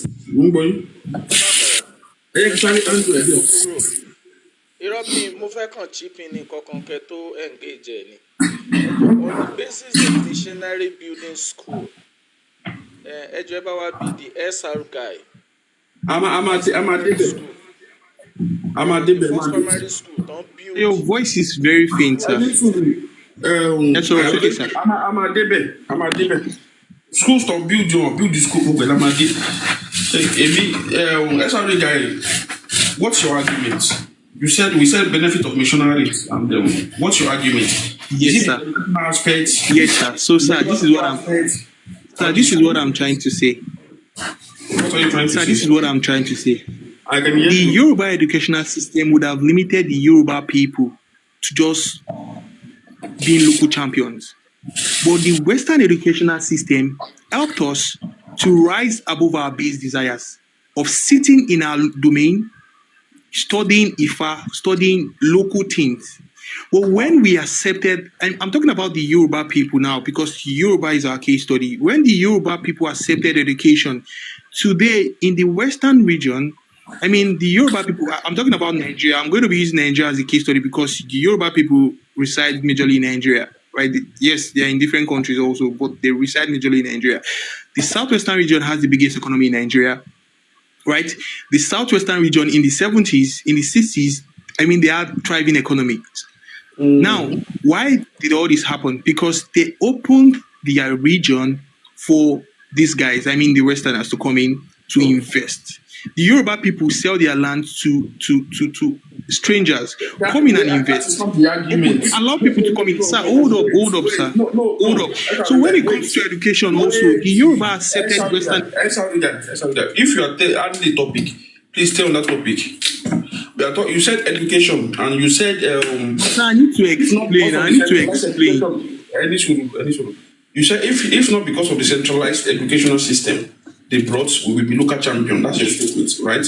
Irọ́ mi, mo fẹ́ kàn chip in ní kankan kẹ́ tó engage ẹ̀ ni. On the basis of Missionary Building School, ẹjọ́ ẹ bá wa bí the SR guy. I'm a Amadebe, first primary school don build. Your voice is very faint, sir. That's all right, okay, sir. Amadebe. Schools don't build the school, but Amadebe. Let's have a guy. What's your argument? We said benefit of missionaries, and what's your argument? Yes, sir. Yes, sir. So, sir, this is what I'm trying to say. What are you trying to say? Sir, this is what I'm trying to say. I can hear the you. Yoruba educational system would have limited the Yoruba people to just being local champions. But the Western educational system helped us to rise above our base desires of sitting in our domain, studying Ifa, studying local things. But when we accepted, and I'm talking about the Yoruba people now because Yoruba is our case study. When the Yoruba people accepted education, today in the Western region, I mean, the Yoruba people, I'm talking about Nigeria. I'm going to be using Nigeria as a case study because the Yoruba people reside majorly in Nigeria, right? Yes, they're in different countries also, but they reside majorly in Nigeria. The Southwestern region has the biggest economy in Nigeria, right? The Southwestern region in the 70s, in the 60s, I mean, they had thriving economies. Now, why did all this happen? Because they opened their region for these guys, I mean the Westerners, to come in to invest. The Yoruba people sell their land to strangers. Come in and invest. Allow people to come in. Sir, hold up, sir. Hold up. So when it comes to education also, the Yoruba accepted Western... If you are adding the topic, please stay on that topic. You said education, and you said... Sir, I need to explain. You said if not because of the centralized educational system they brought, we will be local champion. That's your statement, right?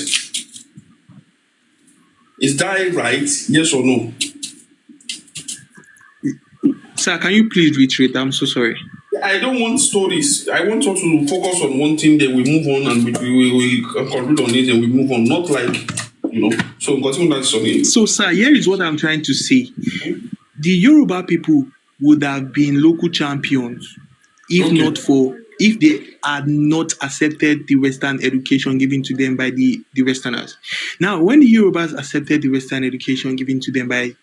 Is that right? Yes or no? Sir, can you please reiterate? I'm so sorry. I don't want stories. I want us to focus on one thing, then we move on and we conclude on it and we move on. Not like, so continue that story. So, sir, here is what I'm trying to say. The Yoruba people would have been local champions if they had not accepted the Western education given to them by the Westerners. Now, when the Yorubas accepted the Western education given to them by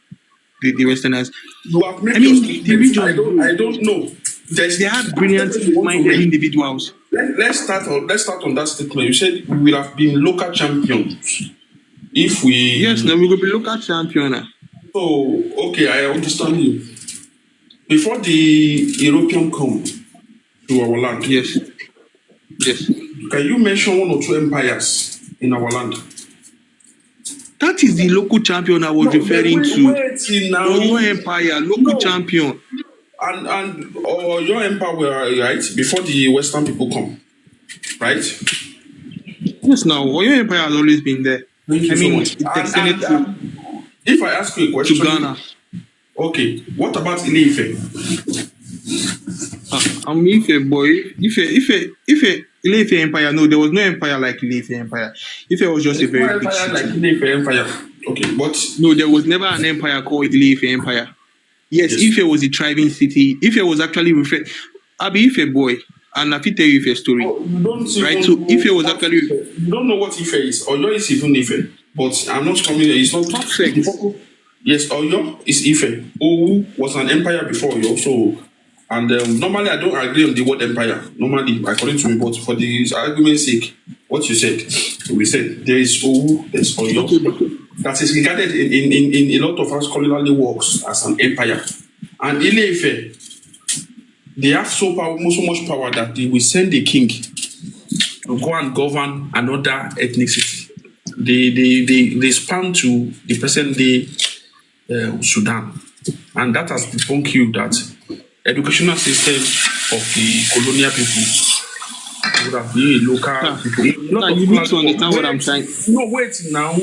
the Westerners, the region... I don't know. They had brilliant-minded individuals. Let's start on that statement. You said we will have been local champions if we... Yes, now we will be local champions. So, okay, I understand you. Before the European come to our land, yes. Can you mention one or two empires in our land? That is the local champion I was referring to. Oyo Empire, local champion. And your empire were right before the Western people come, right? Yes, now Oyo Empire has always been there. It extended to. If I ask you a question, to Ghana. Okay, what about Ile-Ife? I'm Ife boy. Ife Ile-Ife Empire. No, there was no empire like Ile-Ife Empire. Ife was just a very big city. Like Ile-Ife Empire. Okay, but no, there was never an empire called Ile-Ife Empire. Yes, Ife was a thriving city. Ife was actually referred. I'll be Ife boy, and I will tell you Ife story. Right? So Ife was actually. You don't know what Ife is. Oyo is even Ife, but I'm not coming. It's not perfect. Yes, Oyo is Ife. Owu was an empire before Oyo, so. And normally I don't agree on the word empire. Normally, according to me, but for the argument's sake, what you said, we said there is Owu, there's Oyo. That is regarded in a lot of our scholarly works as an empire. And Ile-Ife, they have so much power that they will send a king to go and govern another ethnicity. They span to the present day Sudan. And that has debunked you that educational system of the colonial people would have been a local people. No, you need to understand what I'm saying. No, wait now.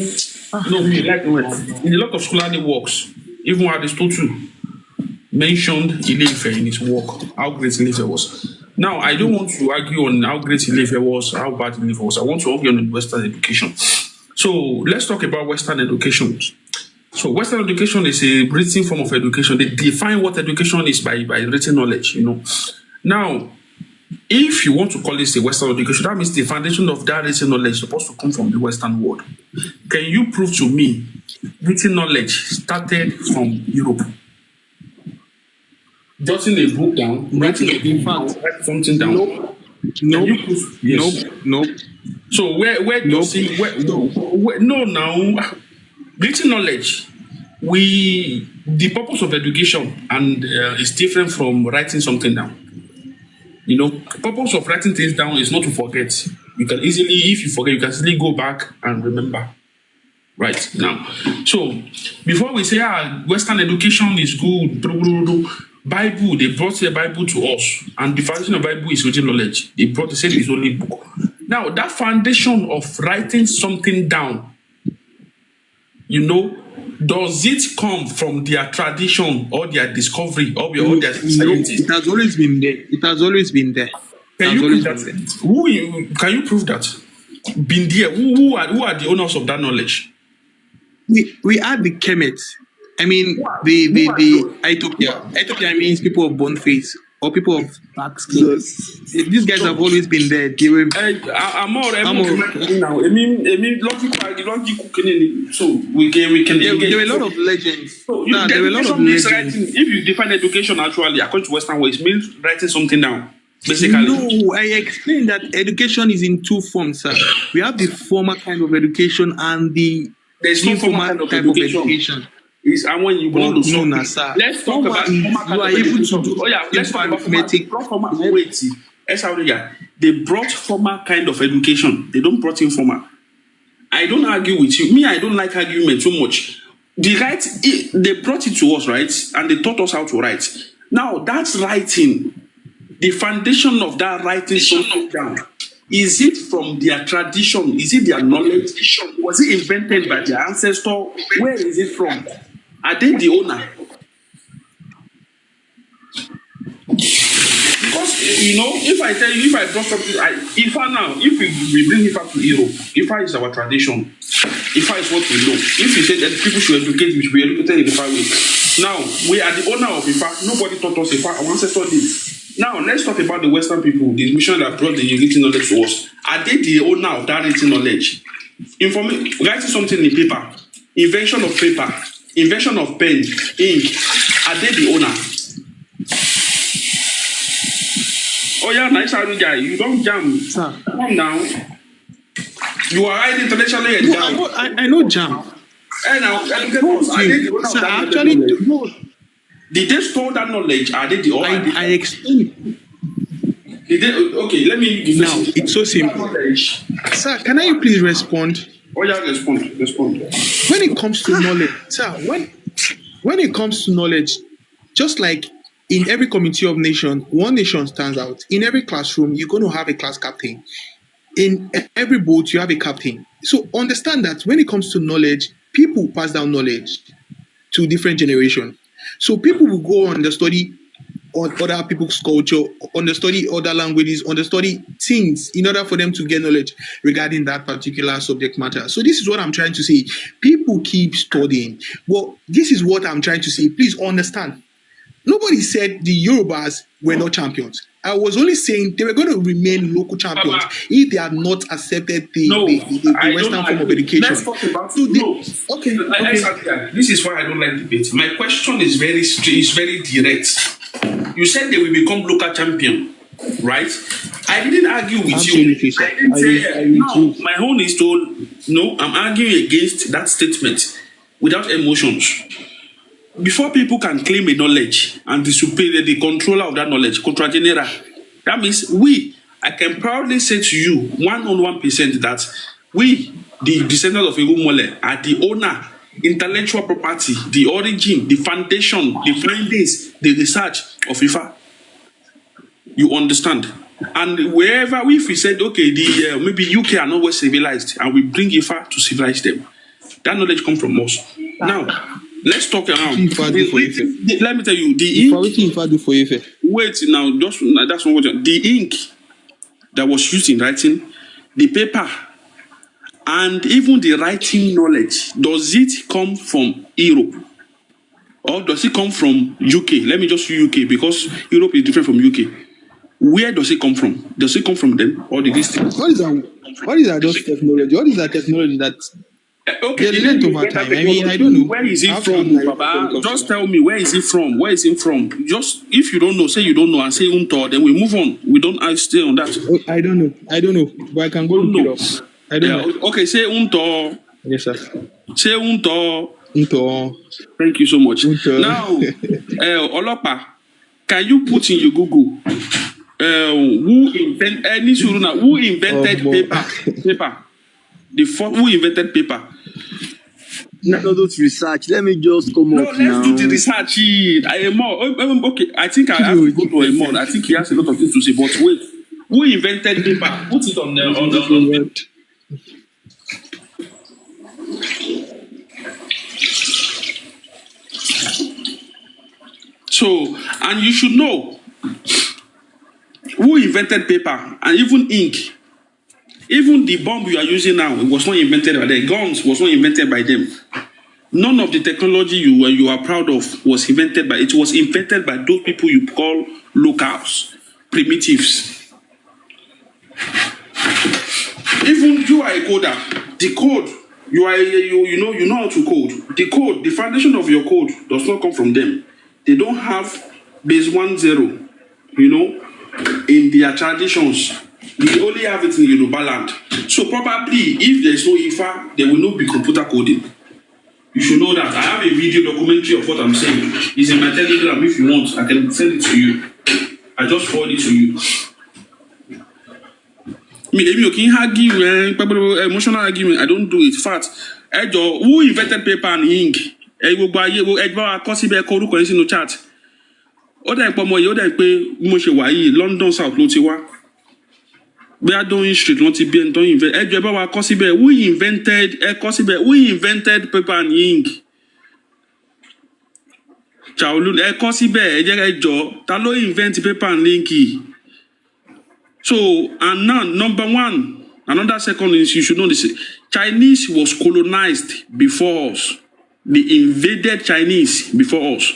No, wait. In a lot of scholarly works, even Aristotle mentioned Ile-Ife in his work, how great Ile-Ife was. Now, I don't want to argue on how great Ile-Ife was, how bad Ile-Ife was. I want to argue on Western education. So, let's talk about Western education. So Western education is a written form of education. They define what education is by written knowledge, Now, if you want to call this a Western education, that means the foundation of that written knowledge is supposed to come from the Western world. Can you prove to me written knowledge started from Europe? Jotting a book down, writing a book down, writing something down. Nope. Yes. Nope. So where does it? No, now written knowledge. The purpose of education and is different from writing something down. You know, the purpose of writing things down is not to forget. You can easily, if you forget, you can easily go back and remember. Right now, so before we say Western education is good, Bible, they brought the Bible to us, and the foundation of Bible is written knowledge. They said it's only book. Now that foundation of writing something down, you know, does it come from their tradition or their discovery or their scientists? It has always been there. It has always been there. Can you prove that? Can you prove that? Been there? Who are the owners of that knowledge? We are the Kemets. I mean, the Ethiopia. Ethiopia means people of born face or people of dark skin. These guys have always been there. They were. So we can. There were a lot of legends. So there were a lot of legends. If you define education actually according to Western ways, means writing something down. Basically. No, I explained that education is in two forms, sir. We have the formal kind of education and the informal kind of education. Is and when you want to no, sir. Let's talk about you are able to do. Oh yeah, let's talk about formal. Wait, they brought formal kind of education. They don't brought informal. I don't argue with you. Me, I don't like argument too much. They brought it to us, right? And they taught us how to write. Now that's writing. The foundation of that writing something down. Is it from their tradition? Is it their knowledge? Was it invented by their ancestor? Where is it from? Are they the owner? Because, you know, if I tell you, if I brought something, if we bring Ifa to Europe, Ifa is our tradition. Ifa is what we know. If you say that people should educate, we should be educated in the Ifa way. Now, we are the owner of Ifa. Nobody taught us Ifa. Our ancestor did. Now, let's talk about the Western people, the mission that brought the written knowledge to us. Are they the owner of that written knowledge? Writing something in paper, invention of paper, invention of pen, ink, are they the owner? Oh yeah, nice guy. You don't jam. Sir. Come now. You are hiding intellectually and jam. I know jam. And now, sir, actually, no. Did they store that knowledge? Are they the owner? I explained. Okay, let me. Now, it's so simple. Sir, can I please respond? Oh yeah, respond. When it comes to knowledge, sir, when it comes to knowledge, just like in every community of nation, one nation stands out. In every classroom, you're going to have a class captain. In every boat, you have a captain. So understand that when it comes to knowledge, people pass down knowledge to different generations. So people will go on the study on other people's culture, on the study other languages, on the study things in order for them to get knowledge regarding that particular subject matter. So this is what I'm trying to say. People keep studying. Well, this is what I'm trying to say. Please understand. Nobody said the Yorubas were not champions. I was only saying they were going to remain local champions if they had not accepted the Western form of education. Let's talk about okay. This is why I don't like debate. My question is very direct. You said they will become local champion, right? I didn't argue with you. I didn't say no. My own is I'm arguing against that statement without emotions. Before people can claim a knowledge and the controller of that knowledge, contra genera, that means I can proudly say to you 101% that we, the descendants of Egumole, are the owner, intellectual property, the origin, the foundation, the findings, the research of Ifa. You understand? And wherever if we said, okay, maybe UK are not well civilized, and we bring Ifa to civilize them, that knowledge comes from us. Now, let's talk around. Let me tell you, the ink. Wait now, that's not what the ink that was used in writing, the paper, and even the writing knowledge. Does it come from Europe, or does it come from UK? Let me just use UK because Europe is different from UK. Where does it come from? Does it come from them or did this thing? What is that just technology? What is that technology that Okay, they relate over time? I mean, I don't know. Where is I it have to from, have my Baba? own Just tell me, where is it from? Where is it from? Just, if you don't know, say you don't know and say Unto, then we move on. We don't stay on that. Oh, I don't know. But I can go look it up. I don't know. Okay, say Unto. Yes, sir. Say Unto. Unto. Thank you so much. Unto. Now, Olopa, can you put in your Google who invented paper? The who invented paper? No, those research. Let me just come up now. Let's do the research. Okay, I think I have to go to Amon. I think he has a lot of things to say. But wait, who invented paper? Put it on the So, and you should know who invented paper and even ink. Even the bomb you are using now, it was not invented by them. Guns was not invented by them. None of the technology you are proud of was invented by. It was invented by those people you call locals, primitives. Even you are a coder. The code you know how to code. The code, the foundation of your code does not come from them. They don't have base 10, in their traditions. They only have it in Yoruba land. So probably if there is no IFA, there will not be computer coding. You should know that. I have a video documentary of what I'm saying. It's in my Telegram. If you want, I can send it to you. I just forward it to you. Emotional argument, I don't do it. Fact. Who invented paper and ink? Chat. London South Street, who invented paper and ink? Invent paper and ink. So, and now, number one, another second is you should know this. Chinese was colonized before us. They invaded Chinese before us.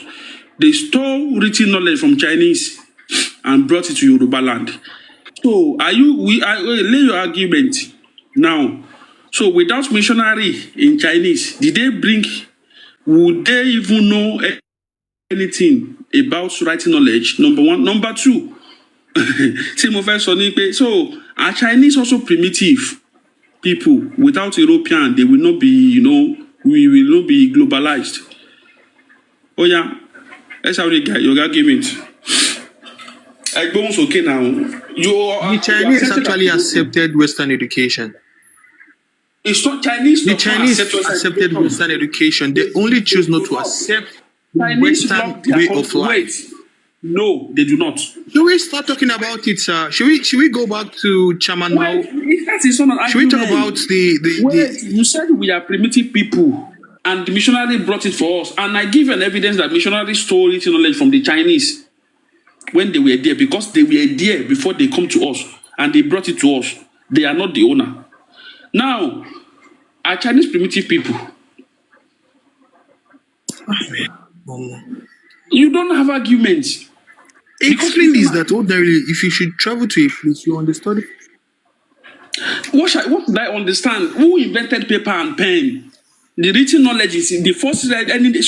They stole written knowledge from Chinese and brought it to Yoruba land. So, lay your argument now. So, without missionary in Chinese, would they even know anything about writing knowledge? Number one. Number two, so, are Chinese also primitive people? Without European, they will not be, we will not be globalized. Oh, yeah. That's how they get your argument. Okay now. The Chinese actually accepted Western education. It's not Chinese. The Chinese accepted Western education. They only choose not to accept the Western way of life. No, they do not. Should we start talking about it, sir? Should we go back to Chairman Mao? Should we talk about you said we are primitive people and the missionary brought it for us, and I give an evidence that missionaries stole it knowledge from the Chinese when they were there, because they were there before they come to us and they brought it to us. They are not the owner. Now, are Chinese primitive people? You don't have arguments. Explain this, that ordinarily, if you should travel to a place, you understand. What did I understand? Who invented paper and pen? The written knowledge is in the first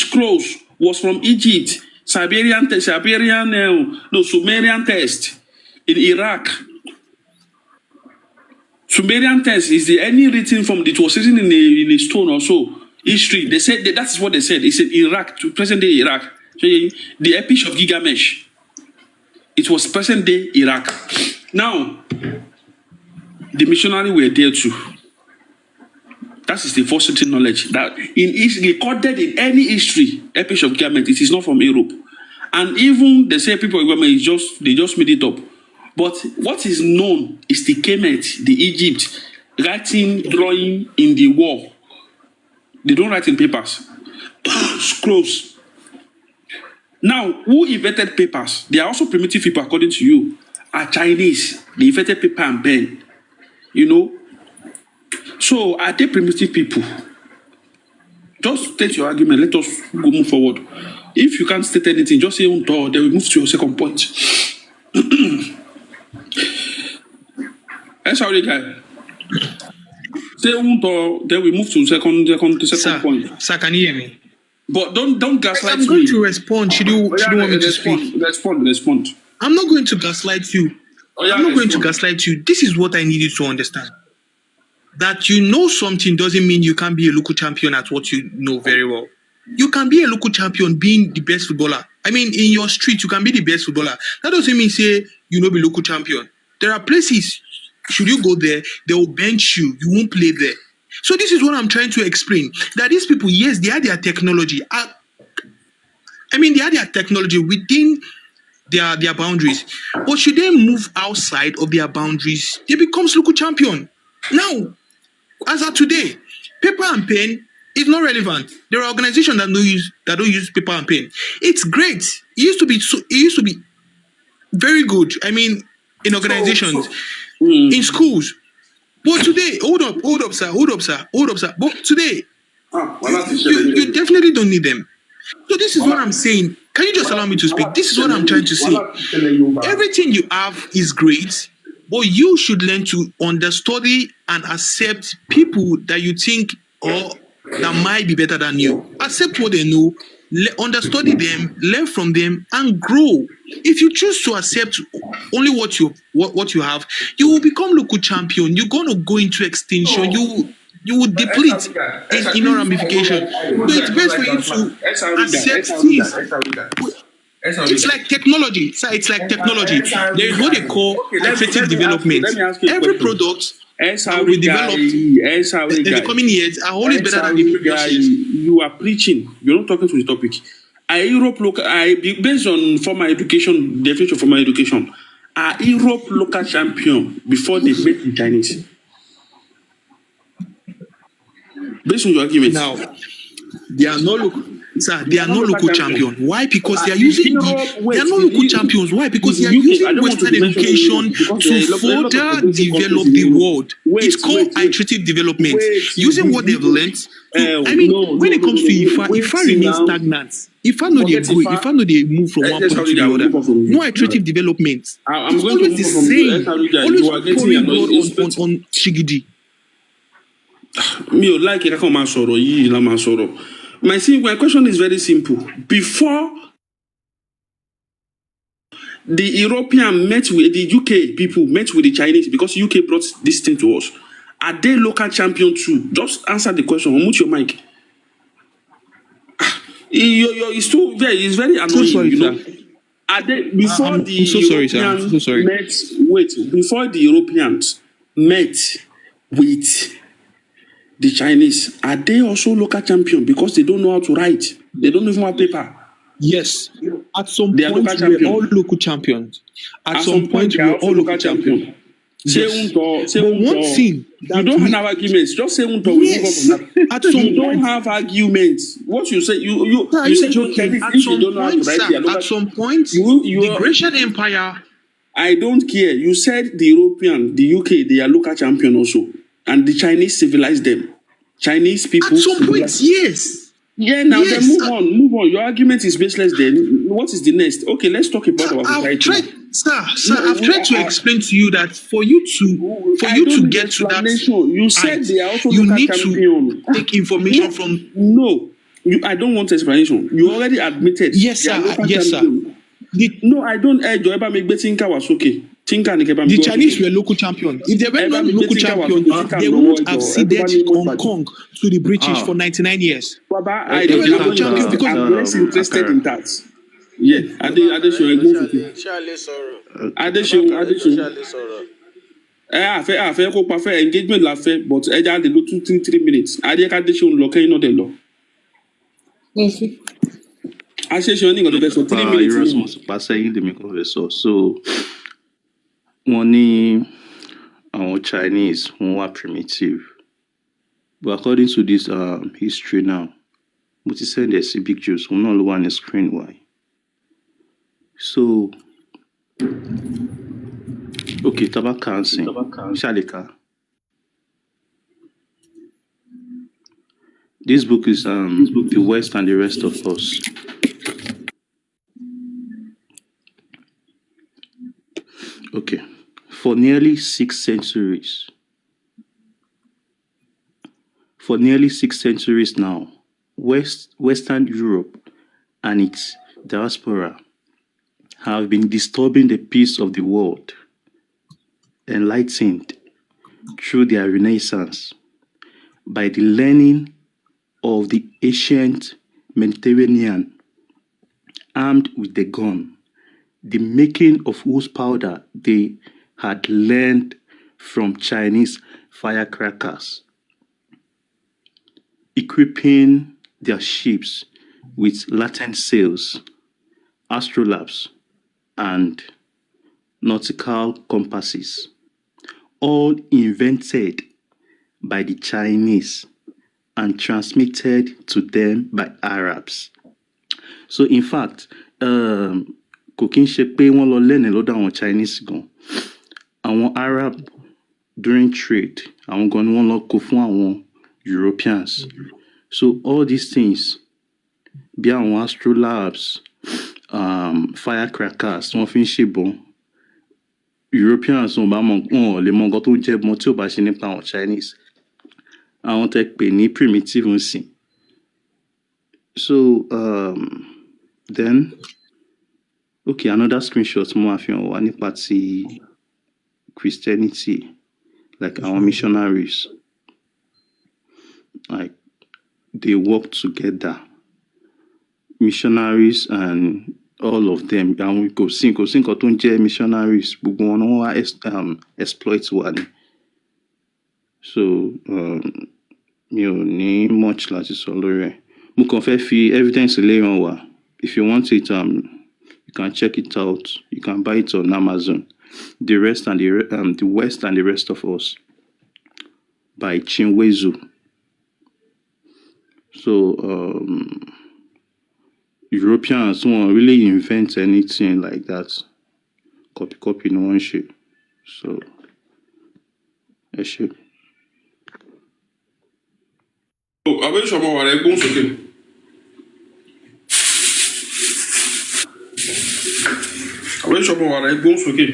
scrolls was from Egypt, Sumerian text in Iraq. Sumerian text is any written from it was written in a stone or so. History. They said that is what they said. It's in Iraq, to present day Iraq. So the Epic of Gilgamesh. It was present day Iraq. Now, the missionary were there too. That is the first written knowledge that is recorded in any history. Epic of Gilgamesh. It is not from Europe, and even they say people of Gilgamesh they just made it up. But what is known is the Kemet, the Egypt, writing, drawing in the wall. They don't write in papers. Scrolls. Now, who invented papers? They are also primitive people, according to you. Are Chinese. They invented paper and pen. So, are they primitive people? Just state your argument. Let us go move forward. If you can't state anything, just say Unto, then we move to your second point. sorry, guy. Say then we move to second point. Sir, can you hear me? But don't gaslight me. I'm going to respond. Should you want me to speak? Respond. I'm not going to gaslight you. I'm not going to gaslight you. This is what I need you to understand. That you know something doesn't mean you can't be a local champion at what you know very well. You can be a local champion being the best footballer. I mean, in your street, you can be the best footballer. That doesn't mean say you know be local champion. There are places, should you go there, they will bench you. You won't play there. So this is what I'm trying to explain. That these people, yes, they are their technology. They are their technology within their boundaries. But should they move outside of their boundaries, they become local champion. Now, as of today, paper and pen is not relevant. There are organizations that don't use paper and pen. It's great. It used to be very good. I mean, in organizations, in schools. But today, hold up, sir. But today, you definitely don't need them. So this is what I'm saying. Can you just allow me to speak? This is what I'm trying to say. Everything you have is great, but you should learn to understudy and accept people that you think or that might be better than you. Accept what they know, understudy them, learn from them, and grow. If you choose to accept only what you have, you will become local champion. You're gonna go into extinction. You will deplete in your ramification. So it's best for you to accept things. It's like technology. Sir, it's like technology. There is what they call iterative development. Every product will be developed in the coming years are always better than the previous years. You are preaching. You're not talking to the topic. Based on formal education, definition of formal education, are Europe local champion before they met the Chinese? Based on your argument. Now, they are no local champion. Why? Because they are using they are not local champions. Why? Because they are using Western education to further develop the world. It's called iterative development. Using what they've learned. When it comes to Ifa remains stagnant. Ifa no they go. Ifa no they move from one point to the other. No iterative development. It's always the same. Always pouring blood on Shigidi. My question is very simple. Before the European met with the UK people, met with the Chinese, because UK brought this thing to us, are they local champion too? Just answer the question. Unmute your mic. It's very annoying. Sorry, you know. Are they before the Europeans met? Before the Europeans met with the Chinese, are they also local champion because they don't know how to write? They don't even have paper. Yes. At some point, we're all local champions. At some point, we're all local champions. Yes. But one thing you don't have arguments. Just say unto. Yes. At some you don't have arguments. What you say, you say joking. At some point, the Grecian Empire. I don't care. You said the European, the UK, they are local champion also. And the Chinese civilized them. Chinese people. At some point, yes. Yeah, now then move on. Your argument is baseless then. What is the next? Okay, let's talk about our society. I've tried to explain to you that for you to get to that, you said they are also you local need champion. to take information from. No, I don't want explanation. You already admitted. Yes, sir. Yes, sir. No, I don't. Joeba make Tinka was okay. The Chinese were local champion. If they were not local champion, they wouldn't have ceded Hong Kong to the British for 99 years. Baba, I don't know because I'm less interested in that. Yeah, Adesho kó pa fẹ́ engagement la fẹ́, but ẹja lè lo 2-3 minutes. Adesho ń lọ kẹ́yìn náà dẹ̀ lọ. Adesho ní nǹkan tó fẹ́ sọ 3 minutes. Erasmus pàṣẹ yín lèmi kan fẹ́ sọ. So wọ́n ní àwọn Chinese wọ́n wá primitive, but according to this history now, mo ti send ẹ̀ sí pictures òun náà ló wà ní screen wáyé. So okay, tabaka ń sìn ṣàlèkà. This book is The West and the Rest of Us. Okay. For for nearly 6 centuries. For nearly 6 centuries now, Western Europe and its diaspora have been disturbing the peace of the world, enlightened through their renaissance by the learning of the ancient Mediterranean, armed with the gun, the making of whose powder they had learned from Chinese firecrackers, equipping their ships with latent sails, astrolabes, and nautical compasses, all invented by the Chinese and transmitted to them by Arabs. So in fact, kò kí ń ṣe pé wọ́n lọ lẹ́nìí lọ́dọ̀ àwọn Chinese gan. Àwọn Arab during trade, àwọn gan ni wọ́n lọ kó fún àwọn Europeans. So all these things, bí àwọn astrolabes, firecrackers, wọ́n fi ń ṣèbọn. Europeans wọn ò lè mọ nǹkan tó jẹ́ mọ́ tí ò bá ṣe nípa àwọn Chinese. Àwọn tẹ́ pè ní primitive ń sìn. So then, okay, another screenshot mo àfihàn wá nípa ti Christianity, like our missionaries, like they work together. Missionaries and all of them, and kò sí nǹkan tó ń jẹ́ missionaries, gbogbo wọn wọ́n wá exploit wa ni. So mi ò ní much láti sọ lórí ẹ̀. Mo kàn fẹ́ fi evidence lé wọn wá. If you want it, you can check it out. You can buy it on Amazon. The West and the Rest of Us by Chinwezu. So Europeans won't really invent anything like that. Copy no one shit. So ẹ ṣé. Oh, abẹ́ ìṣọ̀mọ̀ wà rẹ̀ gbóhùn sókè. Abẹ́ ìṣọ̀mọ̀ wà rẹ̀ gbóhùn sókè.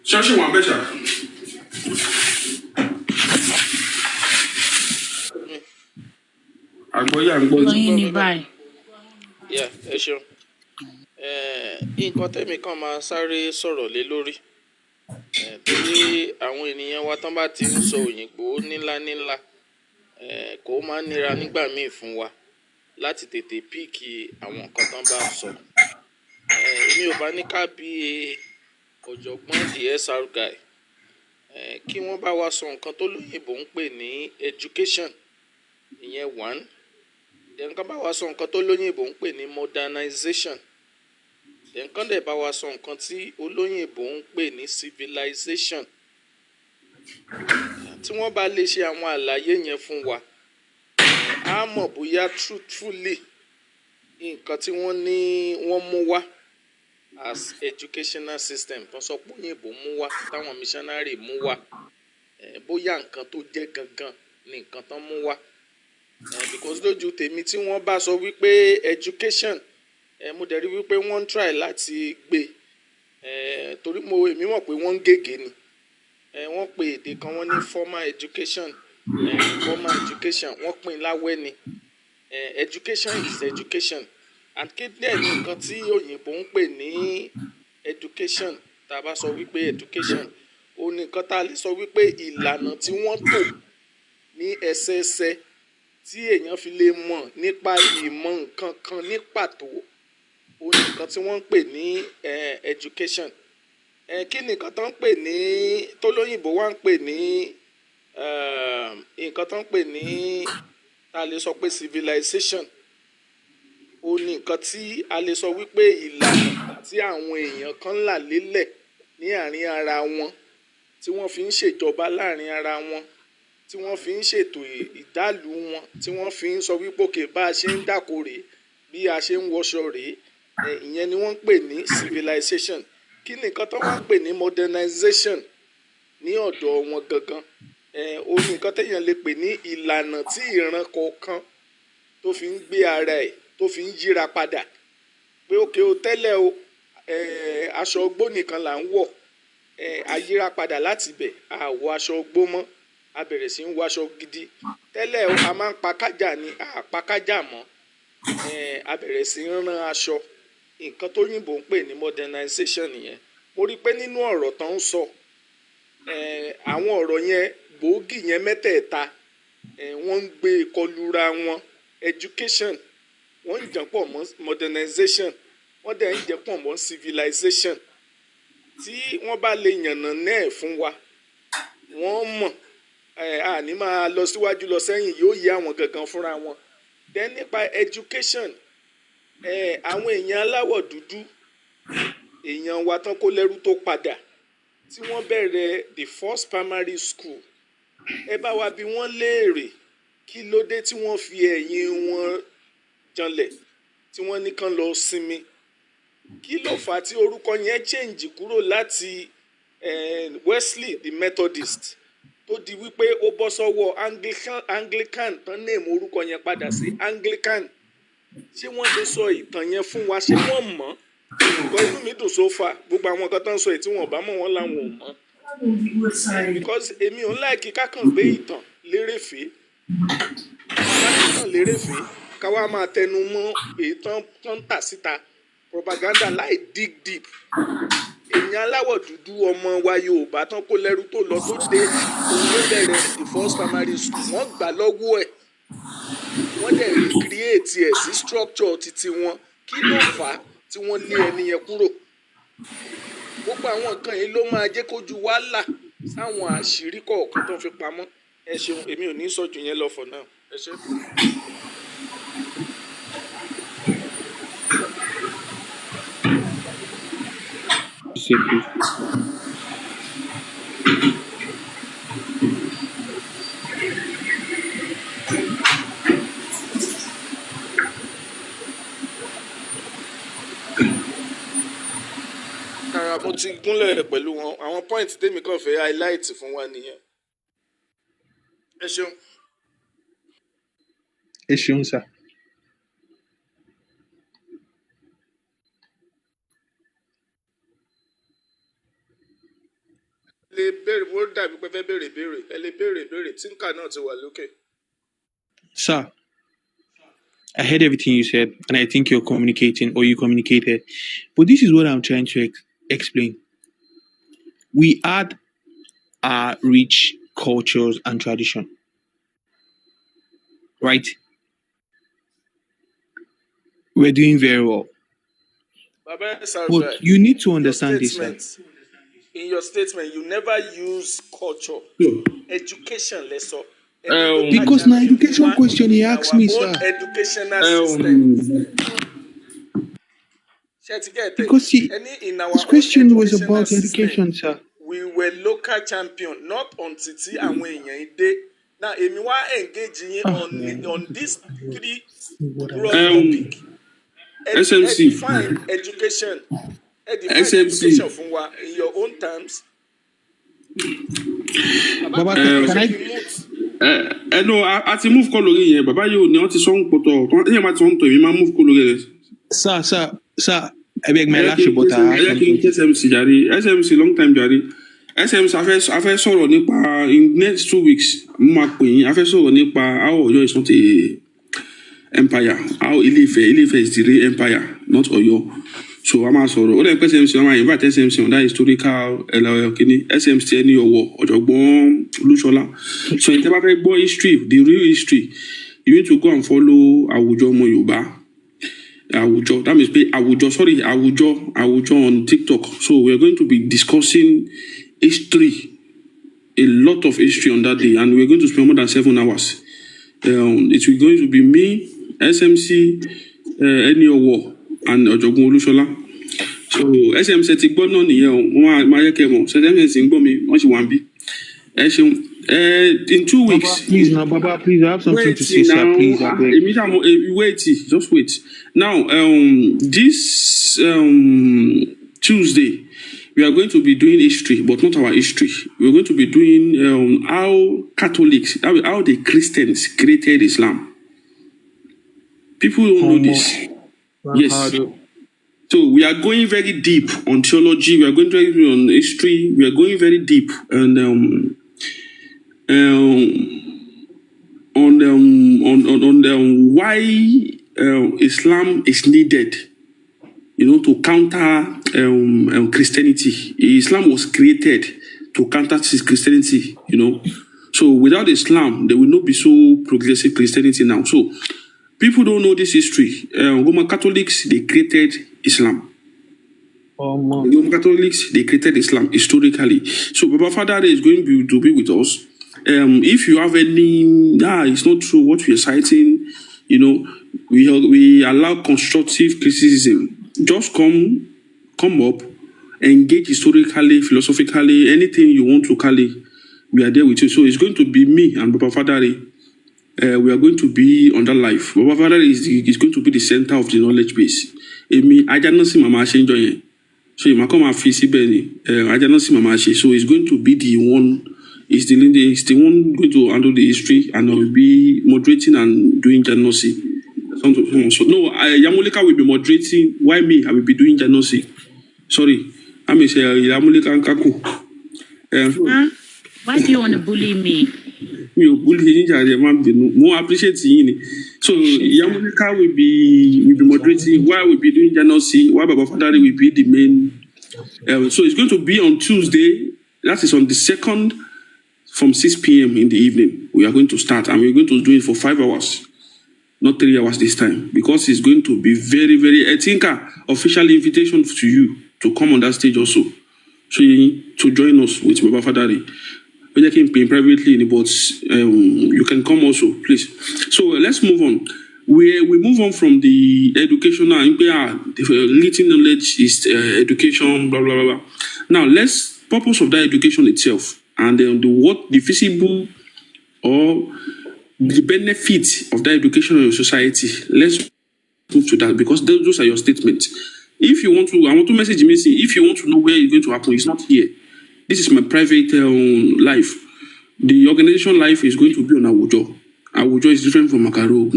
Ṣáṣì wà bẹ́ṣà. Àgbọ̀yà ń gbọ́. Lọ́yìn ní báyìí. Ẹ ṣeun. Nǹkan tẹ́mi kan máa sáré sọ̀rọ̀ lé lórí. Torí àwọn ènìyàn wa tán bá ti ń sọ òyìnbó nílá kò máa ń nira nígbà míì fún wa láti tètè píìkì àwọn nǹkan tán bá sọ. Èmi ò bá ní ká bí ọ̀jọ̀gbọ́n DSR guy kí wọ́n bá wa sọ nǹkan tó lóyìnbó ń pè ní education, ìyẹn one. Then kán bá wa sọ nǹkan tó lóyìnbó ń pè ní modernization. Then kán dẹ̀ bá wa sọ nǹkan tí olóyìnbó ń pè ní civilization. Tí wọ́n bá lè ṣe àwọn àlàyé yẹn fún wa, a mọ̀ bóyá truthfully nǹkan tí wọ́n ní wọ́n mú wá as educational system tó sọ pé òyìnbó mú wá, táwọn missionary mú wá, bóyá nǹkan tó jẹ́ gangan ni nǹkan tán mú wá. Because lójú tèmi tí wọ́n bá sọ wípé education, mo dẹ̀ rí wípé wọ́n ń try láti gbé, torí èmi mọ̀ pé wọ́n ń gègé ni. Wọ́n pe èdè kan wọ́n ní formal education, wọ́n pín láwẹ́ ni. Education is education. And kí dẹ̀ ni nǹkan tí òyìnbó ń pè ní education, tá a bá sọ wípé education, ó ní nǹkan tá a lè sọ wípé ìlànà tí wọ́n tò ní ẹsẹẹsẹ tí èèyàn fi lè mọ̀ nípa ìmọ̀ nǹkan kan ní pàtó, ó ní nǹkan tí wọ́n ń pè ní education. Kí ni nǹkan tó ń pè ní, tó lóyìnbó wá ń pè ní nǹkan tó ń pè ní, tá a lè sọ pé civilization. Ó ní nǹkan tí a lè sọ wípé ìlànà tí àwọn èèyàn kan là lélẹ̀ ní àárín ara wọn, tí wọ́n fi ń ṣèjọba láàárín ara wọn, tí wọ́n fi ń ṣètò ìdálù wọn, tí wọ́n fi ń sọ wípé òkè bá a ṣe ń dáko rèé, bí a ṣe ń wọṣọ rèé, ìyẹn ni wọ́n ń pè ní civilization. Kí ni nǹkan tó wá ń pè ní modernization ní ọ̀dọ̀ wọn gangan? Ó ní nǹkan téèyàn lè pè ní ìlànà tí ìran kọ̀ọ̀kan tó fi ń gbé ara ẹ̀, tó fi ń yíra padà pé òkè o tẹ́lẹ̀ o aṣọ ogbó nìkan là ń wọ̀ ayíra padà láti bẹ̀ a wọ aṣọ ogbó mọ́ a bẹ̀rẹ̀ sí ń wọ aṣọ gidi tẹ́lẹ̀ o a máa ń pa kájà ni a pa kájà mọ́ a bẹ̀rẹ̀ sí ń rán aṣọ nǹkan tó yìnbó ń pè ní modernization nìyẹn mo rí i pé nínú ọ̀rọ̀ tó ń sọ àwọn ọ̀rọ̀ yẹn gbòógì yẹn mẹ́tẹ̀ẹ̀ta wọ́n ń gbé kọlura wọn education wọ́n ń jẹ́ pọ̀ mọ́ modernization wọ́n dẹ̀ ń jẹ́ pọ̀ mọ́ civilization tí wọ́n bá lè yànnà náà fún wa wọ́n mọ̀ àní máa lọ síwájú lọ sẹ́yìn yóò yé àwọn gangan fúnra wọn then nípa education àwọn èèyàn aláwọ̀ dúdú èèyàn wa tán kó lẹ́rú tó padà tí wọ́n bẹ̀rẹ̀ the first primary school ẹ bá wa bí wọ́n léèrè kí ló dé tí wọ́n fi ẹ̀yìn wọn janlẹ̀ tí wọ́n ní kán lọ sinmi kí ló fà á tí orúkọ yẹn change kúrò láti Wesley the Methodist tó di wípé ó bọ́ sọ́wọ́ Anglican tán name orúkọ yẹn padà sí Anglican ṣé wọ́n lè sọ ìtàn yẹn fún wa ṣé wọ́n mọ̀ nǹkan inú mi dùn so far gbogbo àwọn kan tán sọ èyí tí wọ́n bá mọ̀ wọ́n làwọn ò mọ̀ because èmi ò ń láìkí kákan gbé ìtàn lérèfé káwá máa tẹnu mọ́ èyí tán ń tà síta propaganda láì dig deep èèyàn aláwọ̀ dúdú ọmọ wa Yorùbá tán kó lẹ́rú tó lọ tó dé òun ló bẹ̀rẹ̀ the first primary school wọ́n gbà lọ́wọ́ ẹ̀ wọ́n dẹ̀ recreate ẹ̀ sí structure títí wọn kí ló fà á tí wọ́n lé ẹni yẹn kúrò gbogbo àwọn nǹkan yìí ló máa jẹ́ kójú wa là sáwọn àṣírí kọ̀ọ̀kan tó ń fi pamọ́ ẹ ṣeun èmi ò ní sọ jù yẹn lọ for now ẹ ṣe. mo ti gúnlẹ̀ pẹ̀lú wọn àwọn point tèmi kàn fẹ́ highlight fún wa nìyẹn ẹ ṣeun. ẹ ṣeun sá. lè béèrè wọ́n dàbí pé fẹ́ béèrè ẹ lè béèrè tí nǹkan náà ti wà lókè. Sir, I heard everything you said, and I think you're communicating, or you communicated. But this is what I'm trying to explain. We had our rich cultures and tradition, right? We're doing very well. Baba, but you need to understand this. In your statement, you never use culture, education lesson. Because my education question he asked me, sir. Educational system. Because his question was about education, sir. We were local champion, not on Titi and Wayne. Now, if you are engaging on this three broad topic, SMC. Define education. Education from what in your own terms. Baba, can I? No, I ti move color here. Baba, you know what is song poto. You might want to. You might move color. Sir. I beg my last but SMC long time jari. SMC I fẹ́ sọ̀rọ̀ nípa in next 2 weeks. Mo máa pè yín. I fẹ́ sọ̀rọ̀ nípa how Ọ̀yọ́ is not a empire. How Ilé-Ifẹ̀ is the real empire, not Ọ̀yọ́. So I'm also all the SMC. I invite SMC on that historical SMC any Ọ̀jọ̀gbọ́n Olúṣọlá. So in terms of history, the real history, you need to go and follow Àwùjọ Ọmọ Yorùbá. Àwùjọ, that means Àwùjọ on TikTok. So we are going to be discussing history, a lot of history on that day, and we are going to spend more than 7 hours. It will going to be me, SMC, Eniowo, and Ọ̀jọ̀gbọ́n Olúṣọlá. So SMC ti gbọ́ náà nìyẹn o, wọ́n máa yẹ kẹ́ mọ̀. So SMC ń gbọ́ mi, wọ́n sì wà ń bí. Ẹ ṣeun. In 2 weeks. Baba, please, I have something to say, sir. Please, wait, just wait. Now, this Tuesday, we are going to be doing history, but not our history. We are going to be doing how Catholics, how the Christians created Islam. People don't know this. Yes. So we are going very deep on theology. We are going very deep on history. We are going very deep and on why Islam is needed, to counter Christianity. Islam was created to counter Christianity, So without Islam, there will not be so progressive Christianity now. So people don't know this history. Roman Catholics, they created Islam. Roman Catholics, they created Islam historically. So Baba Father is going to be with us. If you have any, it's not true what we are citing, we allow constructive criticism. Just come up, engage historically, philosophically, anything you want to call it, we are there with you. So it's going to be me and Baba Father. We are going to be on that life. Baba Father is going to be the center of the knowledge base. I don't see Mama enjoying. So you might come and face it, I don't see Mama. So it's going to be the one. It's the one going to handle the history, and I will be moderating and doing genocy. So no, Yamulika will be moderating. Why me? I will be doing genocy. Sorry, I'm saying Yamulika and Kaku. Why do you want to bully me? You bully more appreciate you. So Yamulika will be moderating. Why will be doing genocy? Why Baba Father will be the main. So it's going to be on Tuesday. That is on the 2nd. From 6 p.m. in the evening, we are going to start, and we're going to do it for 5 hours, not 3 hours this time, because it's going to be very, very. I think official invitation to you to come on that stage also, so to join us with Baba Fadari. We can pay privately, but you can come also, please. So let's move on. We move on from the educational. The little knowledge is education, blah blah blah blah. Now purpose of that education itself. And then the visible or the benefits of that education in your society. Let's move to that, because those are your statements. If you want to, I want to message me saying, if you want to know where it's going to happen, it's not here. This is my private life. The organization life is going to be on Awujo. Awujo is different from Makaro.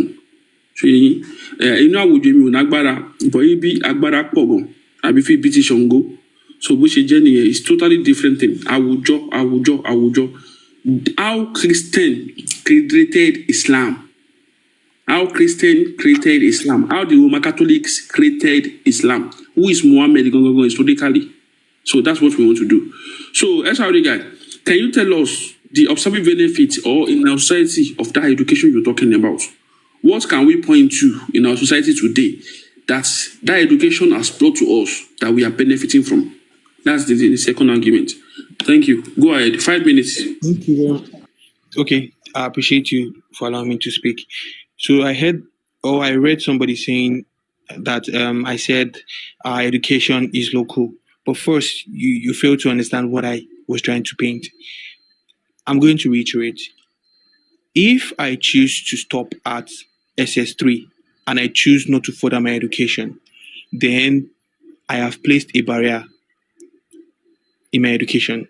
So you know Awujo mi onagbara, but it be agbara pogo. Abi fi biti shongo. So which journey is totally different thing. Awujo. How Christian created Islam. How Christian created Islam. How the Roman Catholics created Islam. Who is Muhammad historically? So that's what we want to do. So, SRD guy, can you tell us the observing benefits or in our society of that education you're talking about? What can we point to in our society today that education has brought to us that we are benefiting from? That's the second argument. Thank you. Go ahead. 5 minutes. Thank you very much. Okay, I appreciate you for allowing me to speak. So I read somebody saying that I said education is local. But first, you failed to understand what I was trying to paint. I'm going to reiterate. If I choose to stop at SS3 and I choose not to further my education, then I have placed a barrier in my education,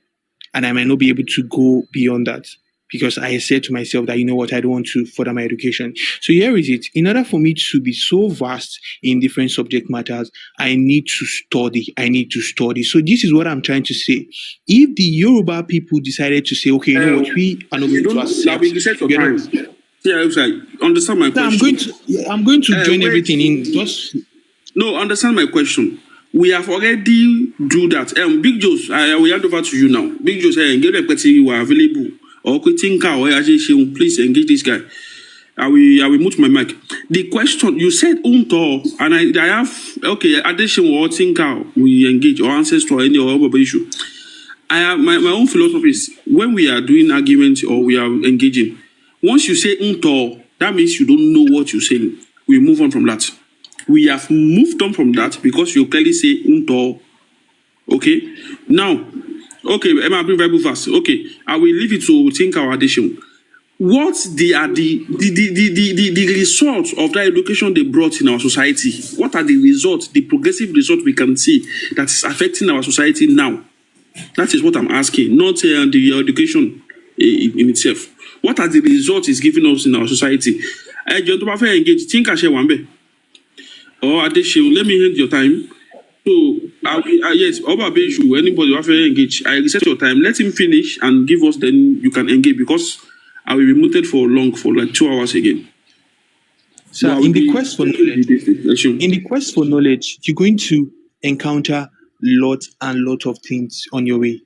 and I might not be able to go beyond that because I said to myself that, you know what, I don't want to further my education. So here is it. In order for me to be so vast in different subject matters, I need to study. So this is what I'm trying to say. If the Yoruba people decided to say, okay, you know what, we are not going to accept. Understand my question. I'm going to join everything in. Just no, understand my question. We have already do that. Big Joes, I will hand over to you now. Big Joes, get a question you are available. Or please engage this guy. I will mute my mic. The question you said and I have addition or thinker we engage or answers to any other issue. I have my own philosophy is when we are doing arguments or we are engaging, once you say that means you don't know what you're saying. We move on from that. We have moved on from that because you clearly say Okay? Now, okay, Emma bring Bible verse. Okay, I will leave it to think our addition. What the results of that education they brought in our society? What are the results, the progressive results we can see that is affecting our society now? That is what I'm asking, not the education in itself. What are the results it's giving us in our society? Engage. Think I share one bit. Or Adeshe, let me end your time. So, yes, Oba Beishu, anybody who will engage, I reset your time. Let him finish and give us, then you can engage because I will be muted for like 2 hours again. So, in the quest for knowledge, you're going to encounter lots and lots of things on your way.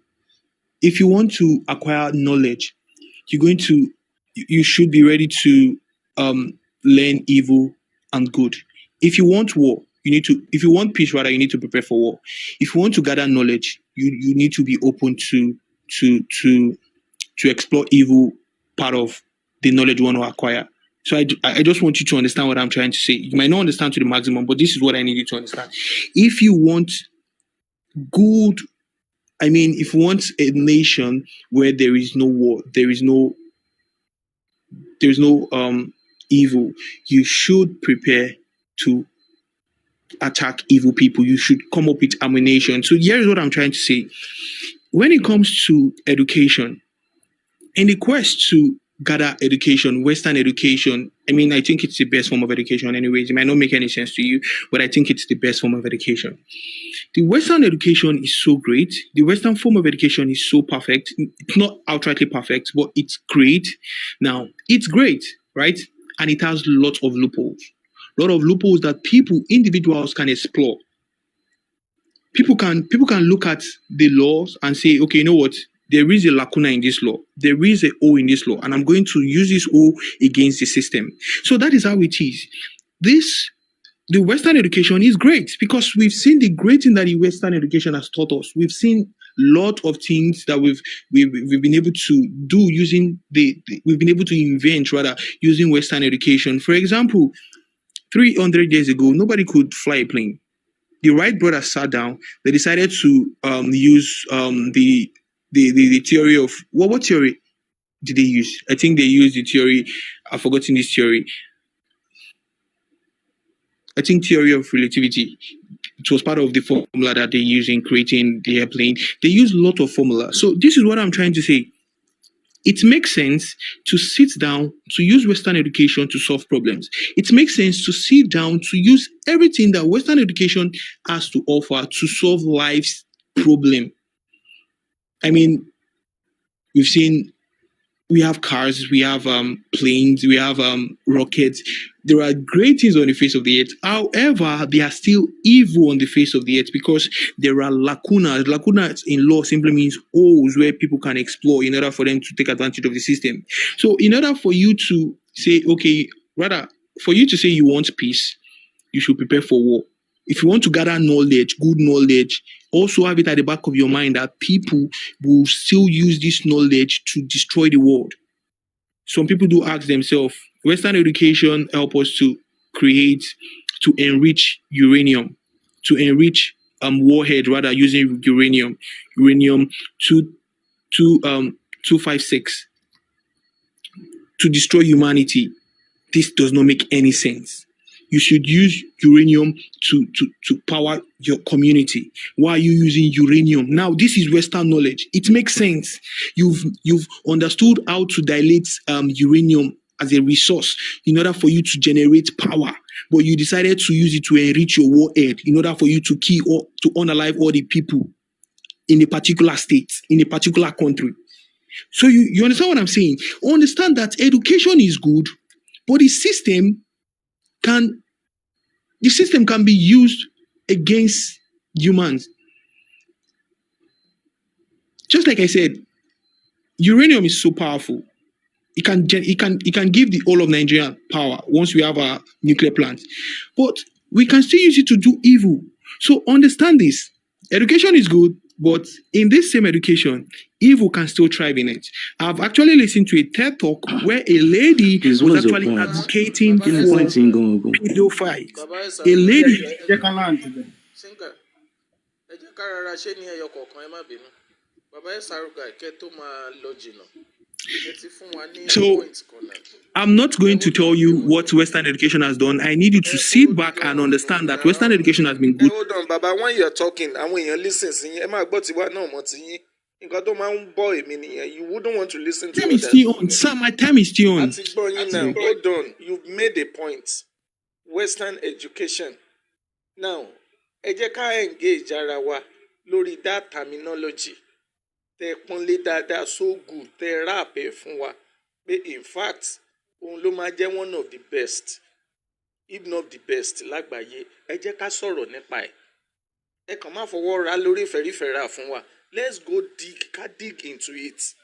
If you want to acquire knowledge, you should be ready to learn evil and good. If you want war, if you want peace, rather, you need to prepare for war. If you want to gather knowledge, you need to be open to explore evil part of the knowledge you want to acquire. So I just want you to understand what I'm trying to say. You might not understand to the maximum, but this is what I need you to understand. If you want good, if you want a nation where there is no war, there is no evil, you should prepare to attack evil people. You should come up with ammunition. So here is what I'm trying to say. When it comes to education, in the quest to gather education, Western education, I think it's the best form of education anyways. It might not make any sense to you, but I think it's the best form of education. The Western education is so great. The Western form of education is so perfect. It's not outrightly perfect, but it's great. Now, it's great, right? And it has lots of loopholes. A lot of loopholes that individuals can explore. People can look at the laws and say, okay, you know what? There is a lacuna in this law. There is a O in this law, and I'm going to use this O against the system. So that is how it is. The Western education is great because we've seen the great thing that the Western education has taught us. We've seen a lot of things that we've been able to do using we've been able to invent rather using Western education. For example, 300 years ago, nobody could fly a plane. The Wright brothers sat down. They decided to use the theory of what theory did they use? I think they used the theory. I've forgotten this theory. I think theory of relativity. It was part of the formula that they used in creating the airplane. They used a lot of formula. So this is what I'm trying to say. It makes sense to sit down to use Western education to solve problems. It makes sense to sit down to use everything that Western education has to offer to solve life's problem. We have cars, we have planes, we have rockets. There are great things on the face of the earth. However, they are still evil on the face of the earth because there are lacunas. Lacunas in law simply means holes where people can explore in order for them to take advantage of the system. So in order for you to say, for you to say you want peace, you should prepare for war. If you want to gather knowledge, good knowledge, also have it at the back of your mind that people will still use this knowledge to destroy the world. Some people do ask themselves, Western education help us to enrich uranium, to enrich warhead rather using uranium 256 to destroy humanity. This does not make any sense. You should use uranium to power your community. Why are you using uranium? Now, this is Western knowledge. It makes sense. You've understood how to dilate uranium as a resource in order for you to generate power. But you decided to use it to enrich your warhead in order for you to kill or to unalive all the people in a particular state, in a particular country. So you understand what I'm saying? Understand that education is good, but the system can be used against humans. Just like I said, uranium is so powerful. It can give the whole of Nigeria power once we have our nuclear plants. But we can still use it to do evil. So understand this. Education is good, but in this same education, evil can still thrive in it. I've actually listened to a TED Talk where a lady was actually advocating for pedophiles. A lady. So I'm not going to tell you what Western education has done. I need you to sit back and understand that Western education has been good. Hold on, Baba. When you're talking, and when you listen, you wouldn't want to listen to Time is still on. Sir, my time is still on. Hold on. You've made a point. Western education. Now, ẹ jẹ́ ká engage ara wa lórí that terminology tẹ pọ́nlé dáadáa so good tẹ rap ẹ̀ fún wa pé in fact òun ló máa jẹ́ one of the best if not the best lágbàáyé. Ẹ jẹ́ ká sọ̀rọ̀ nípa ẹ̀. Ẹ kàn má fọwọ́ ra lórí ìfẹ́rífẹ́ra fún wa. Let's go dig into it.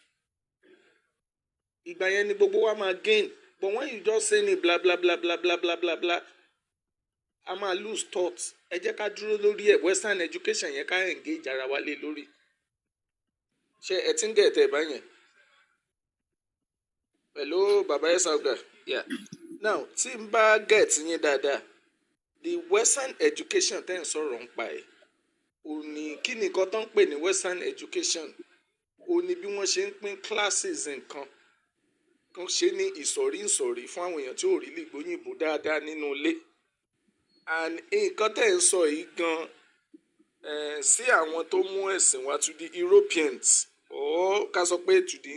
Ìgbà yẹn ni gbogbo wa máa gain. But when you just say ni bla bla bla bla bla bla bla bla, a máa lose thought. Ẹ jẹ́ ká dúró lórí ẹ̀ western education yẹn ká engage ara wa lé lórí. Ṣé ẹ ti ń gẹ̀ tẹ̀ báyẹn? Hello, Baba Esauga. Yeah. Now, tí n bá get yín dáadáa, the western education tẹ́ ń sọ̀rọ̀ ń pa ẹ̀. Òní kí ni nǹkan tó ń pè ní western education? Òní bí wọ́n ṣe ń pín classes nǹkan. Kan ṣe ní ìsọ̀rí fún àwọn èèyàn tí ò rí lè gbóyìnbó dáadáa nínú ilé. And nǹkan tẹ́ ń sọ yìí gan sí àwọn tó mú ẹ̀sìn wá to the Europeans or ká sọ pé to the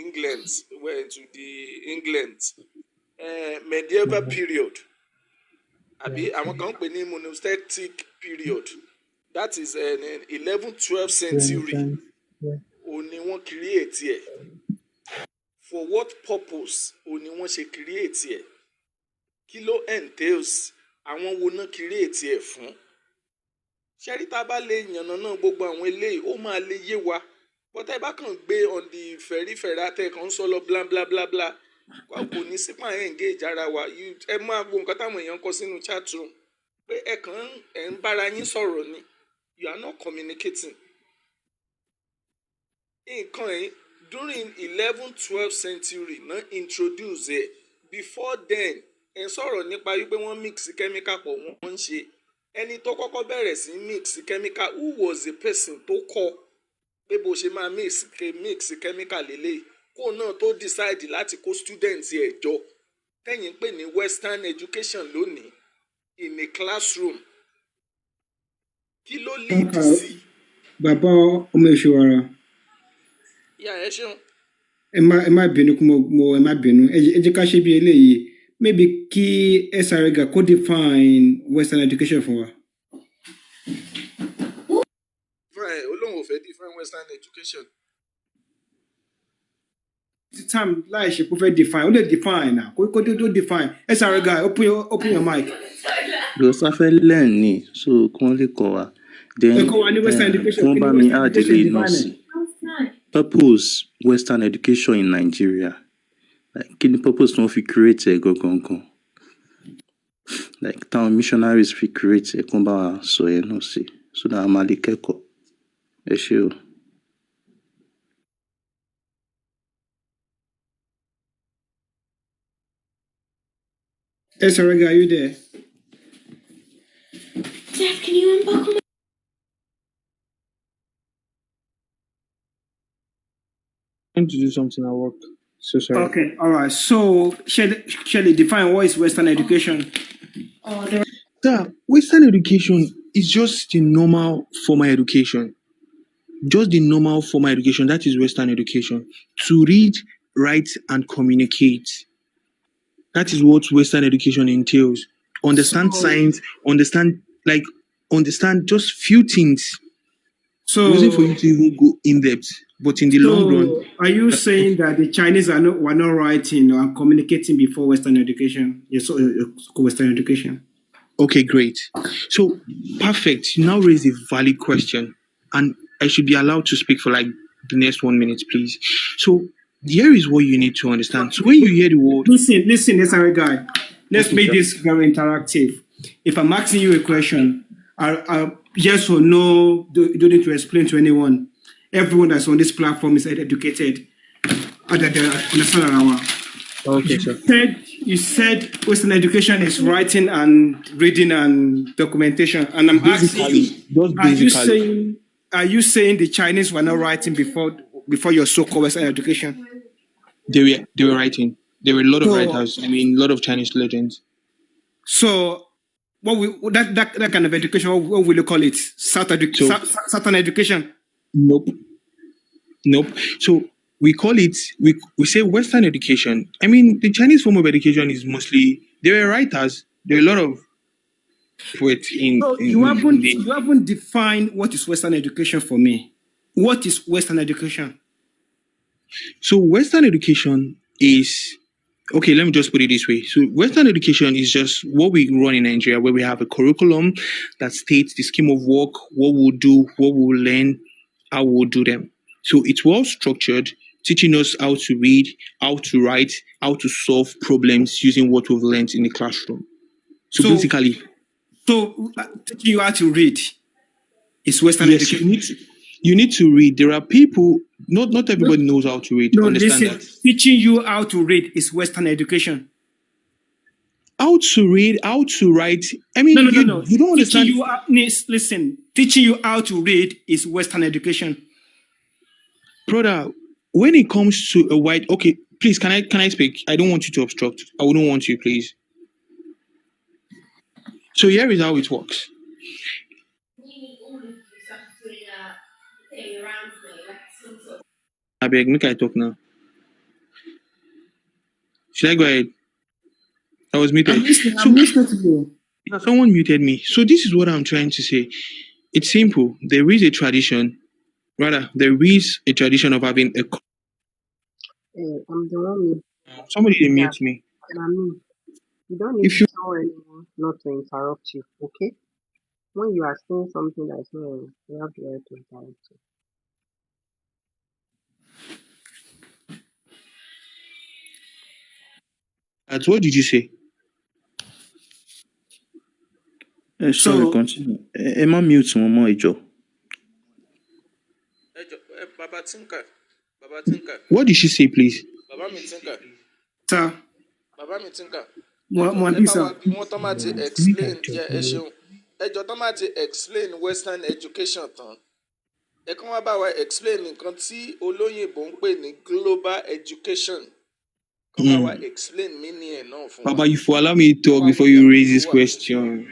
England medieval period àbí àwọn kan ń pè ní monastic period that is 11th-12th century òní wọ́n create ẹ̀. For what purpose òní wọ́n ṣe create ẹ̀? Kí ló entails? Àwọn wo náà create ẹ̀ fún? Ṣẹ́rí tá a bá lè yànnà náà gbogbo àwọn eléyìí ó máa lè yé wa. But ẹ bá kàn gbé on the fẹ̀rífẹ̀rá tẹ̀ kàn ń sọ lọ bla bla bla bla. Kò ní sí máa engage ara wa. Ẹ máa wo nǹkan táwọn èèyàn kọ sínú chat room. Pé ẹ kàn ń bára yín sọ̀rọ̀ ni. You are not communicating. Nǹkan yìí during 11th-12th century náà introduce ẹ̀. Before then ẹ sọ̀rọ̀ nípa wípé wọ́n mix chemical pọ̀ wọ́n ń ṣe. Ẹni tó kọ́kọ́ bẹ̀rẹ̀ sí mix chemical, who was the person tó kọ́ pé bó ṣe máa mix chemical lélẹ̀ kó náà tó decide láti kó students ẹ̀ jọ tẹ́yìn pè ní western education lónìí in a classroom. Kí ló lead sí? Bàbá ọmọ ìṣòwàrà. Yà ẹ ṣeun. Ẹ má bínú kí mo ẹ má bínú. Ẹ jẹ́ ká ṣe bí eléyìí. Maybe kí SRG could define western education for wa. Right, Olóhùn ò fẹ́ define western education. The time láì ṣe kó fẹ́ define, ó lè define now. Kó tó define. SRG, open your mic. Because I fẹ́ learn ni, so kí wọ́n lè kọ́ wa. Then wọ́n bá mi add ilé náà sí. Purpose western education in Nigeria. Like kí ni purpose tí wọ́n fi create ẹ̀ gangan? Like táwọn missionaries fi create ẹ̀ kó bá wa sọ ẹ̀ náà sí. So that a máa lè kẹ́kọ̀ọ́. Ẹ ṣé o. SRG, are you there? Dad, can you unbuckle my... I'm trying to do something at work. So sorry. Okay, all right. So, shall they define what is Western education? Sir, Western education is just the normal formal education. Just the normal formal education. That is Western education. To read, write, and communicate. That is what Western education entails. Understand science, understand just few things. So, it wasn't for you to even go in depth. But in the long run, are you saying that the Chinese were not writing or communicating before Western education? Yes, Western education. Okay, great. So perfect. You now raise a valid question, and I should be allowed to speak for like the next 1 minute, please. So here is what you need to understand. So when you hear the word, listen, sorry, guy. Let's make this very interactive. If I'm asking you a question, yes or no, you don't need to explain to anyone. Everyone that's on this platform is educated. Okay, sir. You said Western education is writing and reading and documentation, and I'm asking you, are you saying the Chinese were not writing before your so-called Western education? They were writing. There were a lot of writers. I mean, a lot of Chinese legends. So, that kind of education, what will you call it? Southern education? Nope. So we call it, we say Western education. I mean, the Chinese form of education is mostly, there were writers. There were a lot of With in, So in, you in haven't the you haven't defined what is Western education for me. What is Western education? so Western education is okay. Let me just put it this way. So Western education is just what we run in Nigeria, where we have a curriculum that states the scheme of work, what we'll do, what we'll learn, how we'll do them. So it's well structured, teaching us how to read, how to write, how to solve problems using what we've learned in the classroom. So So basically, teaching you how to read is Western yes, education. you need to read. There are people, not everybody knows how to read. No, Understand listen. that. Teaching you how to read is Western education. How to read, how to write. I mean, No. you don't understand. Listen. Teaching you how to read is Western education. Brother, when it comes to a white, okay, please, can I speak? I don't want you to obstruct. I wouldn't want you, please. So here is how it works. I beg, make I talk now. Should I go ahead? I was muted. I'm listening to you. Someone muted me. So this is what I'm trying to say. It's simple. There is a tradition, there is a tradition of having a. I'm the one Somebody with mute me. me. You don't need If to you tell anyone not to interrupt you, okay? When you are saying something that's wrong, you have the right to interrupt you. what did you say? Sorry, continue. Emma mute one more, Joe. Baba Tinker. What did she say, please? Baba mi Tinker. Sir. Baba mi Tinker. Sir. Wọ́n tán máa ti explain ẹ ṣeun. Ẹjọ́ tán máa ti explain Western education tán. Ẹ kàn wá bá wa explain nǹkan tí olóyìnbó ń pè ní global education. Kàn bá wa explain meaning ẹ̀ náà fún wa. Papa, you allow me to talk before you raise this question.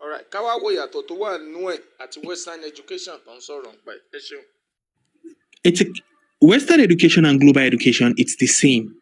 Alright, ká wá wo ìyàtọ̀ tó wà nínú ẹ̀ àti Western education tó ń sọ̀rọ̀ nípa ẹ̀. Ẹ ṣeun. It's Western education and global education, it's the same.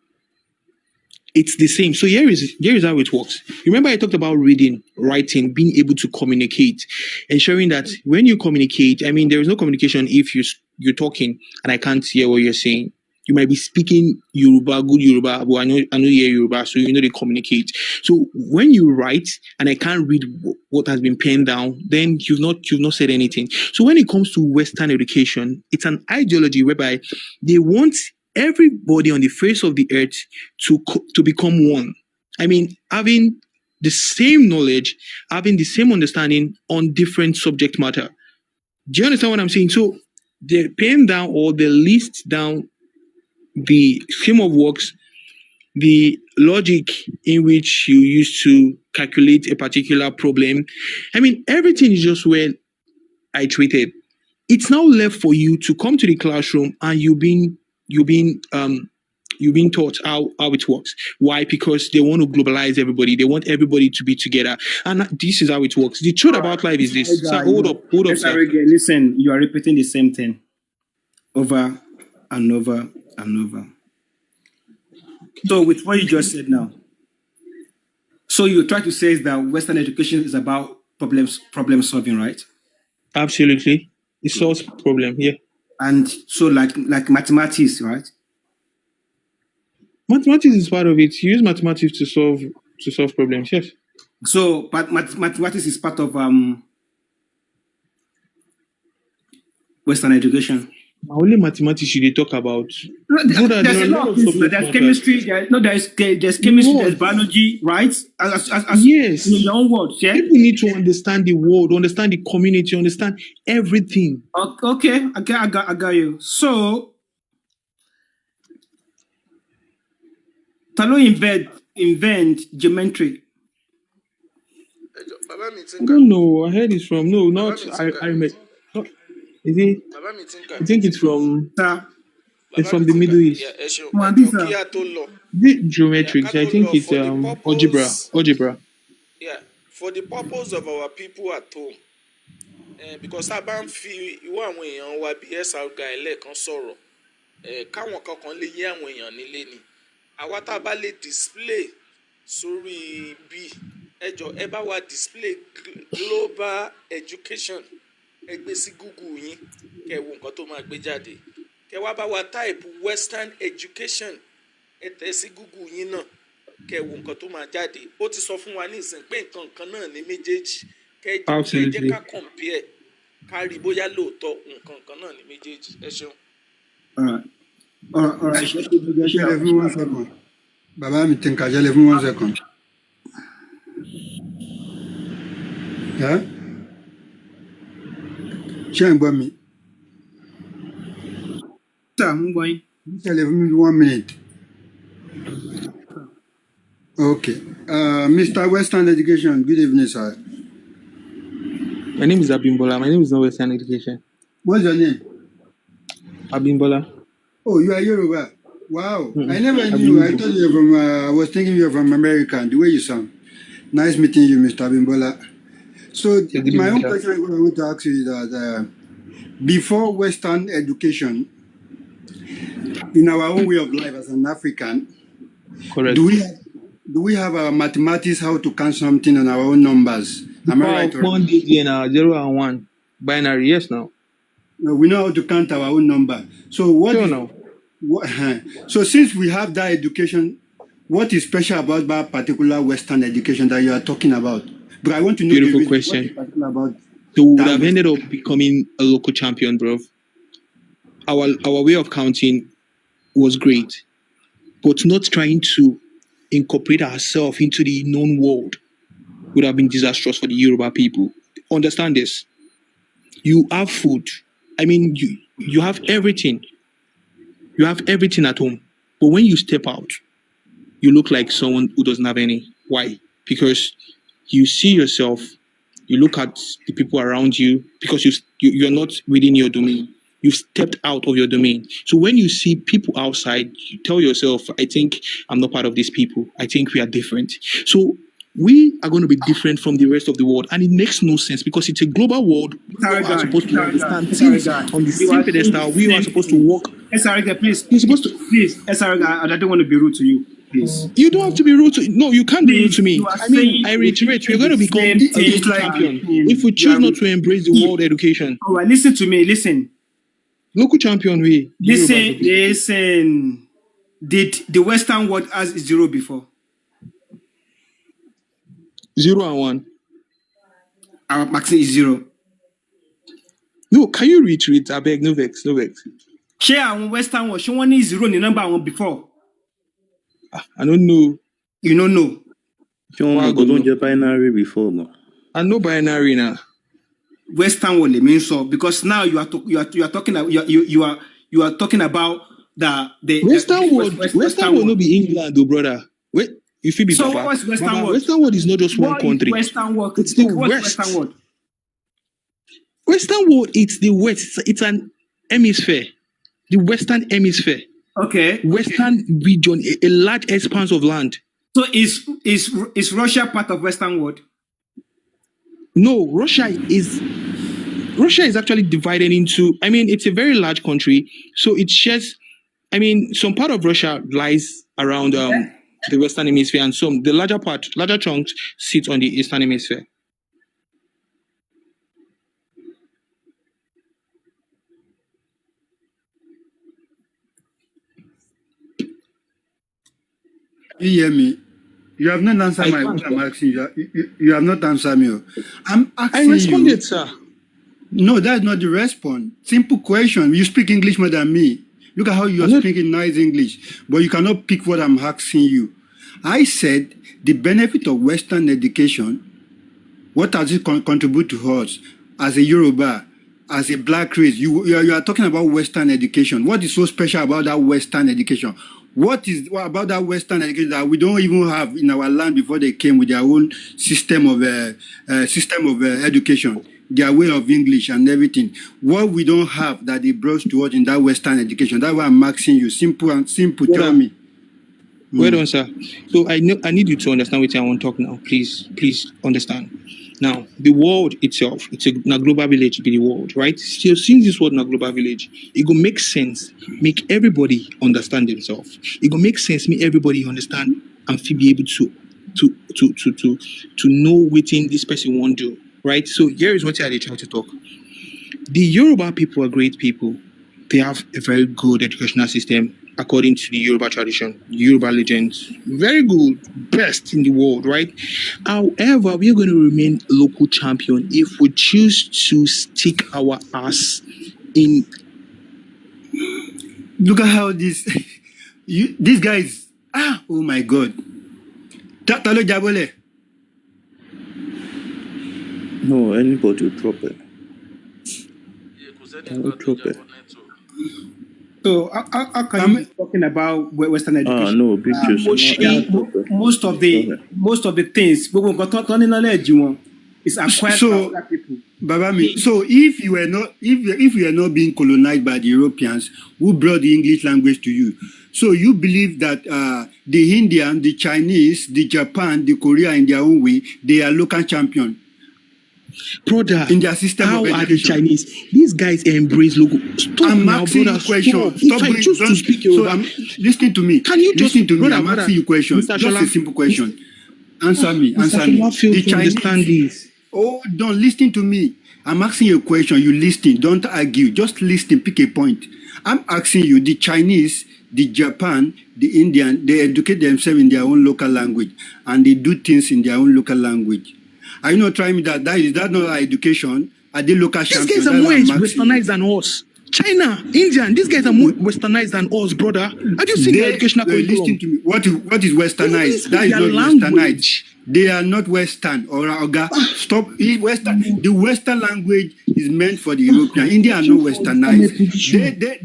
It's the same. So here is how it works. Remember, I talked about reading, writing, being able to communicate, ensuring that when you communicate, I mean, there is no communication if you're talking and I can't hear what you're saying. You might be speaking Yoruba, good Yoruba, but I know hear Yoruba, so you know they communicate. So when you write and I can't read what has been penned down, then you've not said anything. So when it comes to Western education, it's an ideology whereby they want everybody on the face of the earth to become one. I mean, having the same knowledge, having the same understanding on different subject matter. Do you understand what I'm saying? So they pen down or they list down the scheme of works, the logic in which you used to calculate a particular problem. I mean, everything is just well iterated. It's now left for you to come to the classroom and you've been taught how it works. Why? Because they want to globalize everybody. They want everybody to be together. And this is how it works. The truth about life is this. Sir, hold up, sir. Listen, you are repeating the same thing over and over and over. So with what you just said now, so you try to say is that Western education is about problem solving, right? Absolutely. It solves problem, yeah. And so like mathematics, right? Mathematics is part of it. You use mathematics to solve problems, yes. So but mathematics is part of Western education. Only mathematics you talk about. There's a lot of things. There's chemistry. There's chemistry. There's biology, right? Yes. In your own words, yeah. People need to understand the world, understand the community, understand everything. Okay, I got you. So, Talo invent geometry. I don't know. I heard it's from I remember. Is it? I think it's from. It's from the Middle East. The geometrics. I think it's algebra. Yeah, for the purpose of our people at home, because tá bá ń fi irú àwọn èèyàn wa bí SR guy lẹ́ẹ̀kan sọ̀rọ̀, káwọn kankan lè yé àwọn èèyàn nílé ni. Àwa tá bá lè display sórí bí ẹ jọ ẹ bá wa display global education ẹ gbé sí Google yín kẹ́ wo nǹkan tó máa gbé jáde kẹ́ wá bá wa type western education ẹ tẹ̀ sí Google yín náà kẹ́ wo nǹkan tó máa jáde ó ti sọ fún wa ní ìsìn pé nǹkan kan náà ní méjèèjì kẹ́ jẹ́ ká compare ká rí bóyá lóòótọ́ nǹkan kan náà ní méjèèjì ẹ ṣeun. All right. Share for 1 second. Baba, me think I share for 1 second. Yeah? Share for me. Sir, I'm going. Share for me 1 minute. Okay. Mr. Western Education, good evening, sir. My name is Abimbola. My name is not Western Education. What's your name? Abimbola. Oh, you are Yoruba. Wow. I never knew. I thought you were from, I was thinking you were from America, the way you sound. Nice meeting you, Mr. Abimbola. So, my own question I want to ask you is that before Western education, in our own way of life as an African, correct. Do we have our mathematics, how to count something on our own numbers? Am I right? 1 digit and 0 and 1 binary, yes, now. No, we know how to count our own number. So so since we have that education, what is special about that particular Western education that you are talking about? But I want to know. Beautiful question. About so we would have ended up becoming a local champion, bro. Our way of counting was great, but not trying to incorporate ourselves into the known world would have been disastrous for the Yoruba people. Understand this. You have food. I mean, you have everything. You have everything at home. But when you step out, you look like someone who doesn't have any. Why? Because you see yourself, you look at the people around you, because you're not within your domain. You've stepped out of your domain. So when you see people outside, you tell yourself, I think I'm not part of these people. I think we are different. So we are going to be different from the rest of the world. And it makes no sense because it's a global world. We are supposed to understand things on the same pedestal. We are supposed to walk. SRG, please. You're supposed to. Please, SRG, I don't want to be rude to you. Please. You don't have to be rude to. No, you can't be rude to me. I mean, I reiterate, we're going to become a local champion if we choose not to embrace the world education. All right, listen to me. Listen. Local champion way. Listen. Did the Western world has 0 before? 0 and 1. Our maximum is 0. No, can you reiterate? I beg, no vex. Share on Western world. She want 0 in the number one before. I don't know. You don't know. Don't get binary before, no. I know binary now. Western world means so because now you are talking about the Western world. Western world no be England, though, brother. Wait, you feel be so Papa. what's Western world? Western world is not just one country. Western world. It's the West. Western world. Western world. It's the West. It's an hemisphere. The Western hemisphere. Okay. Western region, a large expanse of land. So is Russia part of Western world? No, Russia is actually divided into, I mean, it's a very large country. So it shares, I mean, some part of Russia lies around the Western Hemisphere and the larger chunks sit on the Eastern Hemisphere. You hear me? You have not answered what I'm asking you. You have not answered me. I'm asking you. I responded, sir. No, that's not the response. Simple question. You speak English more than me. Look at how you are speaking nice English, but you cannot pick what I'm asking you. I said the benefit of Western education, what does it contribute to us as a Yoruba, as a black race? You are talking about Western education. What is so special about that Western education? What about that Western education that we don't even have in our land before they came with their own system of education, their way of English and everything? What we don't have that they brought to us in that Western education? That's why I'm asking you. Simple. Tell me. Well done, sir. So I need you to understand what I want to talk now. Please understand. Now, the world itself, it's a global village, be the world, right? So since this world in a global village, it will make sense, make everybody understand themselves. It will make sense, make everybody understand and be able to to know within this person won't do, right? So here is what I try to talk. The Yoruba people are great people. They have a very good educational system according to the Yoruba tradition, Yoruba legends. Very good, best in the world, right? However, we are going to remain local champion if we choose to stick our ass in. Look at how this these guys. Oh my God. Talo Jabole. No, anybody will drop it. I will drop it. So how can you be talking about Western education? No, big juice. Most of the things, knowledge is acquired by other people. Babami, so if you were not being colonized by the Europeans who brought the English language to you, so you believe that the Indian, the Chinese, the Japan, the Korea in their own way, they are local champion. Brother, in their system how of education. are the Chinese? These guys embrace local. Stop I'm now, asking brother. you question. Stop If I choose to speak Yoruba, listen to me. Can you just listen to me? brother, I'm brother, asking you question. Mr. Just a simple question. Answer me. Answer me. The Chinese understand this. Oh, don't listen to me. I'm asking you a question. You listen. Don't argue. Just listen. Pick a point. I'm asking you. The Chinese, the Japan, the Indian, they educate themselves in their own local language, and they do things in their own local language. Are you not trying me that is that not our education? Are they local champions? These guys are more westernized than us. China, Indian, these guys are more westernized than us, brother. Have you seen the educational curriculum? Listen to me. What is westernized? That is not westernized. They are not Western or Oga. Stop. Western. The Western language is meant for the European. India are not westernized.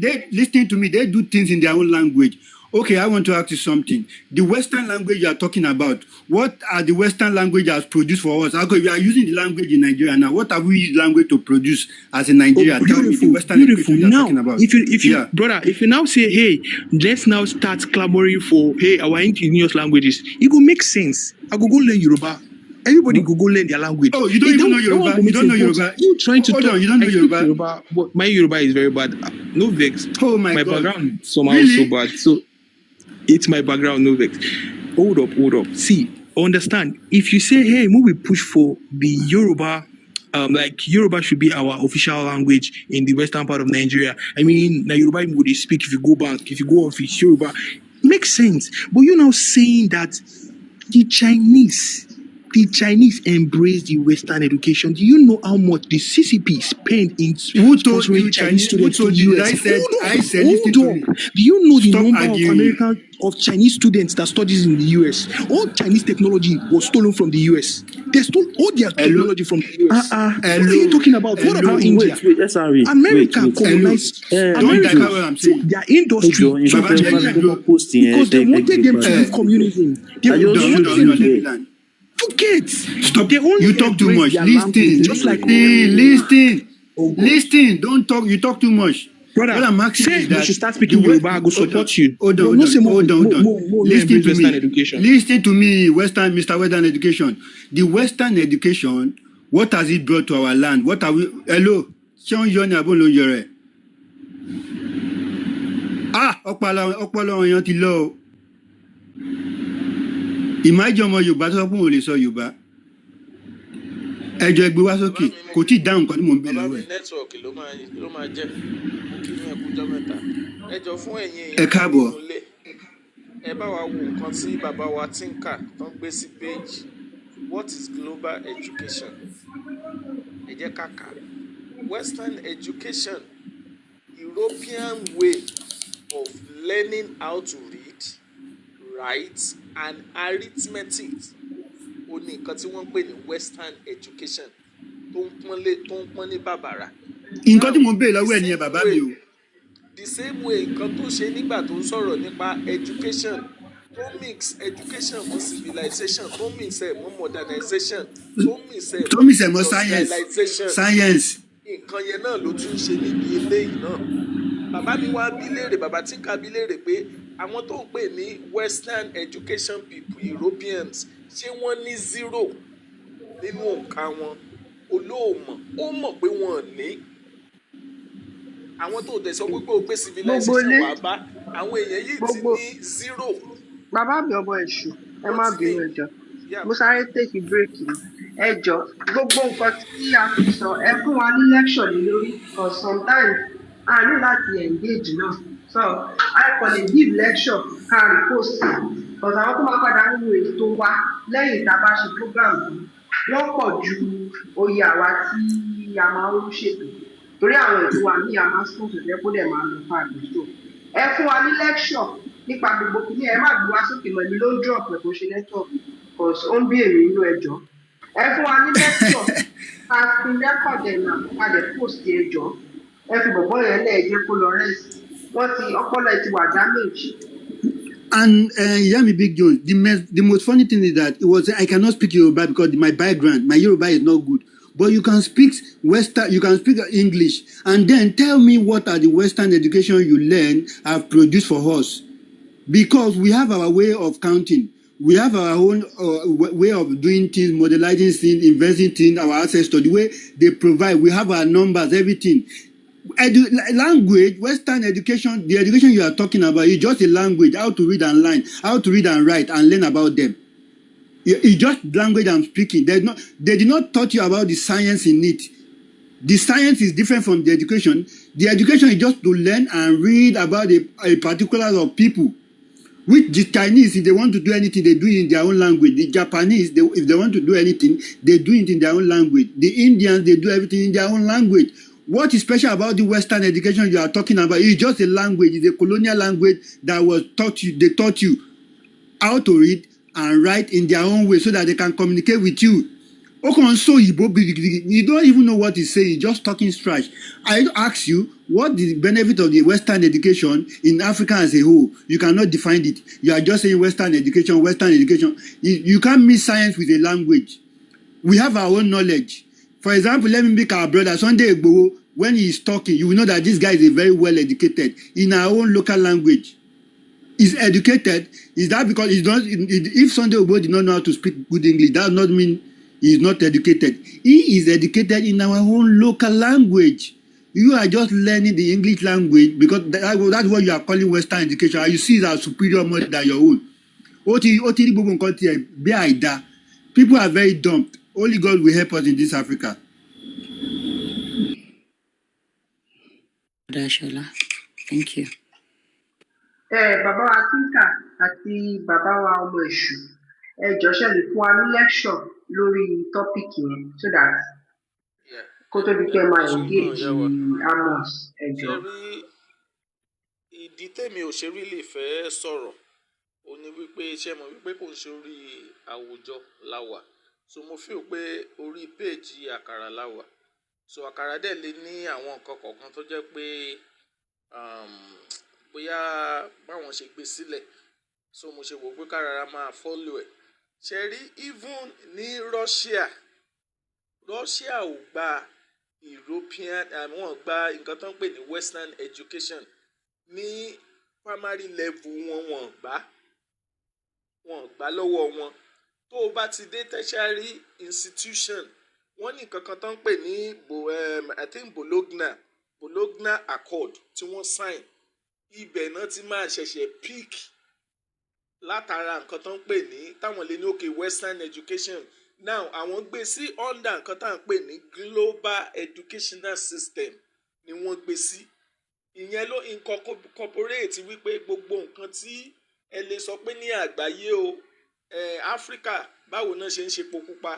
They listen to me. They do things in their own language. Okay, I want to ask you something. The Western language you are talking about, what are the Western languages produced for us? Okay, we are using the language in Nigeria now. What have we used language to produce as in Nigeria? Tell me the Western language you are talking about. If you brother, if you now say, hey, let's now start clamoring for, hey, our indigenous languages, it will make sense. I go learn Yoruba. Everybody go learn their language. Oh, you don't even know Yoruba? You don't know Yoruba? You trying to Hold talk? on, you don't know Yoruba? But my Yoruba is very bad. No vex. Oh my God. Background somehow so bad. So it's my background, no vex. Hold up. See, understand. If you say, hey, we push for the Yoruba, like Yoruba should be our official language in the western part of Nigeria. I mean, the Yoruba would they speak if you go back, if you go office, Yoruba. Makes sense. But you're now saying that the Chinese embrace the Western education. Do you know how much the CCP spend in sponsoring Chinese students to the US? Hold up. Do you know the number of Chinese students that studies in the US? All Chinese technology was stolen from the US. They stole all their technology from the US. What are you talking about? What about India? America colonized America. Their industry. Because they wanted them to leave communism. They wanted them to forget. Stop. You talk too much. Listen. Just like listen. Don't talk. You talk too much. Brother, what I'm asking is that you should start speaking Yoruba. I go support you. Hold on. Listen to me. Listen to me. Mr. Western education. The Western education. What has it brought to our land? What are we? Hello. Ọpọlọ ọyàn ti lọ o. Ìmájọ ọmọ Yorùbá tó fún òun lè sọ Yorùbá. Ẹjọ́ ẹgbẹ́ wá sókè kò tí ì dáhùn nǹkan tí mò ń bèèrè lọ́wọ́ ẹ̀. Nẹ́tíwọ̀kì ló máa jẹ́ kí ní ẹ̀kújọ́ mẹ́ta. Ẹjọ́ fún ẹ̀yin ẹ káàbọ̀. Ẹ bá wa wo nǹkan tí bàbá wa ti ń kà tó ń gbé sí page. What is global education? Ẹ jẹ́ ká kà. Western education, European way of learning how to read, write, and arithmetic. Ó ní nǹkan tí wọ́n ń pè ní Western education tó ń pọ́n ní bàbàrà. Nǹkan tí mo ń béèrè lọ́wọ́ ẹ̀ nìyẹn bàbá mi o. The same way nǹkan tó ṣe nígbà tó ń sọ̀rọ̀ nípa education tó mix education mọ́ civilization tó mix ẹ̀ mọ́ modernization tó mix ẹ̀ mọ́ science. Nǹkan yẹn náà ló tún ṣe níbi eléyìí náà. Bàbá mi wá bí léèrè, bàbá tí ń ka bí léèrè pé àwọn tó ń pè ní Western education people, Europeans, ṣé wọ́n ní zero nínú òǹkà wọn? Olóòmọ̀, ó mọ̀ pé wọ́n ní. Àwọn tó tẹ̀ sọ pé ó gbé civilization wà bá àwọn èèyàn yìí ti ní zero. Bàbá mi ọmọ èṣù, ẹ má bínú ẹjọ́. mo sáré take a break ni ẹ jọ gbogbo nǹkan tí a ti sọ ẹ fún wa ní lecture lé lórí because sometimes a ní láti engage náà so I kàn lè give lecture ká repost because àwọn tó máa padà nínú ètò wa lẹ́yìn tá a bá ṣe program yìí wọ́n pọ̀ ju oyè àwa tí a máa ń ṣètò torí àwọn ètò wa ní a máa ń sùn tó jẹ́ kó dẹ̀ máa lọ fún àgbẹ̀tò ẹ fún wa ní lecture nípa gbogbo kìíní ẹ má gbé wá sókè mọ́ ẹni ló ń drop ẹ̀ kó ṣe network because ó ń béèrè inú ẹjọ́ ẹ fún wa ní lecture ká fi record ẹ̀ náà ká dẹ̀ post ẹjọ́ ẹ fi bọ̀bọ́ yẹn lẹ́ẹ̀ jẹ́ kó lọ rest wọ́n ti ọpọlọ ẹ ti wà damage. And Yami Big Jones, the most funny thing is that it was I cannot speak Yoruba because my background, my Yoruba is not good. But you can speak Western, you can speak English, and then tell me what are the Western education you learn have produced for us. Because we have our way of counting. We have our own way of doing things, modelizing things, investing things, our ancestors, the way they provide. We have our numbers, everything. Language, Western education, the education you are talking about is just a language, how to read and learn, how to read and write and learn about them. It's just language I'm speaking. They did not taught you about the science in it. The science is different from the education. The education is just to learn and read about a particular of people. Which the Chinese, if they want to do anything, they do it in their own language. The Japanese, if they want to do anything, they do it in their own language. The Indians, they do everything in their own language. What is special about the Western education you are talking about? It's just a language. It's a colonial language that was taught you. They taught you how to read and write in their own way so that they can communicate with you. You don't even know what he's saying. Just talking trash. I ask you, what is the benefit of the Western education in Africa as a whole? You cannot define it. You are just saying Western education, Western education. You can't mix science with a language. We have our own knowledge. For example, let me make our brother Sunday Igboho, when he is talking, you will know that this guy is a very well educated in our own local language. He's educated. Is that because he's not? If Sunday Igboho did not know how to speak good English, that does not mean he is not educated. He is educated in our own local language. You are just learning the English language because that's what you are calling Western education. And you see it as superior more than your own. People are very dumb. Only God will help us in this Africa. Dashola, thank you. Bàbá wa Tinka àti bàbá wa ọmọ èṣù jọ̀ọ́ ṣé lè fún wa ní lecture lórí topic yẹn so that kó tó di pé máa engage Amos jọ̀ọ́. ṣe rí ìdí tèmi ò ṣe rí lè fẹ́ sọ̀rọ̀ ó ní wípé ṣé mo wípé kò ń ṣe orí àwùjọ láwà so mo feel pé orí péèjì àkàrà láwà so àkàrà dẹ̀ lè ní àwọn nǹkan kọ̀ọ̀kan tó jẹ́ pé bóyá báwọn ṣe gbé sílẹ̀ so mo ṣe wò pé kárara máa follow ẹ̀ ṣe rí even ní Russia ò gba European àwọn gba nǹkan tó ń pè ní Western education ní primary level wọn gbà lọ́wọ́ wọn tó o bá ti dé tertiary institution wọ́n ní nǹkan kan tó ń pè ní I think Bologna Accord tí wọ́n sign ibẹ̀ náà ti máa ṣẹ̀ṣẹ̀ pick látara nǹkan tó ń pè ní táwọn lè ní òkè Western education now àwọn gbé sí under nǹkan tá à ń pè ní global educational system ni wọ́n gbé sí ìyẹn ló incorporate wípé gbogbo nǹkan tí ẹ lè sọ pé ní àgbáyé o Africa báwo náà ṣe ń ṣe epo pupa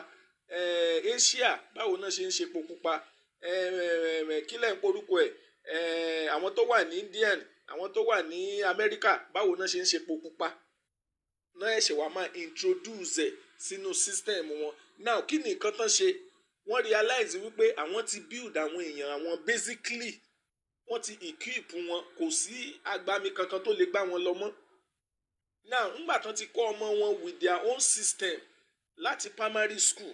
Asia báwo náà ṣe ń ṣe epo pupa kílẹ̀ ń porúkọ àwọn tó wà ní Indian àwọn tó wà ní America báwo náà ṣe ń ṣe epo pupa náà ẹ̀ṣẹ̀ wàá máa introduce sínú system wọn now kí ni nǹkan tán ṣe wọ́n realize wípé àwọn ti build àwọn èèyàn àwọn basically wọ́n ti equip wọn kò sí agbami kankan tó lè gbá wọn lọ mọ́ now ńgbà tán ti kọ́ ọmọ wọn with their own system láti primary school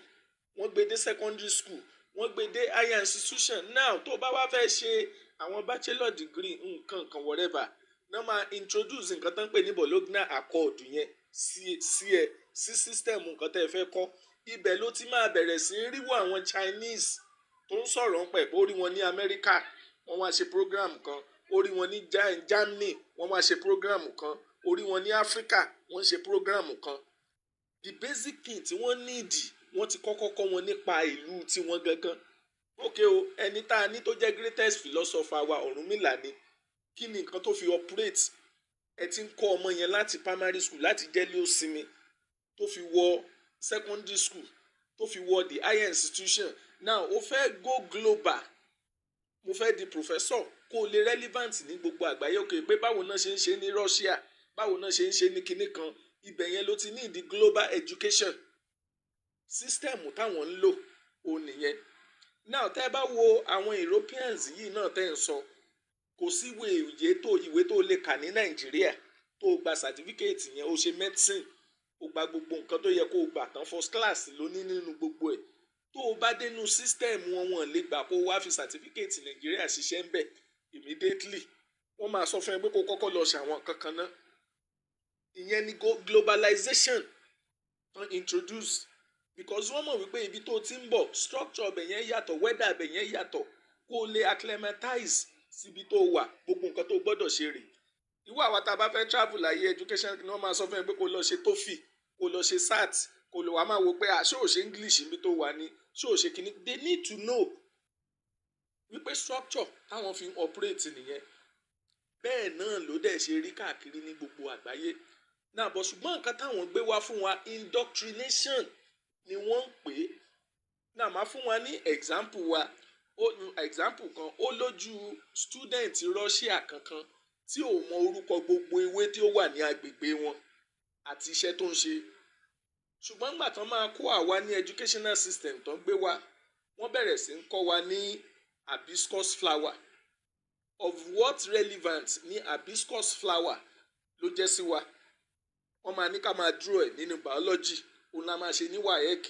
wọ́n gbé dé secondary school wọ́n gbé dé higher institution now tó bá wá fẹ́ ṣe àwọn bachelor degree nǹkan whatever náà máa introduce nǹkan tán pè ní Bologna Accord yẹn sí system nǹkan tẹ́ ẹ fẹ́ kọ́ ibẹ̀ ló ti máa bẹ̀rẹ̀ sí ríwọ́ àwọn Chinese tó ń sọ̀rọ̀ ń pẹ̀ pé ó rí wọn ní America wọ́n wá ṣe program kan ó rí wọn ní Germany wọ́n wá ṣe program kan ó rí wọn ní Africa wọ́n ṣe program kan the basic thing tí wọ́n need wọ́n ti kọ́kọ́ kọ́ wọn nípa ìlú tiwọn gangan. Okay o, ẹni tá a ní tó jẹ́ greatest philosopher wa Ọ̀rúnmìlà ni. Kí ni nǹkan tó fi operate? Ẹ ti ń kọ́ ọmọ yẹn láti primary school láti jẹ́lé ó sinmi tó fi wọ secondary school tó fi wọ the higher institution. Now ó fẹ́ go global, mo fẹ́ di professor kó lè relevant ní gbogbo àgbáyé. Okay, pé báwo náà ṣe ń ṣe ní Russia, báwo náà ṣe ń ṣe ní kinní kan, ibẹ̀ yẹn ló ti ní the global education system táwọn ń lò ó nìyẹn. Now tẹ́ bá wo àwọn Europeans yìí náà tẹ́ ń sọ, kò sí ìwé tó lè kà ní Nàìjíríà tó gba certificate yẹn, ó ṣe medicine, ó gba gbogbo nǹkan tó yẹ kó gbà tán first class lóní nínú gbogbo ẹ̀. Tó o bá dénú system wọn lè gbà kó wá fi certificate Nàìjíríà ṣiṣẹ́ ń bẹ̀ immediately. Wọ́n máa sọ fún ẹ pé kó kọ́kọ́ lọ ṣàwọn kankan náà. Ìyẹn ni globalization introduce, because wọ́n mọ̀ wípé ibi tó ti ń bọ̀ structure ọbẹ̀ yẹn yàtọ̀, weather ọbẹ̀ yẹn yàtọ̀, kó o lè acclimatize síbi tó wà, gbogbo nǹkan tó gbọ́dọ̀ ṣe rè. Ìwọ àwa tá a bá fẹ́ travel láyé education ni wọ́n máa sọ fún ẹ pé kó lọ ṣe TOEFL, kó lọ ṣe SAT, kó lọ wá máa wo pé ṣé ò ṣe English níbi tó wà ní, ṣé ò ṣe kíní. They need to know wípé structure táwọn fi ń operate nìyẹn. Bẹ́ẹ̀ náà ló dẹ̀ ṣe rí káàkiri ní gbogbo àgbáyé. Náà bọ̀ ṣùgbọ́n nǹkan táwọn gbé wá fún wa indoctrination ni wọ́n ń pè é. Náà máa fún wa ní example wa. Example kan, ó lójú student Russia kankan tí ò mọ orúkọ gbogbo ewé tí ó wà ní agbègbè wọn àti iṣẹ́ tó ń ṣe. Ṣùgbọ́n nígbà tán máa kó àwa ní educational system tán gbé wá, wọ́n bẹ̀rẹ̀ sí ń kọ́ wa ní hibiscus flower. Of what relevant ní hibiscus flower ló jẹ́ sí wa? Wọ́n máa ní ká máa draw ẹ̀ nínú biology, òun la máa ṣe ní WAEC.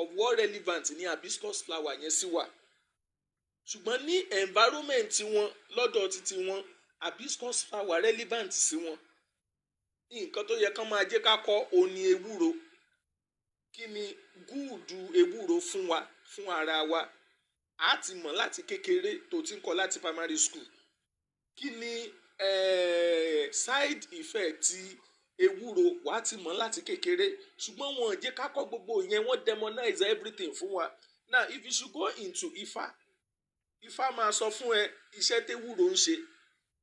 Of what relevant ní hibiscus flower yẹn sí wa? Ṣùgbọ́n ní environment wọn lọ́dọ̀ títí wọn, hibiscus flower relevant sí wọn. Nǹkan tó yẹ kán máa jẹ́ ká kọ́ òun ni ewúro. Kí ni gúùdù ewúro fún wa, fún ara wa? A ti mọ̀ láti kékeré tó ti ń kọ́ láti primary school. Kí ni side effect ti ewúro? Wà á ti mọ̀ láti kékeré. Ṣùgbọ́n wọn ò jẹ́ ká kọ́ gbogbo yẹn, wọ́n demonize everything fún wa. Now if you should go into Ifá, Ifá máa sọ fún ẹ iṣẹ́ tewúro ń ṣe.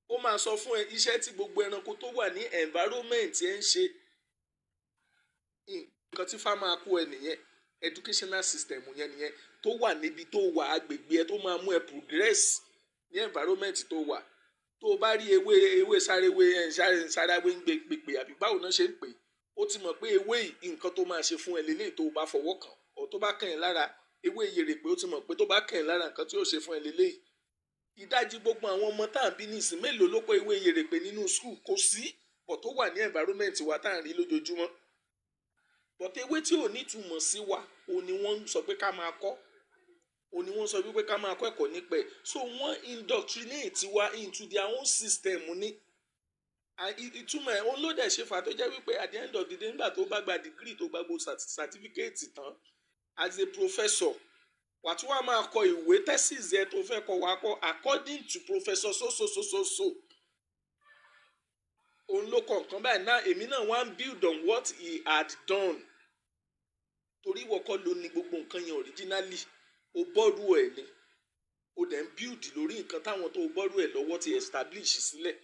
Ó máa sọ fún ẹ iṣẹ́ tí gbogbo ẹranko tó wà ní environment ẹ ń ṣe. Nǹkan tí Ifá máa kó ẹ nìyẹn. Educational system yẹn nìyẹn tó wà níbi tó wà agbègbè ẹ, tó máa mú ẹ progress ní environment tó wà. Tó o bá rí ewé sáréwé ń gbègbè àbí báwo náà ṣe ń pè, ó ti mọ̀ pé ewé yìí nǹkan tó máa ṣe fún ẹ lélẹ́yìí tó o bá fọwọ́ kàn, ọ̀ tó bá kàn ẹ́ lára. Ewé yèrèpè ó ti mọ̀ pé tó bá kàn ẹ́ lára nǹkan tí ó ṣe fún ẹ lélẹ́yìí. Ìdajì gbogbo àwọn ọmọ tá à ń bí nísìn mélòó ló kọ́ ewé yèrèpè nínú school? Kò sí, but tó wà ní environment wa tá à ń rí lójoojúmọ́. But ewé tí ò ní ìtumọ̀ sí wa, òun ni wọ́n sọ pé ká máa kọ́. Òun ni wọ́n sọ wípé ká máa kọ́ ẹ̀kọ́ nípa ẹ̀. So wọ́n indoctrinate wa into their own system ní. Ìtumọ̀ ẹ̀ òun ló dẹ̀ ṣe fà tó jẹ́ wípé at the end of the day nígbà tó bá gba degree tó gba gbogbo certificate tán as a professor, wà tí wọ́n máa kọ ìwé thesis ẹ̀ tó fẹ́ kọ wá kọ according to professor so. Òun ló kọ nǹkan báyìí náà, èmi náà wá ń build on what he had done. Torí ìwọ kọ́ ló ní gbogbo nǹkan yẹn originally, o bọ́rú ẹ̀ ni. O dẹ̀ ń build lórí nǹkan táwọn tó bọ́rú ẹ̀ lọ́wọ́ ti establish sílẹ̀.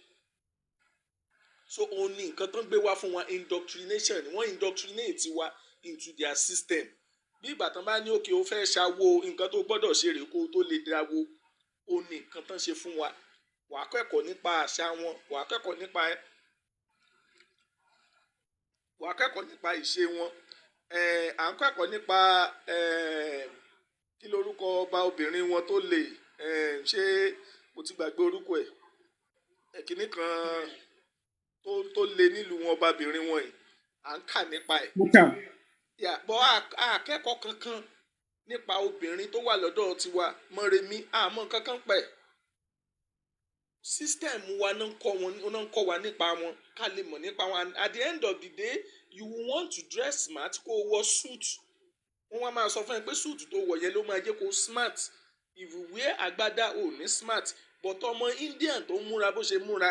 So òun ni nǹkan tán gbé wá fún wa indoctrination. Wọ́n indoctrinate wa into their system. Bí ìgbà tán bá ní òkè o fẹ́ ṣàwo nǹkan tó gbọ́dọ̀ ṣe rèé kó o tó lè dáwó, òun ni nǹkan tán ṣe fún wa. Wàá kẹ́kọ̀ọ́ nípa àṣà wọn, wàá kẹ́kọ̀ọ́ nípa ìṣe wọn. À ń kẹ́kọ̀ọ́ nípa kí lorúkọ ọba obìnrin wọn tó lè ṣe, mo ti gbàgbé orúkọ ẹ̀. Kìnní kan tó lè nílùú wọn ọbabìnrin wọn yìí, à ń kà nípa ẹ̀. Bọ́ akẹ́kọ̀ọ́ kankan nípa obìnrin tó wà lọ́dọ̀ tiwa Mọ́remí, àmọ́ kankan pẹ̀. System wa náà ń kọ́ wa nípa wọn, ká lè mọ̀ nípa wọn. At the end of the day, you want to dress smart, kó o wọ suit. Wọ́n wá máa sọ fún ẹ pé suit tó wọ̀ yẹn ló máa jẹ́ kó smart. If you wear agbádá ò ní smart, but ọmọ Indian tó ń múra bó ṣe múra,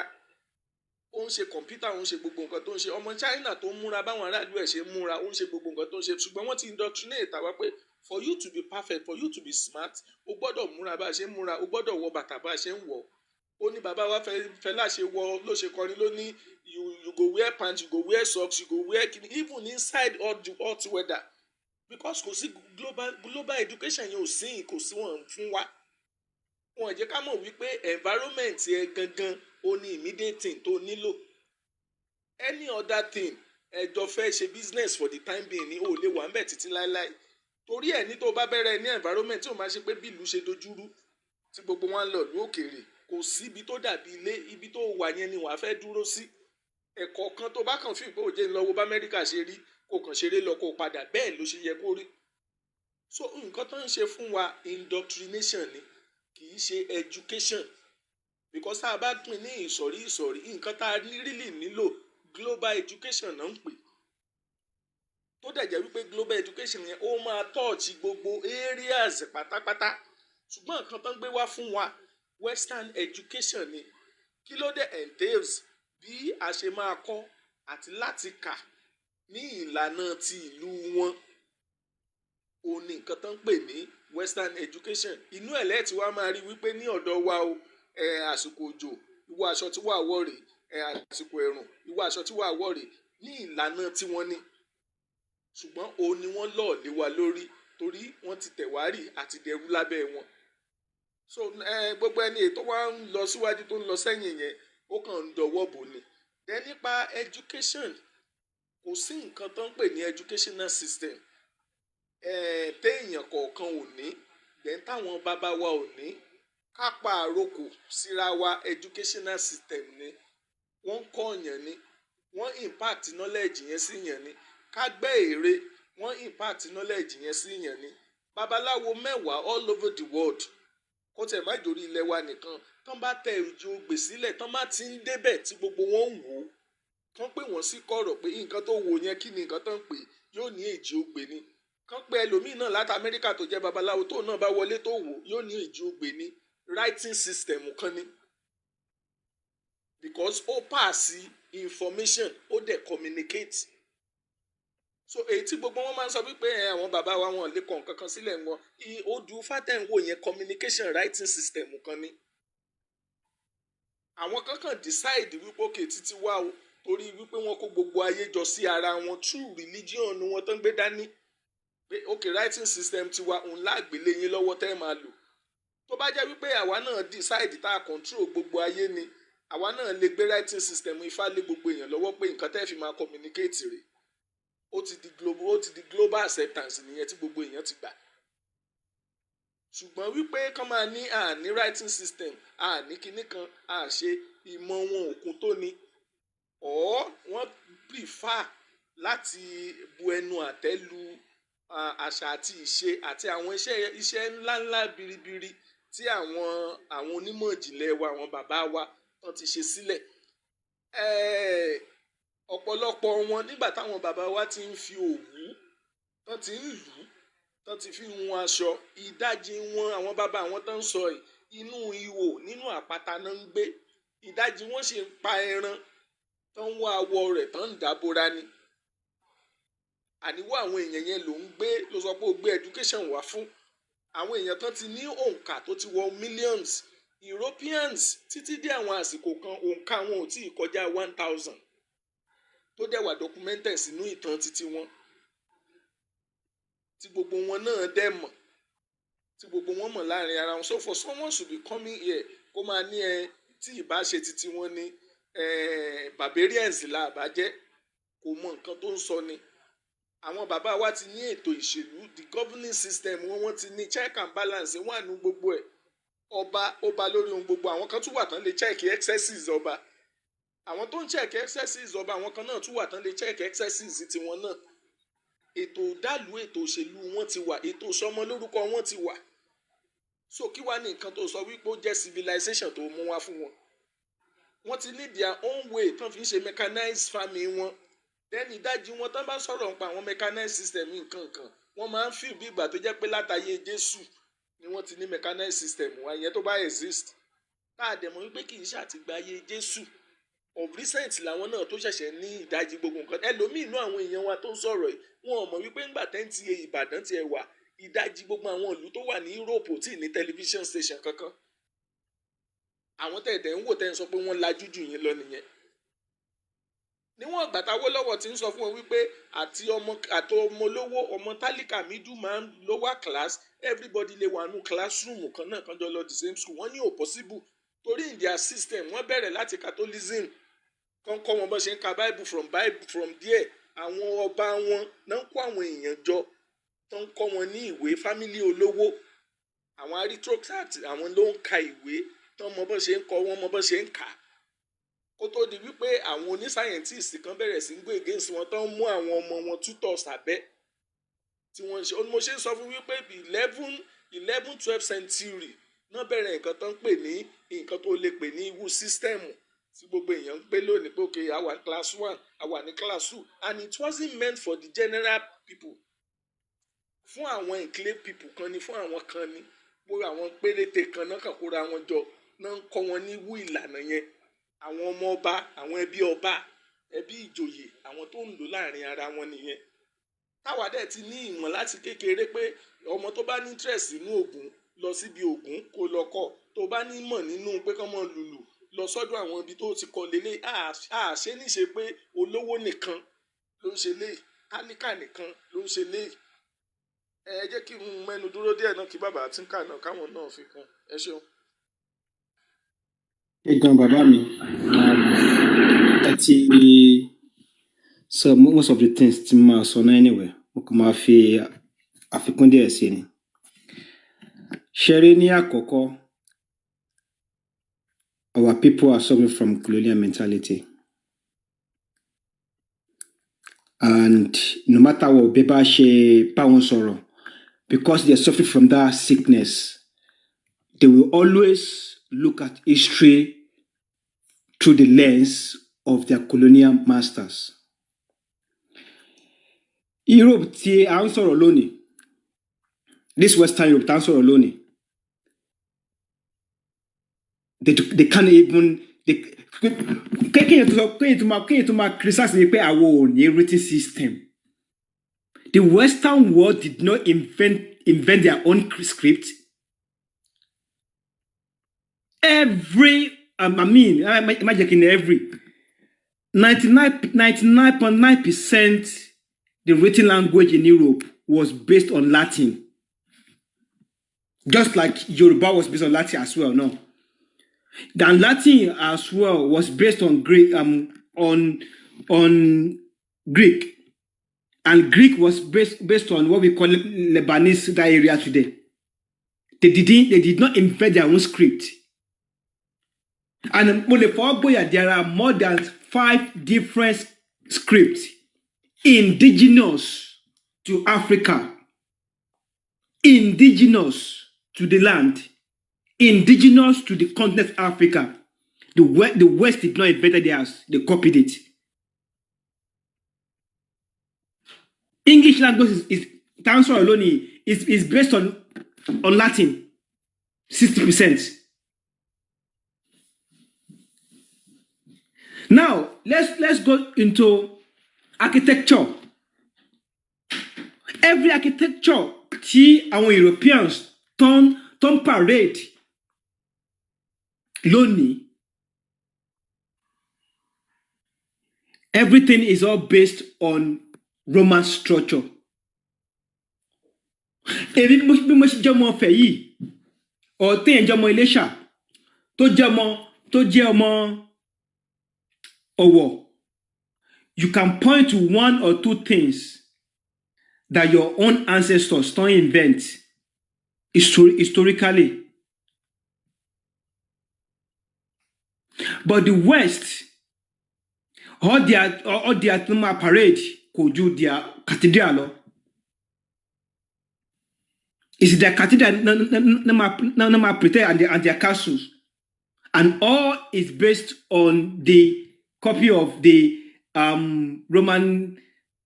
ó ń ṣe kọ̀ǹpútà, ó ń ṣe gbogbo nǹkan tó ń ṣe. Ọmọ China tó ń múra báwọn aráàlú ẹ̀ ṣe ń múra, ó ń ṣe gbogbo nǹkan tó ń ṣe. Ṣùgbọ́n wọ́n ti indoctrinate àwa pé for you to be perfect, for you to be smart, o gbọ́dọ̀ múra bá a ṣe ń múra, o gbọ́dọ̀ wọ bàtà bá a ṣe ń wọ̀. Ó ní bàbá wa Fẹlá ṣe wọ ló ṣe kọrin ló ní you go wear pants, you go wear socks, you go wear even inside hot weather, because kò sí global education yẹn ò sí kò sí wọn fún wa. Wọn jẹ́ ká mọ̀ wípé environment ẹ gangan ó ní immediate thing tó nílò. Any other thing ẹjọ́ fẹ́ ṣe business for the time being ni ó lè wà ń bẹ̀ títí láéláé. Torí ẹ̀ ní tó bá bẹ̀rẹ̀ ní environment tí ó máa ṣe pé bí ìlú ṣe dojúrú tí gbogbo wọn lọ lú òkèèrè, kò sí ibi tó dàbí ilé, ibi tó wà yẹn ni wàá fẹ́ dúró sí. Ẹ̀kọ́ kan tó bá kàn fi pé òjé ńlọ́wọ́ bá Amẹ́ríkà ṣe rí kò kàn ṣeré lọ kó padà, bẹ́ẹ̀ ló ṣe yẹ kó rí. So nǹkan tó ń ṣe fún wa indoctrination ni, kì í ṣe education, because tá a bá pín ní ìsọ̀rí nǹkan tá a really nílò global education náà ń pè. Tó dẹ̀ jẹ́ wípé global education yẹn ó máa touch gbogbo areas pátápátá. Ṣùgbọ́n nǹkan tó ń gbé wá fún wa western education ni. Kí ló dé entails bí a ṣe máa kọ́ àti láti kà ní ìlànà ti ìlú wọn. Ó ní nǹkan tó ń pè ní western education. Inú ẹ̀ lẹ́ẹ̀tì wa máa rí wípé ní ọ̀dọ̀ wa o àsìkò òjò ìwọ aṣọ tí wàá wọ̀ rè, àsìkò ẹ̀rùn ìwọ aṣọ tí wàá wọ̀ rè, ní ìlànà tí wọ́n ní. Ṣùgbọ́n òun ni wọ́n lọ̀ lé wa lórí torí wọ́n ti tẹ̀wárì àti dẹrú lábẹ́ wọn. So gbogbo ẹni ètò wa ń lọ síwájú tó ń lọ sẹ́yìn yẹn ó kàn ń dọwọ́ bò ni. Then nípa education, kò sí nǹkan tó ń pè ní educational system téèyàn kọ̀ọ̀kan ò ní, then táwọn bàbá wa ò ní. Ká pa àrokò síra wa educational system ni. Wọ́n kọ́ ọ̀yàn ni, wọ́n impact knowledge yẹn sí yàn ni. Ká gbẹ́ ère, wọ́n impact knowledge yẹn sí yàn ni. Babaláwo mẹ́wàá all over the world, kó tẹ̀ má jòrí ilẹ̀ wa nìkan, tán bá tẹ ìjì ogbè sílẹ̀, tán bá ti ń débẹ̀ tí gbogbo wọn ń wò ó, kán pè wọ́n sí kọ̀rọ̀ pé nǹkan tó wò yẹn kí ni nǹkan tán pè, yóò ní èjì ogbè ni. Kán pè ẹlòmíì náà láti Amẹ́ríkà tó jẹ́ babaláwo tó náà bá wọlé tó wò yóò ní èjì ogbè ni. Writing system kan ni, because ó pass information ó dẹ̀ communicate. So èyí tí gbogbo wọn máa ń sọ wípé àwọn bàbá wa wọn lè kọ nǹkan kan sílẹ̀ wọn, odù fátẹ̀wò yẹn communication writing system kan ni. Àwọn kankan decide wípé òkè títí wá o torí wípé wọn kó gbogbo ayé jọ sí ara wọn, true religion ni wọn tó ń gbé dání pé òkè writing system tiwa òun lágbélé yín lọ́wọ́ tẹ́ máa lò. Tó bá jẹ́ wípé àwa náà decide tá a control gbogbo ayé ni, àwa náà lè gbé writing system ifá lé gbogbo èèyàn lọ́wọ́ pé nǹkan tẹ́ fi máa communicate rẹ̀. Ó ti di global acceptance nìyẹn tí gbogbo èèyàn ti gbà. Ṣùgbọ́n wípé kán máa ní àní writing system, àní kinní kan, àṣe ìmọ̀ wọn òkun tó ni. Wọ́n prefer láti bu ẹnu àtẹ́ lu àṣà àti ìṣe àti àwọn iṣẹ́ ńláńlá biribiri tí àwọn onímọ̀ ìjìnlẹ̀ wa, àwọn bàbá wa tán ti ṣe sílẹ̀. Ọ̀pọ̀lọpọ̀ wọn nígbà táwọn bàbá wa ti ń fi òwú tán ti ń lù ú, tán ti fi hun aṣọ, ìdajì wọn àwọn bàbá wọn tán ń sọ inú ihò nínú àpáta náà ń gbé. Ìdajì wọn ṣe ń pa ẹran tán ń wá awọ rẹ̀ tán ń dàbora ni. Àníwọ̀ àwọn èèyàn yẹn ló ń gbé, ló sọ pé ó gbé education wá fún. Àwọn èèyàn tán ti ní òǹkà tó ti wọ millions. Europeans títí dé àwọn àsìkò kan òǹkà wọn ò tí ì kọjá 1000 tó dẹ̀ wà documented sínú ìtàn títí wọn. Tí gbogbo wọn náà dẹ̀ mọ̀, tí gbogbo wọn mọ̀ láàrin ara wọn. So for someone to be coming here kó máa ní tí ìbá ṣe títí wọn ní barbarians là bá jẹ́, kò mọ nǹkan tó ń sọ ni. Àwọn bàbá wa ti ní ètò ìṣèlú, the governing system wọ́n ti ní check and balance wà ní gbogbo ẹ̀. Ọba lórí ohun gbogbo. Àwọn kan tún wà tán lè check excesses ọba. Àwọn tó ń check excesses ọba, àwọn kan náà tún wà tán lè check excesses tiwọn náà. Ètò ìdálù, ètò òṣèlú wọn ti wà, ètò ìsọmọ lórúkọ wọn ti wà. So kí wá ní nǹkan tó sọ wípé ó jẹ́ civilization tó mú wá fún wọn. Wọ́n ti ní their own way tán fi ń ṣe mechanized farming wọn. Then ìdajì wọn tán bá sọ̀rọ̀ nípa àwọn mechanized system nǹkan kan, wọ́n máa ń feel bí ìgbà tó jẹ́ pé látàyè Jésù ni wọ́n ti ní mechanized system wa, ìyẹn tó bá exist. Tá a dẹ̀ mọ̀ wípé kì í ṣàtìgbáyé Jésù of recent làwọn náà tó ṣẹ̀ṣẹ̀ ní ìdajì gbogbo nǹkan ẹlòmíì inú àwọn èèyàn wa tó ń sọ̀rọ̀ yìí wọn ò mọ̀ wípé ńgbà tẹ́ǹtì Ìbàdàn tiẹ̀ wà ìdajì gbogbo àwọn ìlú tó wà ní Europe tí ní television station kankan àwọn tẹ̀tẹ̀ ń wò tẹ́ ń sọ pé wọ́n lajú jù yín lọ nìyẹn níwọ̀n ìgbà táwọ́ lọ́wọ́ ti ń sọ fún wọn wípé àti ọmọ olówó ọmọ tálíkà middle man lower class everybody lè wà nù classroom kan náà kan jọ lọ the same school wọ́n ní ò possible torí in their system wọ́n bẹ̀rẹ̀ láti Catholicism kan kọ́ wọn bó ṣe ń ka Bible from there àwọn ọba wọn náà ń kó àwọn èèyàn jọ tó ń kọ́ wọn ní ìwé family olówó àwọn aristocrat àwọn ló ń ka ìwé tó mọ bó ṣe ń kọ́ wọn mọ bó ṣe ń kà á kó tó di wípé àwọn onísáyẹ̀ntìsì kan bẹ̀rẹ̀ sí ń gbé against wọn tó ń mú àwọn ọmọ wọn tútọ̀ sábẹ́ tí wọ́n ń ṣe mo ṣe ń sọ fún wípé 11-12 century náà bẹ̀rẹ̀ nǹkan tó ń pè ní nǹkan tó lè pè ní iwu sísítẹ́ẹ̀mù tí gbogbo èèyàn ń pè lónìí pé okay àwa ní class 1 àwa ní class 2 and it wasn't meant for the general people fún àwọn enclave people kan ni fún àwọn kan ni gbogbo àwọn péréte kan náà kàn kóra wọn jọ náà ń kọ́ wọn ní iwu ìlànà yẹn àwọn ọmọ ọba àwọn ẹbí ọba ẹbí ìjòyè àwọn tó ń lò láàrin ara wọn nìyẹn táwa dẹ̀ ti ní ìmọ̀ láti kékeré pé ọmọ tó bá ní interest nínú Ògún lọ síbi Ògún kó lọ kọ́ tó bá ní ìmọ̀ nínú pé kán mọ́ lùlù lọ sọ́dọ̀ àwọn ibi tó ti kọ́ lélẹ̀ àṣé níṣe pé olówó nìkan ló ń ṣe léyìí tálíkà nìkan ló ń ṣe léyìí ẹ jẹ́ kí n mẹ́nu dúró díẹ̀ náà kí bàbá tí ń kà náà káwọn náà fi kún ẹ ṣeun. Egan bàbá mi, so most of the things tí máa sọ náà anyway, mo kàn máa fi àfikún díẹ̀ sí ni. Ṣeré ní àkọ́kọ́, our people are suffering from colonial mentality. And no matter what bébà ṣe bá wọn sọ̀rọ̀, because they are suffering from that sickness, they will always look at history through the lens of their colonial masters. Europe tí à ń sọ̀rọ̀ lónìí, this Western Europe tí à ń sọ̀rọ̀ lónìí, they can't even kéèyàn tó máa criticize ni pé àwọn ò ní written system. The Western world did not invent their own script. Every 99.9% the written language in Europe was based on Latin. Just like Yoruba was based on Latin as well, no? Then Latin as well was based on Greek, on Greek. And Greek was based on what we call Lebanese, that area today. They did not invent their own script. And there are more than 5 different scripts indigenous to Africa, indigenous to the land, indigenous to the continent of Africa. The West did not invent theirs, they copied it. English language is based on Latin, 60%. Now, let's go into architecture. Every architecture tí àwọn Europeans turn parade lónìí, everything is all based on Roman structure. Èmi bí mo ṣe jẹ́ ọmọ ọ̀fẹ́ yìí, ọ̀tẹ̀ ìjọ ọmọ Iléṣà tó jẹ́ ọmọ Ọ̀wọ̀, you can point to 1 or 2 things that your own ancestors don't invent historically. But the West, all their parade could do their cathedral. It's their cathedral and their castles. And all is based on the copy of the Roman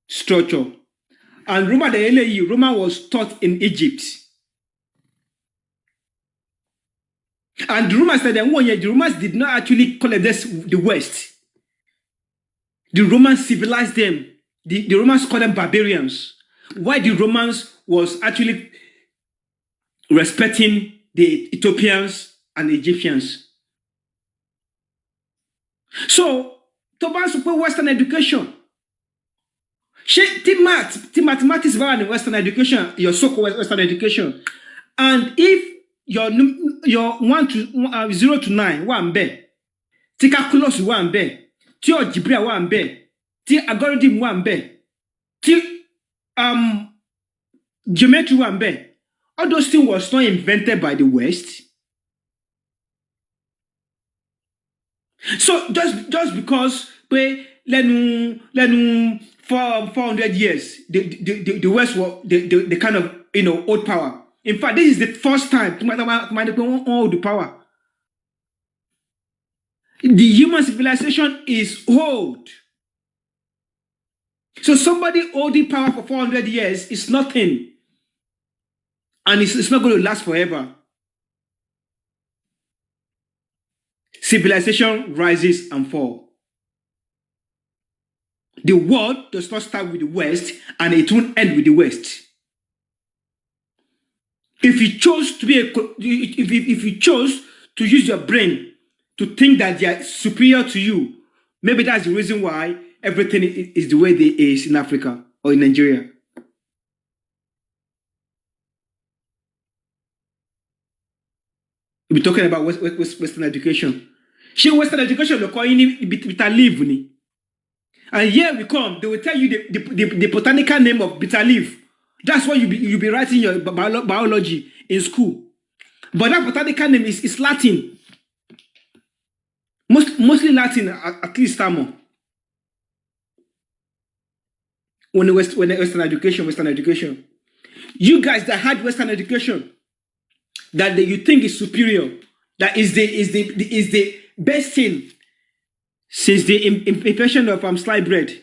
structure. And Roma was taught in Egypt. And the Romans said that the Romans did not actually colonize the West. The Romans civilized them. The Romans called them barbarians. Why the Romans was actually respecting the Ethiopians and Egyptians. So, to bá sọ pé Western education, mathematics were in Western education, your so-called Western education, and if your 0 to 9 wà ńbẹ̀, tí calculus wà ńbẹ̀, tí algebra wà ńbẹ̀, tí algorithm wà ńbẹ̀, tí geometry wà ńbẹ̀, all those things was not invented by the West. So just because lẹ́nu 400 years the West were the kind of old power. In fact, this is the first time to hold the power. The human civilization is old. So somebody holding power for 400 years is nothing. And it's not going to last forever. Civilization rises and falls. The world does not start with the West and it won't end with the West. If you chose to if you chose to use your brain to think that they are superior to you, maybe that's the reason why everything is the way it is in Africa or in Nigeria. We're talking about Western education. She Western education look bitter leaf. And here we come, they will tell you the botanical name of bitter leaf. That's what you'll be writing your biology in school. But that botanical name is Latin. Mostly Latin, at least Tamil. When the Western education. You guys that had Western education, that you think is superior, that is the best thing since the invention of sliced bread.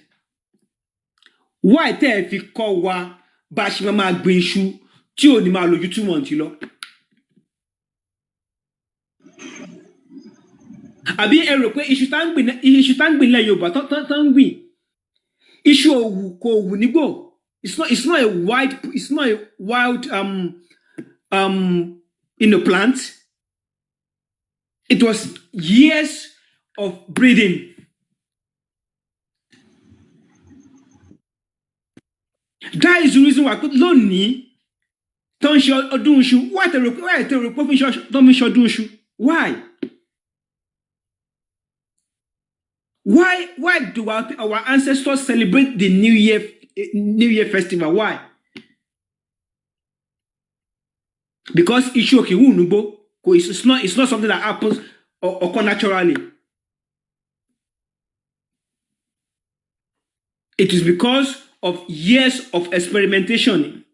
Why tell if you call wa bash mama gbinshu tí ò ní máa lójú 2 months lọ? Àbí ẹ rò pé iṣu tá ń gbìn lẹ́ Yorùbá tán ń gbìn. Iṣu òwú kò wù nígbò. It's not a wild plant. It was years of breeding. That is the reason why lónìí tó ń ṣe ọdún iṣu. Why tẹ rò pé tó ń ṣe ọdún iṣu? Why? Why do our ancestors celebrate the New Year festival? Why? Because iṣu òkè wù nígbò. It's not something that happens or occur naturally. It is because of years of experimentation.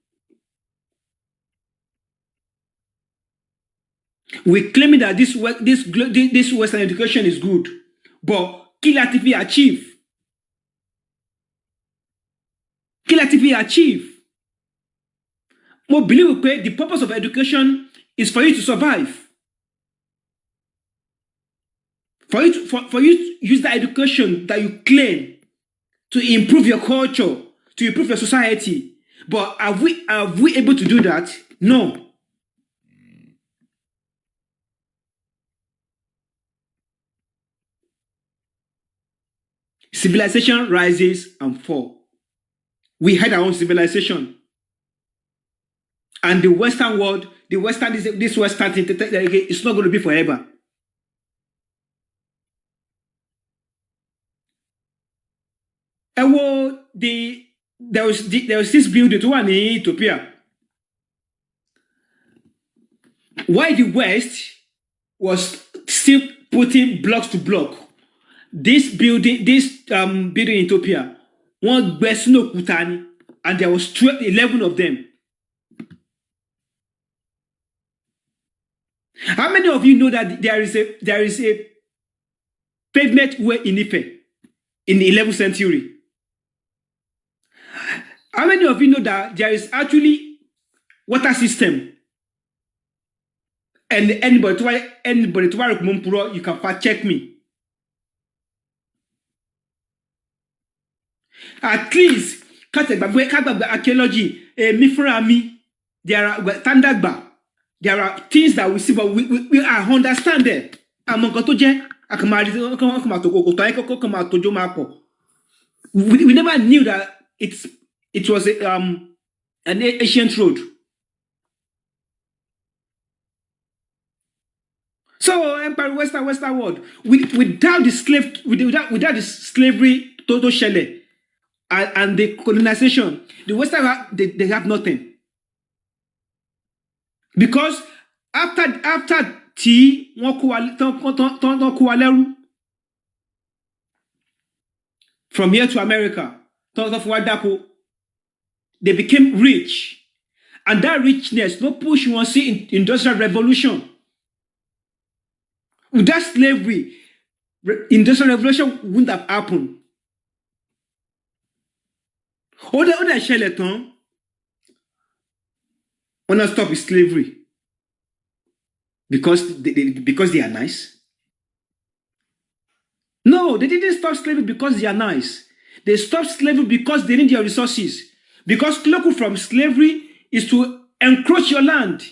We claim that this Western education is good, but kí la ti fi achieve? Kí la ti fi achieve? Mo believe pé the purpose of education is for you to survive. For you to use the education that you claim to improve your culture, to improve your society. But are we able to do that? No. Civilization rises and falls. We had our own civilization. And the Western world, this Western thing, it's not going to be forever. And there was this building to one in Ethiopia. Why the West was still putting blocks to block. This building in Ethiopia, one Besno Kutani, and there was 11 of them. How many of you know that there is a pavement way in Ife in the 11th century? How many of you know that there is actually water system? And anybody to you can fact check me. At least, archaeology, there are there are things that we see, but we understand them. We never knew that it was an ancient road. So Empire Western world, without the slavery total shell and the colonization, the Western they have nothing. Because after tea, from here to America, they became rich. And that richness, no push you want to see in industrial revolution. Without slavery, industrial revolution wouldn't have happened. Other charlatan want to stop with slavery because they are nice. No, they didn't stop slavery because they are nice. They stopped slavery because they need your resources. Because local from slavery is to encroach your land.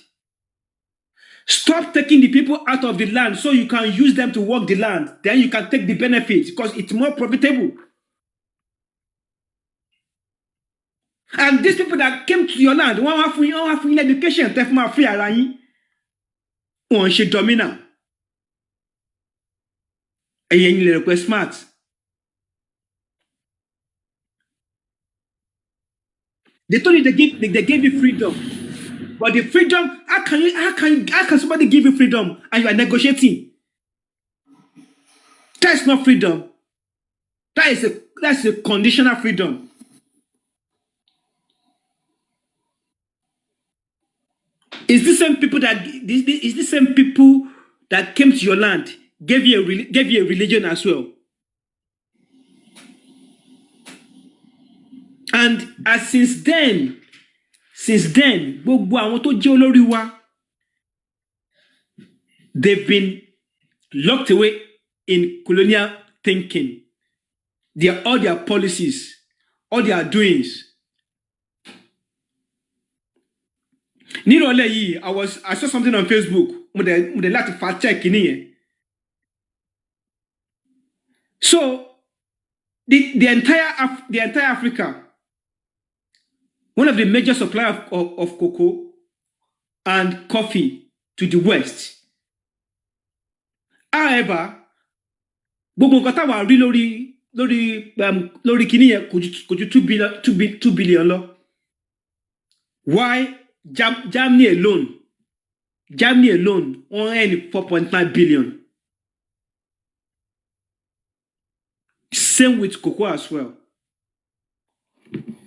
Stop taking the people out of the land so you can use them to work the land. Then you can take the benefits because it's more profitable. And these people that came to your land, one have free education, they have free arayin. One should dominate. And you are smart. They told you they gave you freedom. But the freedom, how can somebody give you freedom and you are negotiating? That's not freedom. That's a conditional freedom. Is the same people that came to your land gave you a religion as well? And since then, gbogbo àwọn tó jẹ́ olórí wa, they've been locked away in colonial thinking. All their policies, all their doings. Nírọ̀lẹ́ yìí, I saw something on Facebook. Mo dẹ̀ láti fact check nìyẹn. So the entire Africa, one of the major suppliers of cocoa and coffee to the West. However, gbogbo nǹkan táwa rí lórí kìíní yẹn kò ju 2 billion lọ. Why Germany alone wọ́n earn 4.9 billion. Same with cocoa as well.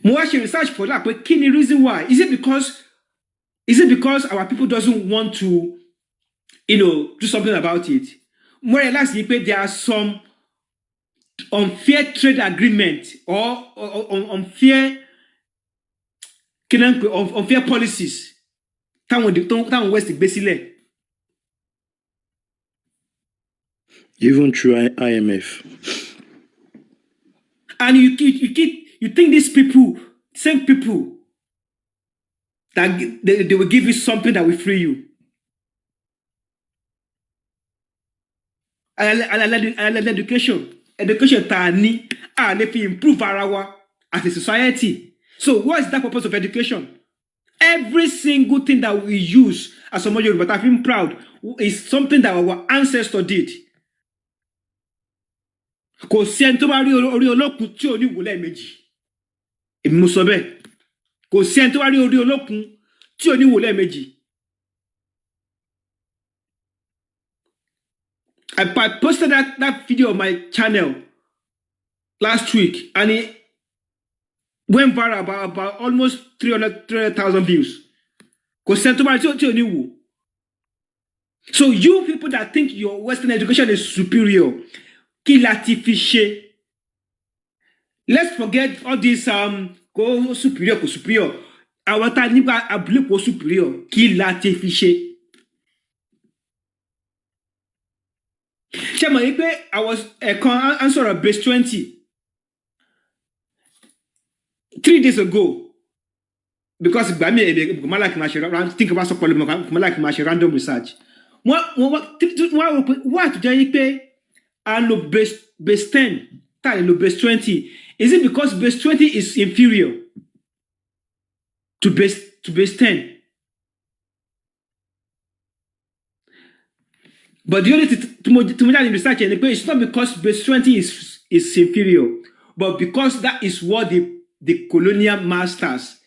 Mo wá ṣe research for that, but kí ni reason why? Is it because our people doesn't want to, do something about it? More or less, there are some unfair trade agreement or unfair policies. Táwọn West gbé sílẹ̀. Even through IMF. And you think these people, same people, that they will give you something that will free you. And education ta ni if we improve our as a society. So what is that purpose of education? Every single thing that we use as a Yoruba, but I feel proud, is something that our ancestors did. Kò sí ẹni tó bá rí orí olókun tí ò ní wò lẹ́ẹ̀mejì. Èmi mo sọ bẹ́ẹ̀. Kò sí ẹni tó bá rí orí olókun tí ò ní wò lẹ́ẹ̀mejì. I posted that video on my channel last week, and it went viral about almost 300,000 views. Kò sí ẹni tó bá rí tí ò ní wò. So you people that think your Western education is superior, kí la ti fi ṣe? Let's forget all this go superior, go superior. Àwọn tá nípa abúlé superior, kí la ti fi ṣe? Ṣé mo rí pé I was answer of base 20. 3 days ago, because think about some like random research. What do you pay? And no base 10, no base 20. Is it because base 20 is inferior to base 10? But the only to me research it's not because base 20 is inferior, but because that is what the colonial masters,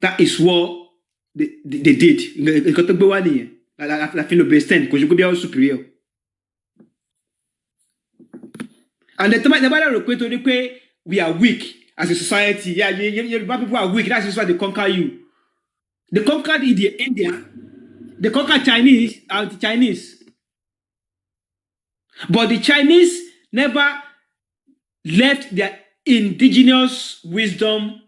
that is what they did. La base 10, because you could be superior. And the time we are weak as a society. Yeah, people are weak. That's why they conquer you. They conquered India. They conquered Chinese. But the Chinese never left their indigenous wisdom.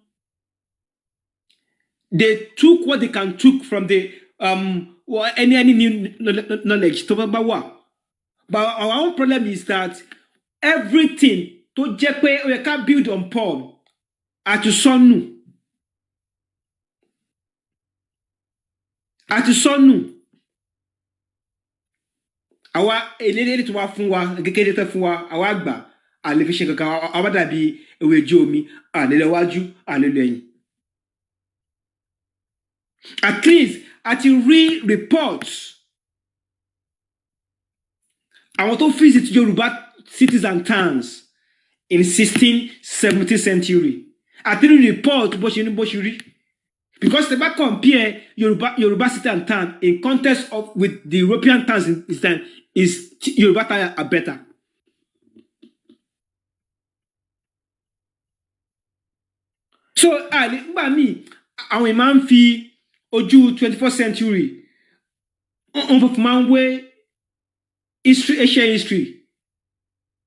They took what they can took from the any new knowledge. But our own problem is that everything to we can build on Paul at sonu. At sonu. Our eléré tó wá fún wa kékeré tó fún wa àwa àgbà àlè fi ṣe kankan àwa dàbí ewé ojú omi àlélẹ́wájú àlélẹ́yìn. At least at read reports àwọn tó visit Yoruba cities and towns in 16th, 17th century. At read report bó ṣe rí. Because the back compare Yoruba city and town in context of with the European towns in this time is Yoruba town are better. So by me, àwọn man fi ojú 21st century on man way history, Asian history.